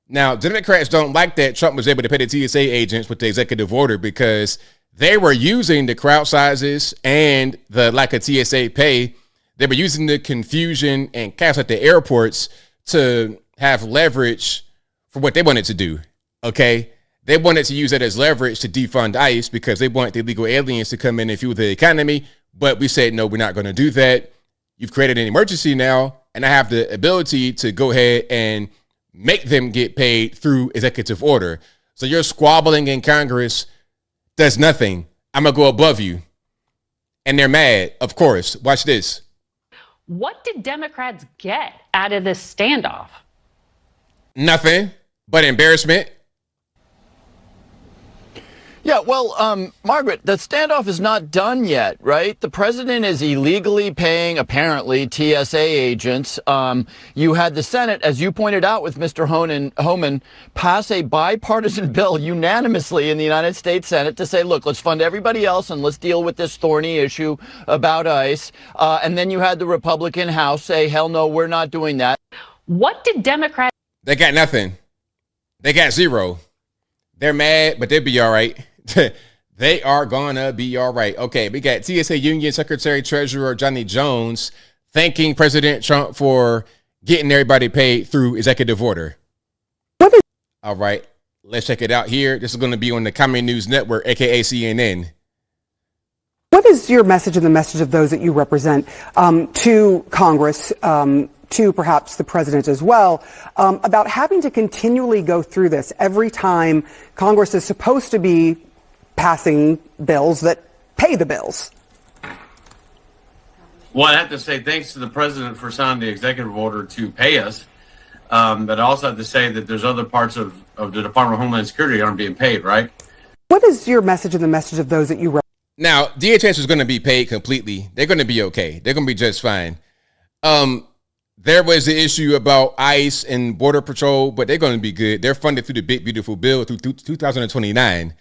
Now, Democrats don't like that Trump was able to pay the TSA agents with the executive order because they were using the crowd sizes and the lack of TSA pay. They were using the confusion and chaos at the airports to have leverage for what they wanted to do. Okay, they wanted to use that as leverage to defund ICE because they want the illegal aliens to come in and fuel the economy. But we said, no, we're not going to do that. You've created an emergency now, and I have the ability to go ahead and make them get paid through executive order. So your squabbling in Congress does nothing. I'm going to go above you. And they're mad, of course. Watch this. What did Democrats get out of this standoff? Nothing but embarrassment. Yeah, well, Margaret, the standoff is not done yet, right? The president is illegally paying, apparently, TSA agents. You had the Senate, as you pointed out with Mr. Homan, pass a bipartisan bill unanimously in the United States Senate to say, look, let's fund everybody else and let's deal with this thorny issue about ICE. And then you had the Republican House say, hell no, we're not doing that. What did Democrats... They got nothing. They got zero. They're mad, but they'll be all right. They are gonna be all right. Okay, we got TSA Union Secretary Treasurer Johnny Jones thanking President Trump for getting everybody paid through executive order. All right, let's check it out here. This is going to be on the Common News Network, aka CNN. What is your message and the message of those that you represent to Congress, to perhaps the president as well, about having to continually go through this every time Congress is supposed to be passing bills that pay the bills? Well, I have to say thanks to the president for signing the executive order to pay us. But I also have to say that there's other parts of the Department of Homeland Security that aren't being paid, right? What is your message and the message of those that you represent? Now, DHS is going to be paid completely. They're going to be okay. They're going to be just fine. There was the issue about ICE and Border Patrol, but they're going to be good. They're funded through the Big Beautiful Bill through 2029.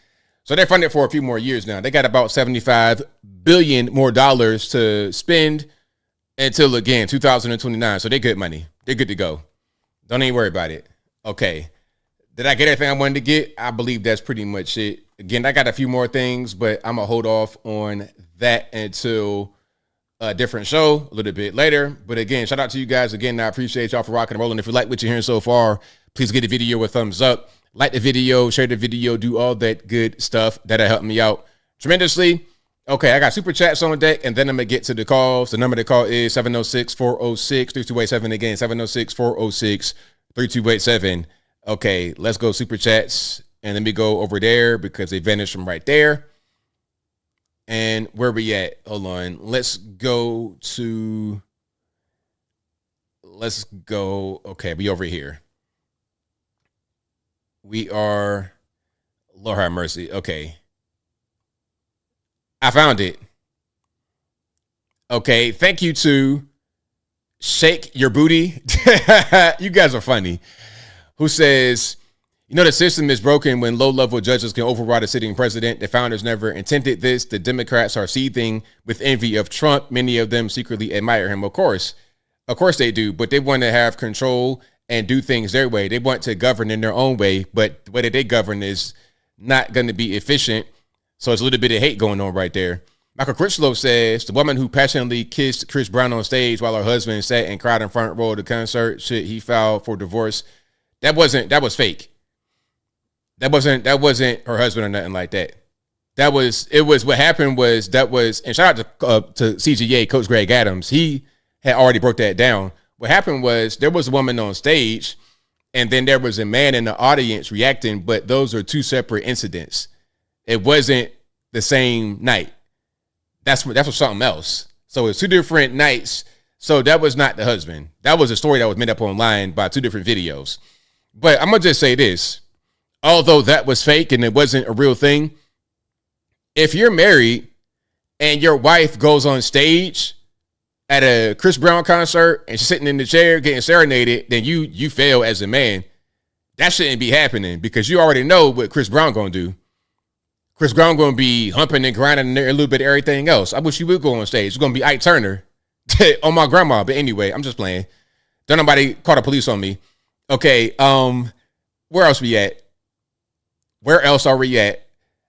So they're funded for a few more years now. They got about $75 billion more dollars to spend until, again, 2029. So they're good money. They're good to go. Don't even worry about it. Okay. Did I get everything I wanted to get? I believe that's pretty much it. Again, I got a few more things, but I'm going to hold off on that until a different show a little bit later. But again, shout out to you guys. Again, I appreciate y'all for rocking and rolling. If you like what you're hearing so far, please give the video a thumbs up. Like the video, share the video, do all that good stuff. That'll help me out tremendously. Okay, I got super chats on deck, and then I'm going to get to the calls. The number to call is 706-406-3287. Again, 706-406-3287. Okay, let's go super chats. And let me go over there because they vanished from right there. And where we at? Hold on. Let's go. Okay, we over here. We are, Lord have mercy. Okay. I found it. Okay. Thank you to Shake Your Booty. You guys are funny. Who says, you know, the system is broken when low-level judges can override a sitting president. The founders never intended this. The Democrats are seething with envy of Trump. Many of them secretly admire him. Of course they do, but they want to have control and do things their way. They want to govern in their own way, but the way that they govern is not going to be efficient. So it's a little bit of hate going on right there. Michael Critchlow says the woman who passionately kissed Chris Brown on stage while her husband sat and cried in front row of the concert, should he file for divorce? That was fake. That wasn't her husband or nothing like that. What happened was, and shout out to CGA, Coach Greg Adams. He had already broke that down. What happened was there was a woman on stage and then there was a man in the audience reacting, but those are two separate incidents. It wasn't the same night. That's something else. So it's two different nights. So that was not the husband. That was a story that was made up online by two different videos. But I'm going to just say this. Although that was fake and it wasn't a real thing, if you're married and your wife goes on stage at a Chris Brown concert and she's sitting in the chair getting serenaded, then you fail as a man. That shouldn't be happening because you already know what Chris Brown going to do. Chris Brown going to be humping and grinding a little bit of everything else. I wish he would go on stage. It's going to be Ike Turner on my grandma. But anyway, I'm just playing. Don't nobody call the police on me. Okay, where else we at? Where else are we at?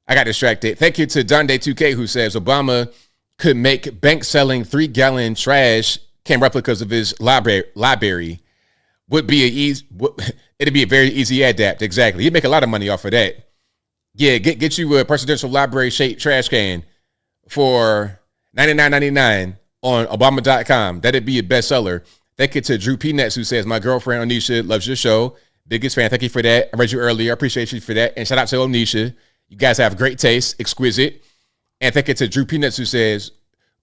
I got distracted. Thank you to Donday2K who says Obama could make bank selling 3-gallon trash can replicas of his library. It'd be a very easy adapt. Exactly. He'd make a lot of money off of that. Yeah, get you a presidential library shaped trash can for $99.99 on Obama.com. That'd be a bestseller. Thank you to Drew Peanuts who says my girlfriend Onisha loves your show. Biggest fan. Thank you for that. I read you earlier. I appreciate you for that. And shout out to Onisha. You guys have great taste. Exquisite. And thank you to Drew Peanuts who says,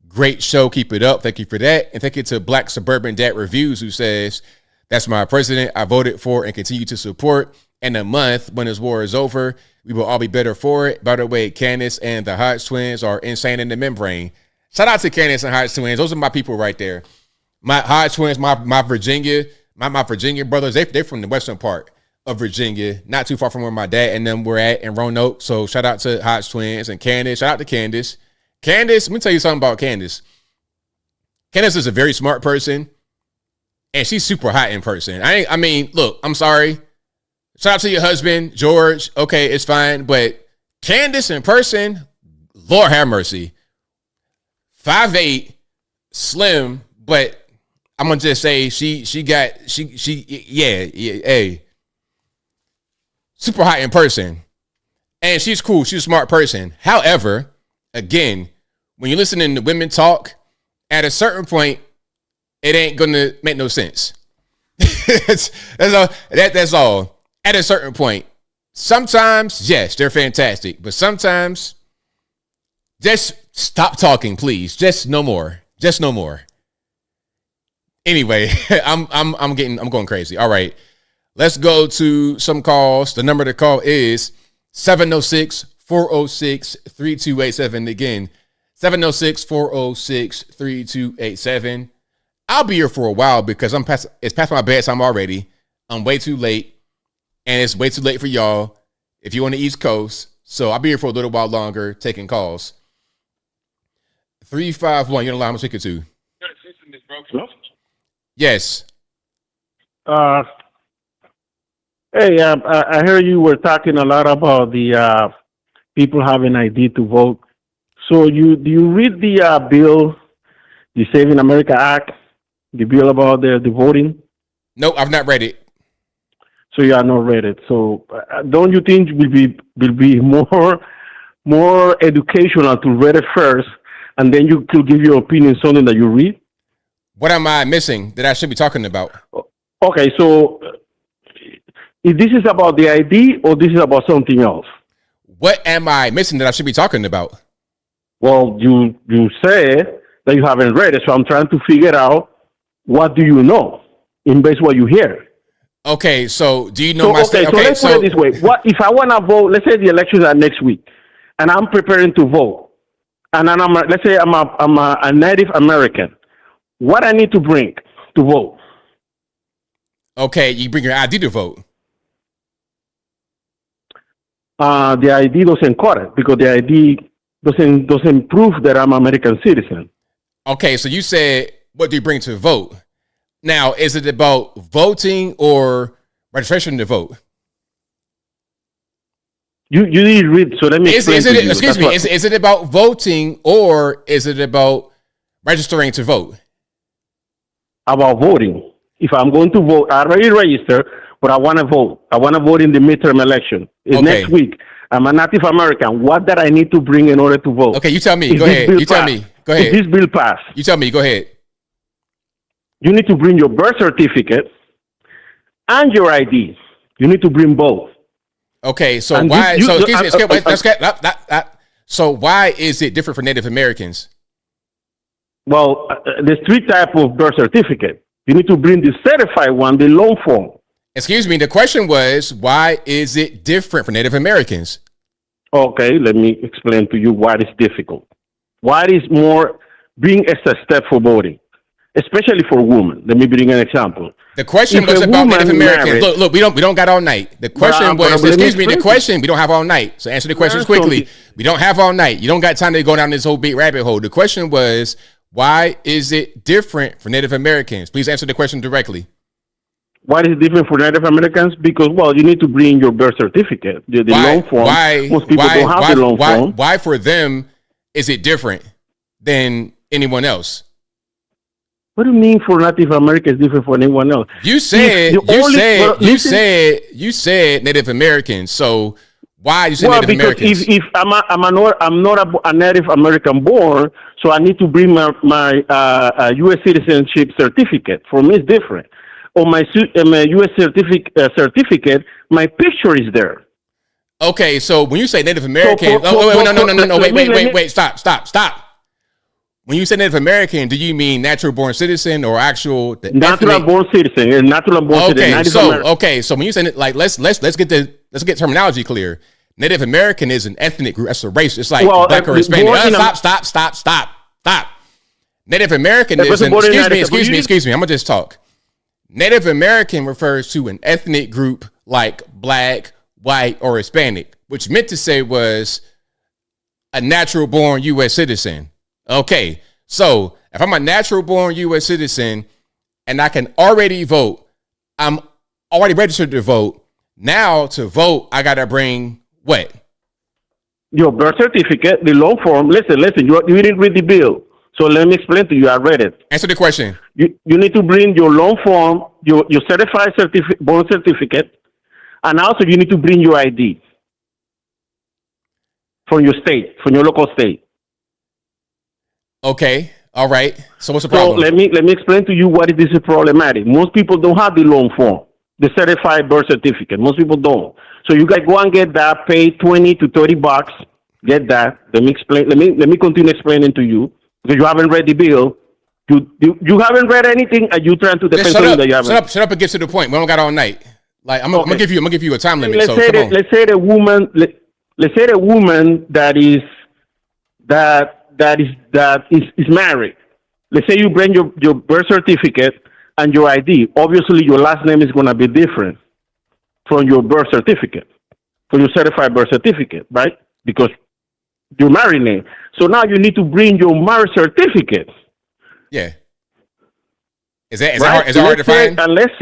great show. Keep it up. Thank you for that. And thank you to Black Suburban Dad Reviews who says, that's my president I voted for and continue to support. In a month, when this war is over, we will all be better for it. By the way, Candace and the Hodge twins are insane in the membrane. Shout out to Candace and Hodge twins. Those are my people right there. My Hodge twins, my Virginia brothers, they're from the western part of Virginia, not too far from where my dad and them were at in Roanoke. So shout out to Hodge twins and Candace. Shout out to Candace. Candace, let me tell you something about Candace. Candace is a very smart person, and she's super hot in person. I mean, look, I'm sorry. Shout out to your husband, George. Okay, it's fine. But Candace in person, Lord have mercy. 5'8", slim, but I'm gonna just say hey. Super hot in person. And she's cool. She's a smart person. However, again, when you're listening to women talk, at a certain point, it ain't gonna make no sense. That's all. At a certain point, sometimes, yes, they're fantastic, but sometimes, just stop talking, please. Just no more. Just no more. Anyway, I'm going crazy. All right, let's go to some calls. The number to call is 706-406-3287. Again, 706-406-3287. I'll be here for a while because it's past my bedtime already. I'm way too late. And it's way too late for y'all if you're on the East Coast. So I'll be here for a little while longer taking calls. 351, you're the line I'm speaking to. Yes. Hey, I heard you were talking a lot about the people having ID to vote. So do you read the bill, the Saving America Act, the bill about the voting? No, I've not read it. So you have not read it. So don't you think will be more educational to read it first, and then you could give your opinion something that you read? What am I missing that I should be talking about? Okay, so if this is about the ID or this is about something else? What am I missing that I should be talking about? Well, you say that you haven't read it, so I'm trying to figure out what do you know in base what you hear. Okay, so do you know my state? Okay, so let's put it this way. What if I want to vote? Let's say the elections are next week, and I'm preparing to vote, and then let's say I'm a Native American. What I need to bring to vote? Okay, you bring your ID to vote. The ID doesn't cut it because the ID doesn't prove that I'm an American citizen. Okay, so you said what do you bring to vote? Now, is it about voting or registration to vote? You didn't read, so let me explain to you. Excuse me. Is it about voting or is it about registering to vote? About voting. If I'm going to vote, I already registered, but I want to vote. I want to vote in the midterm election. It's next week. I'm a Native American. What that I need to bring in order to vote? Okay, you tell me. Go ahead. You tell me. Go ahead. If this bill pass, you tell me. Go ahead. You need to bring your birth certificate and your ID. You need to bring both. Okay, so And why? you- So you- so why is it different for Native Americans? Well, there's three types of birth certificate. You need to bring the certified one, the loan form. Excuse me. The question was, why is it different for Native Americans? Okay, let me explain to you why it's difficult. Why it is more being as a step for voting, especially for women. Let me bring an example. The question If was a about woman Native Americans. married- Look, we don't got all night. The question was, let me excuse me, the explain. question, we don't have all night. So answer the questions That's quickly. okay. We don't have all night. You don't got time to go down this whole big rabbit hole. The question was, why is it different for Native Americans? Please answer the question directly. Why is it different for Native Americans? Because, well, you need to bring your birth certificate, the loan form. Most people don't have the loan form. Why for them is it different than anyone else? What do you mean for Native Americans different from anyone else? You said you said Native Americans. So why you say Native Americans? If I'm not a Native American born, so I need to bring my U.S. citizenship certificate. For me, it's different. On my U.S. certificate, my picture is there. Okay, so when you say Native American, wait, stop. When you say Native American, do you mean natural born citizen or actual Natural born citizen? Natural born citizen. So when you say it, like let's get terminology clear. Native American is an ethnic group. That's a race. It's like black or Hispanic. Stop. Native American is excuse me. I'm gonna just talk. Native American refers to an ethnic group like black, white, or Hispanic, which meant to say was a natural born U.S. citizen. Okay, so if I'm a natural born U.S. citizen and I can already vote, I'm already registered to vote. Now to vote, I gotta bring what? Your birth certificate, the loan form. Listen. You didn't read the bill, so let me explain to you. I read it. Answer the question. You need to bring your loan form, your certified born certificate, and also you need to bring your ID from your state, from your local state. Okay. All right. So what's the problem? So let me explain to you why this is problematic. Most people don't have the loan form, the certified birth certificate. Most people don't. So you guys go and get that. Pay $20 to $30. Get that. Let me explain. Let me continue explaining to you because you haven't read the bill. You haven't read anything, and you trying to defend something that you haven't. Shut up and get to the point. We don't got all night. Like I'm gonna give you a time limit. Let's say the woman that is married. Let's say you bring your birth certificate and your ID. Obviously, your last name is going to be different from your birth certificate, from your certified birth certificate, right? Because your married name. So now you need to bring your marriage certificate. Yeah. Is that hard to find? And let's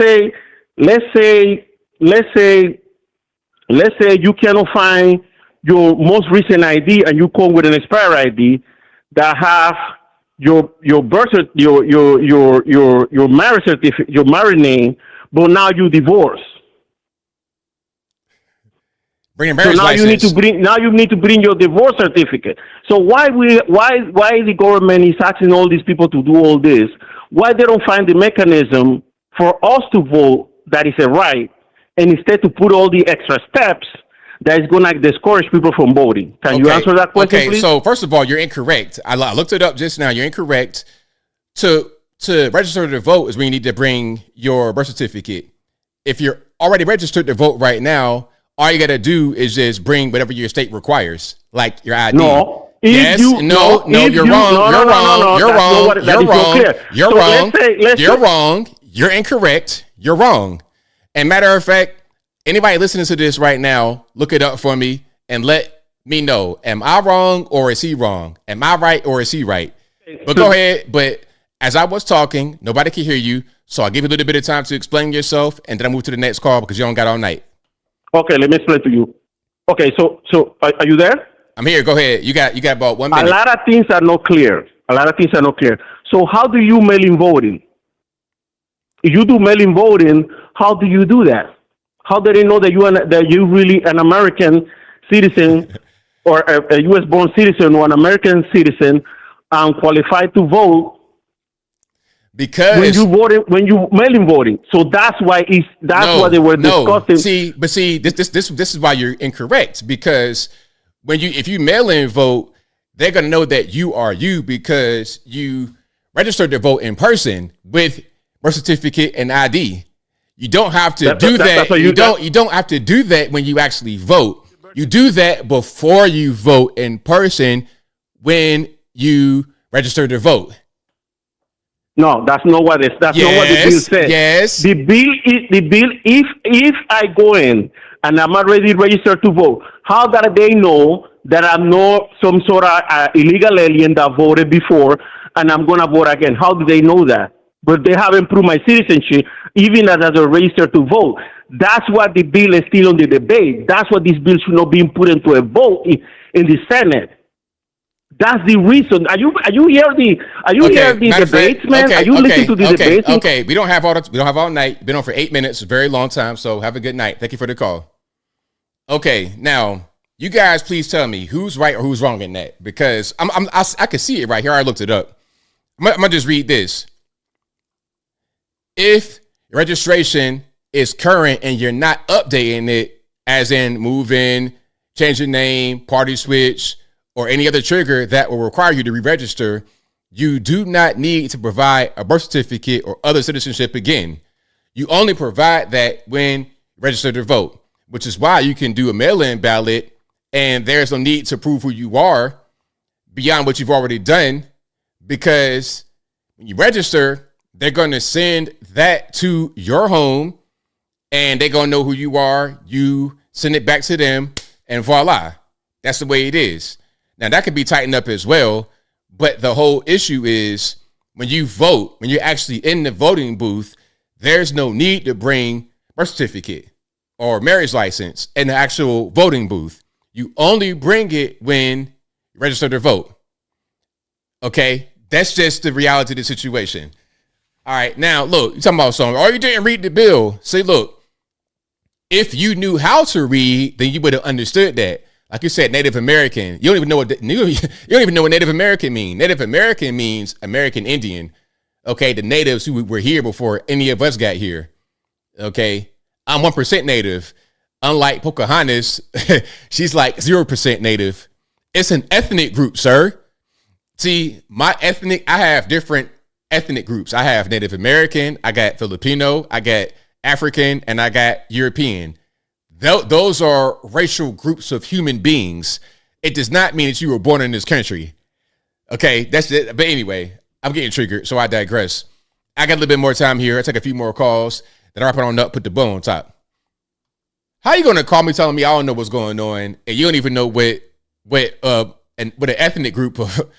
say you cannot find your most recent ID and you come with an expired ID that have your birth your marriage certificate, your married name, but now you divorce. Bring a marriage license. You need to bring your divorce certificate. So why the government is asking all these people to do all this? Why they don't find the mechanism for us to vote that is a right, and instead to put all the extra steps that is going to discourage people from voting? Can you answer that question, please? So first of all, you're incorrect. I looked it up just now. You're incorrect. To register to vote is when you need to bring your birth certificate. If you're already registered to vote right now, all you got to do is just bring whatever your state requires, like your ID. No. You're wrong. You're incorrect. You're wrong. And matter of fact, anybody listening to this right now, look it up for me and let me know. Am I wrong or is he wrong? Am I right or is he right? But go ahead. But as I was talking, nobody can hear you. So I'll give you a little bit of time to explain yourself. And then I'll move to the next call because you don't got all night. Okay, let me explain to you. Okay, so are you there? I'm here. Go ahead. You got about 1 minute. A lot of things are not clear. So how do you mail-in voting? If you do mail-in voting, how do you do that? How do they know that you're really an American citizen or a U.S. born citizen or an American citizen and qualified to vote? Because when you mail-in voting, so that's why what they were discussing. This is why you're incorrect. Because if you mail in vote, they're gonna know that you are you because you registered to vote in person with birth certificate and ID. You don't have to do that. You don't have to do that when you actually vote. You do that before you vote in person when you register to vote. No, that's not what not what the bill says. Yes. The bill. If I go in and I'm already registered to vote, how do they know that I'm not some sort of illegal alien that voted before and I'm gonna vote again? How do they know that? But they haven't proved my citizenship, even as a registered to vote. That's what the bill is still on the debate. That's what this bill should not be put into a vote in the Senate. That's the reason. Are you hearing the debates, man? Are you listening to the debates? Okay. We don't have all night. Been on for 8 minutes, a very long time. So have a good night. Thank you for the call. Okay, now you guys, please tell me who's right or who's wrong in that, because I can see it right here. I looked it up. I'm gonna just read this. If your registration is current and you're not updating it, as in moving, change your name, party switch, or any other trigger that will require you to re-register, you do not need to provide a birth certificate or other citizenship again. You only provide that when you register to vote, which is why you can do a mail-in ballot and there's no need to prove who you are beyond what you've already done, because when you register, they're going to send that to your home and they're going to know who you are. You send it back to them and voila. That's the way it is. Now, that could be tightened up as well, but the whole issue is when you vote, when you're actually in the voting booth, there's no need to bring birth certificate or marriage license in the actual voting booth. You only bring it when you register to vote. Okay? That's just the reality of the situation. All right, now, look, you're talking about something. Oh, you didn't read the bill. See, look, if you knew how to read, then you would have understood that. Like you said, Native American. You don't even know what Native American means. Native American means American Indian. Okay, the natives who were here before any of us got here. Okay, I'm 1% Native. Unlike Pocahontas, she's like 0% Native. It's an ethnic group, sir. See, I have different ethnic groups. I have Native American, I got Filipino, I got African, and I got European. Those are racial groups of human beings. It does not mean that you were born in this country. Okay, that's it. But anyway, I'm getting triggered, so I digress. I got a little bit more time here. I take a few more calls. Then I wrap it on up, put the bow on top. How you gonna call me telling me I don't know what's going on, and you don't even know what an ethnic group of?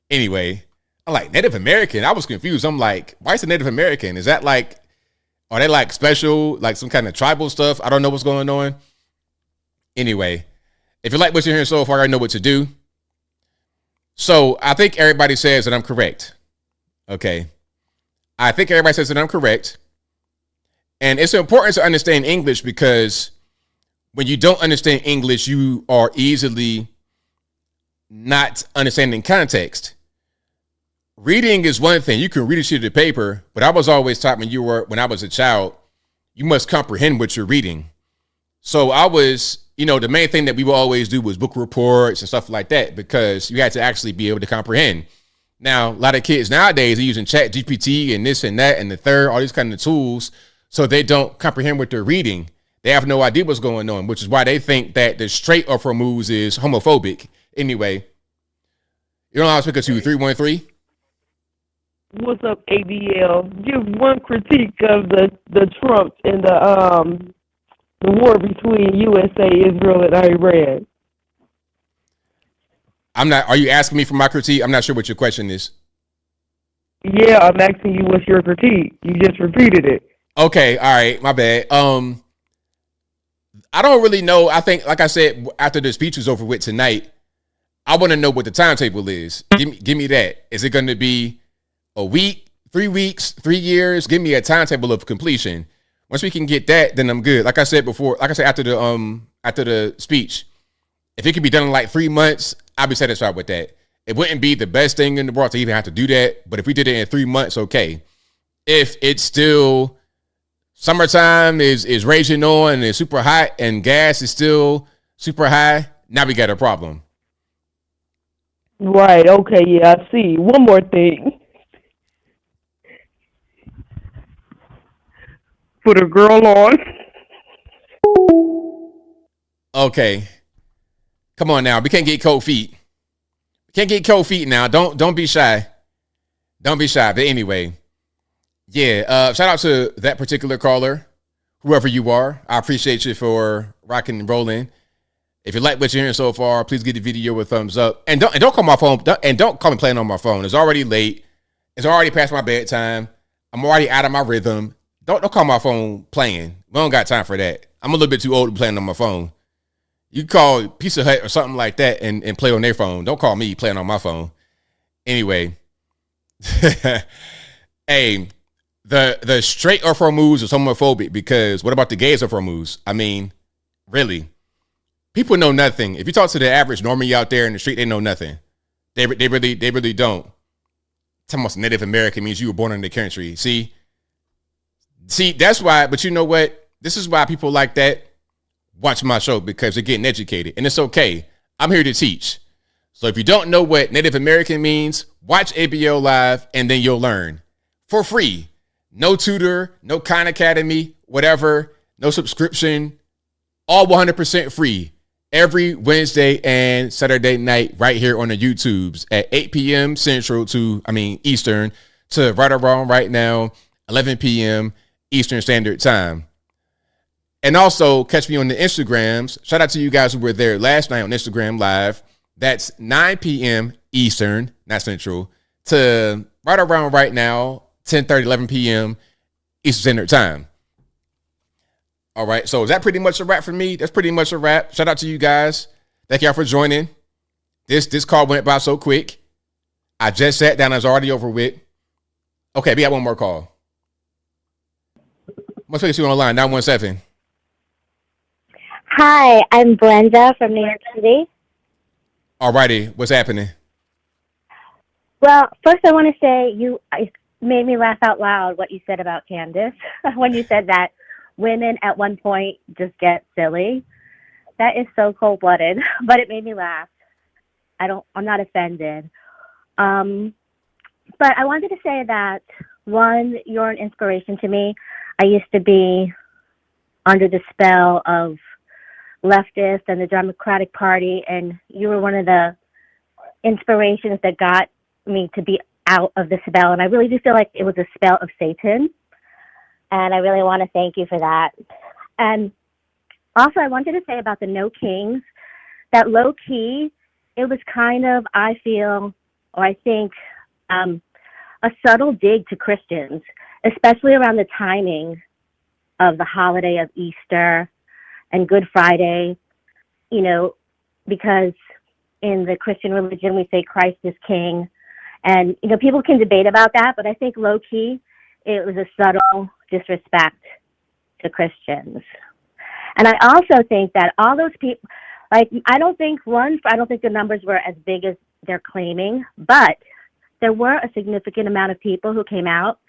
Anyway, I'm like Native American. I was confused. I'm like, why is it Native American? Is that like? Are they like special, like some kind of tribal stuff? I don't know what's going on. Anyway, if you like what you're hearing so far, I know what to do. So I think everybody says that I'm correct. Okay. I think everybody says that I'm correct. And it's important to understand English, because when you don't understand English, you are easily not understanding context. Reading is one thing. You can read a sheet of paper, but I was always taught when I was a child, you must comprehend what you're reading. So I was, the main thing that we would always do was book reports and stuff like that, because you had to actually be able to comprehend. Now, a lot of kids nowadays are using Chat GPT and this and that and the third, all these kind of tools, so they don't comprehend what they're reading. They have no idea what's going on, which is why they think that the straight up for moves is homophobic. Anyway, you know how I speak to 313? What's up, ABL? Give one critique of the Trump and the war between USA, Israel, and Iran. Are you asking me for my critique? I'm not sure what your question is. Yeah, I'm asking you what's your critique. You just repeated it. Okay, all right, my bad. I don't really know. I think, like I said, after the speech was over with tonight, I want to know what the timetable is. Give me that. Is it going to be a week, 3 weeks, 3 years? Give me a timetable of completion. Once we can get that, then I'm good. Like I said before, like I said after the speech, if it could be done in like 3 months, I'd be satisfied with that. It wouldn't be the best thing in the world to even have to do that, but if we did it in 3 months, okay. If it's still summertime is raging on and it's super hot and gas is still super high, now we got a problem. Right. Okay. Yeah, I see. One more thing. Put a girl on. Okay. Come on now. We can't get cold feet. We can't get cold feet now. Don't be shy. Don't be shy. But anyway, yeah. Shout out to that particular caller, whoever you are. I appreciate you for rocking and rolling. If you like what you're hearing so far, please give the video a thumbs up. And don't call my phone. Don't call me playing on my phone. It's already late. It's already past my bedtime. I'm already out of my rhythm. Don't call my phone playing. We don't got time for that. I'm a little bit too old to be playing on my phone. You call Pizza Hut or something like that and play on their phone. Don't call me playing on my phone. Anyway. Hey, the straight are for moves are homophobic because what about the gays are for moves? I mean, really? People know nothing. If you talk to the average normie out there in the street, they know nothing. They really don't. Talking about Native American means you were born in the country. See, that's why. But you know what? This is why people like that watch my show, because they're getting educated, and it's okay. I'm here to teach. So if you don't know what Native American means, watch ABL Live, and then you'll learn for free. No tutor, no Khan Academy, whatever. No subscription. All 100% free. Every Wednesday and Saturday night right here on the YouTubes at 8 p.m. Eastern to right around right now, 11 p.m. Eastern Standard Time. And also catch me on the Instagrams. Shout out to you guys who were there last night on Instagram Live. That's 9 p.m. Eastern, not Central, to right around right now, 10:30, 11 p.m. Eastern Standard Time. All right, so is that pretty much a wrap for me? That's pretty much a wrap. Shout out to you guys. Thank y'all for joining. This call went by so quick. I just sat down. It's already over with. Okay, we got one more call. What's you on the line? 917. Hi, I'm Brenda from New York City. All righty, what's happening? Well, first I want to say it made me laugh out loud what you said about Candace when you said that women at one point just get silly. That is so cold-blooded, but it made me laugh. I'm not offended. But I wanted to say that, one, you're an inspiration to me. I used to be under the spell of leftists and the Democratic Party, and you were one of the inspirations that got me to be out of the spell. And I really do feel like it was a spell of Satan. And I really want to thank you for that. And also, I wanted to say about the No Kings, that low key, it was kind of, I feel, or I think, a subtle dig to Christians, especially around the timing of the holiday of Easter and Good Friday, because in the Christian religion, we say Christ is King. And, people can debate about that, but I think low key, it was a subtle disrespect to Christians. And I also think that all those people, I don't think the numbers were as big as they're claiming, but there were a significant amount of people who came out.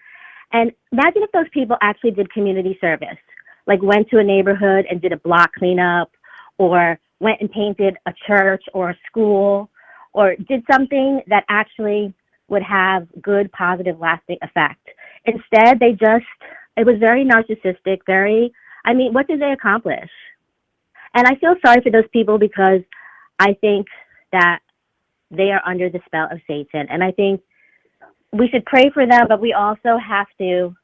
And imagine if those people actually did community service, like went to a neighborhood and did a block cleanup, or went and painted a church or a school, or did something that actually would have good, positive, lasting effect. Instead, it was very narcissistic, what did they accomplish? And I feel sorry for those people because I think that they are under the spell of Satan. And I think we should pray for them, but we also have to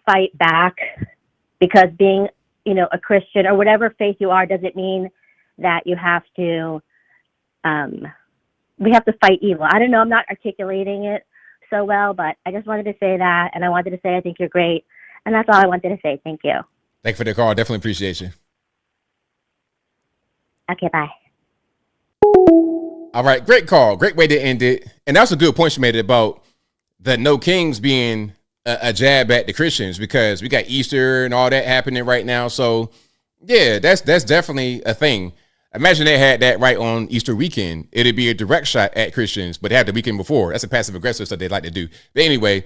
fight back, because being, a Christian or whatever faith you are doesn't mean that you have to, we have to fight evil. I don't know, I'm not articulating it so well, but I just wanted to say that, and I wanted to say I think you're great, and that's all I wanted to say. Thank you. Thank you for the call. Definitely appreciate you. Okay, bye. All right, great call. Great way to end it. And that's a good point you made about the no kings being a jab at the Christians, because we got Easter and all that happening right now. So yeah, that's definitely a thing. Imagine they had that right on Easter weekend. It'd be a direct shot at Christians, but they had the weekend before. That's a passive aggressive stuff they like to do. But anyway,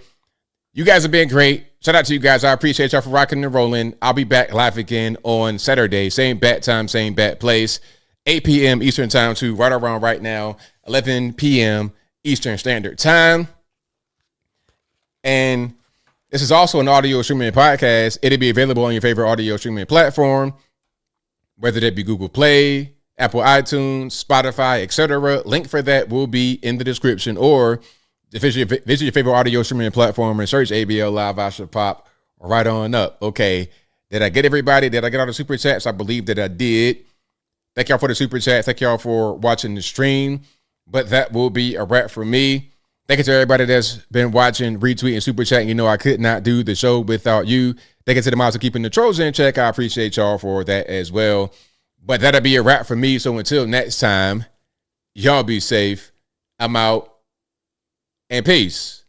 you guys have been great. Shout out to you guys. I appreciate y'all for rocking and rolling. I'll be back live again on Saturday. Same bat time, same bat place. 8 p.m. Eastern time too, right around right now, 11 p.m. Eastern Standard Time. And this is also an audio streaming podcast. It'll be available on your favorite audio streaming platform, whether that be Google Play, Apple iTunes, Spotify, etc. Link for that will be in the description, or visit your favorite audio streaming platform and search ABL Live. I should pop right on up. Okay. Did I get everybody? Did I get all the super chats? I believe that I did. Thank y'all for the super chat. Thank y'all for watching the stream. But that will be a wrap for me. Thank you to everybody that's been watching, retweeting, super chatting. You know, I could not do the show without you. Thank you to the moms for keeping the trolls in check. I appreciate y'all for that as well. But that'll be a wrap for me. So until next time, y'all be safe. I'm out. And peace.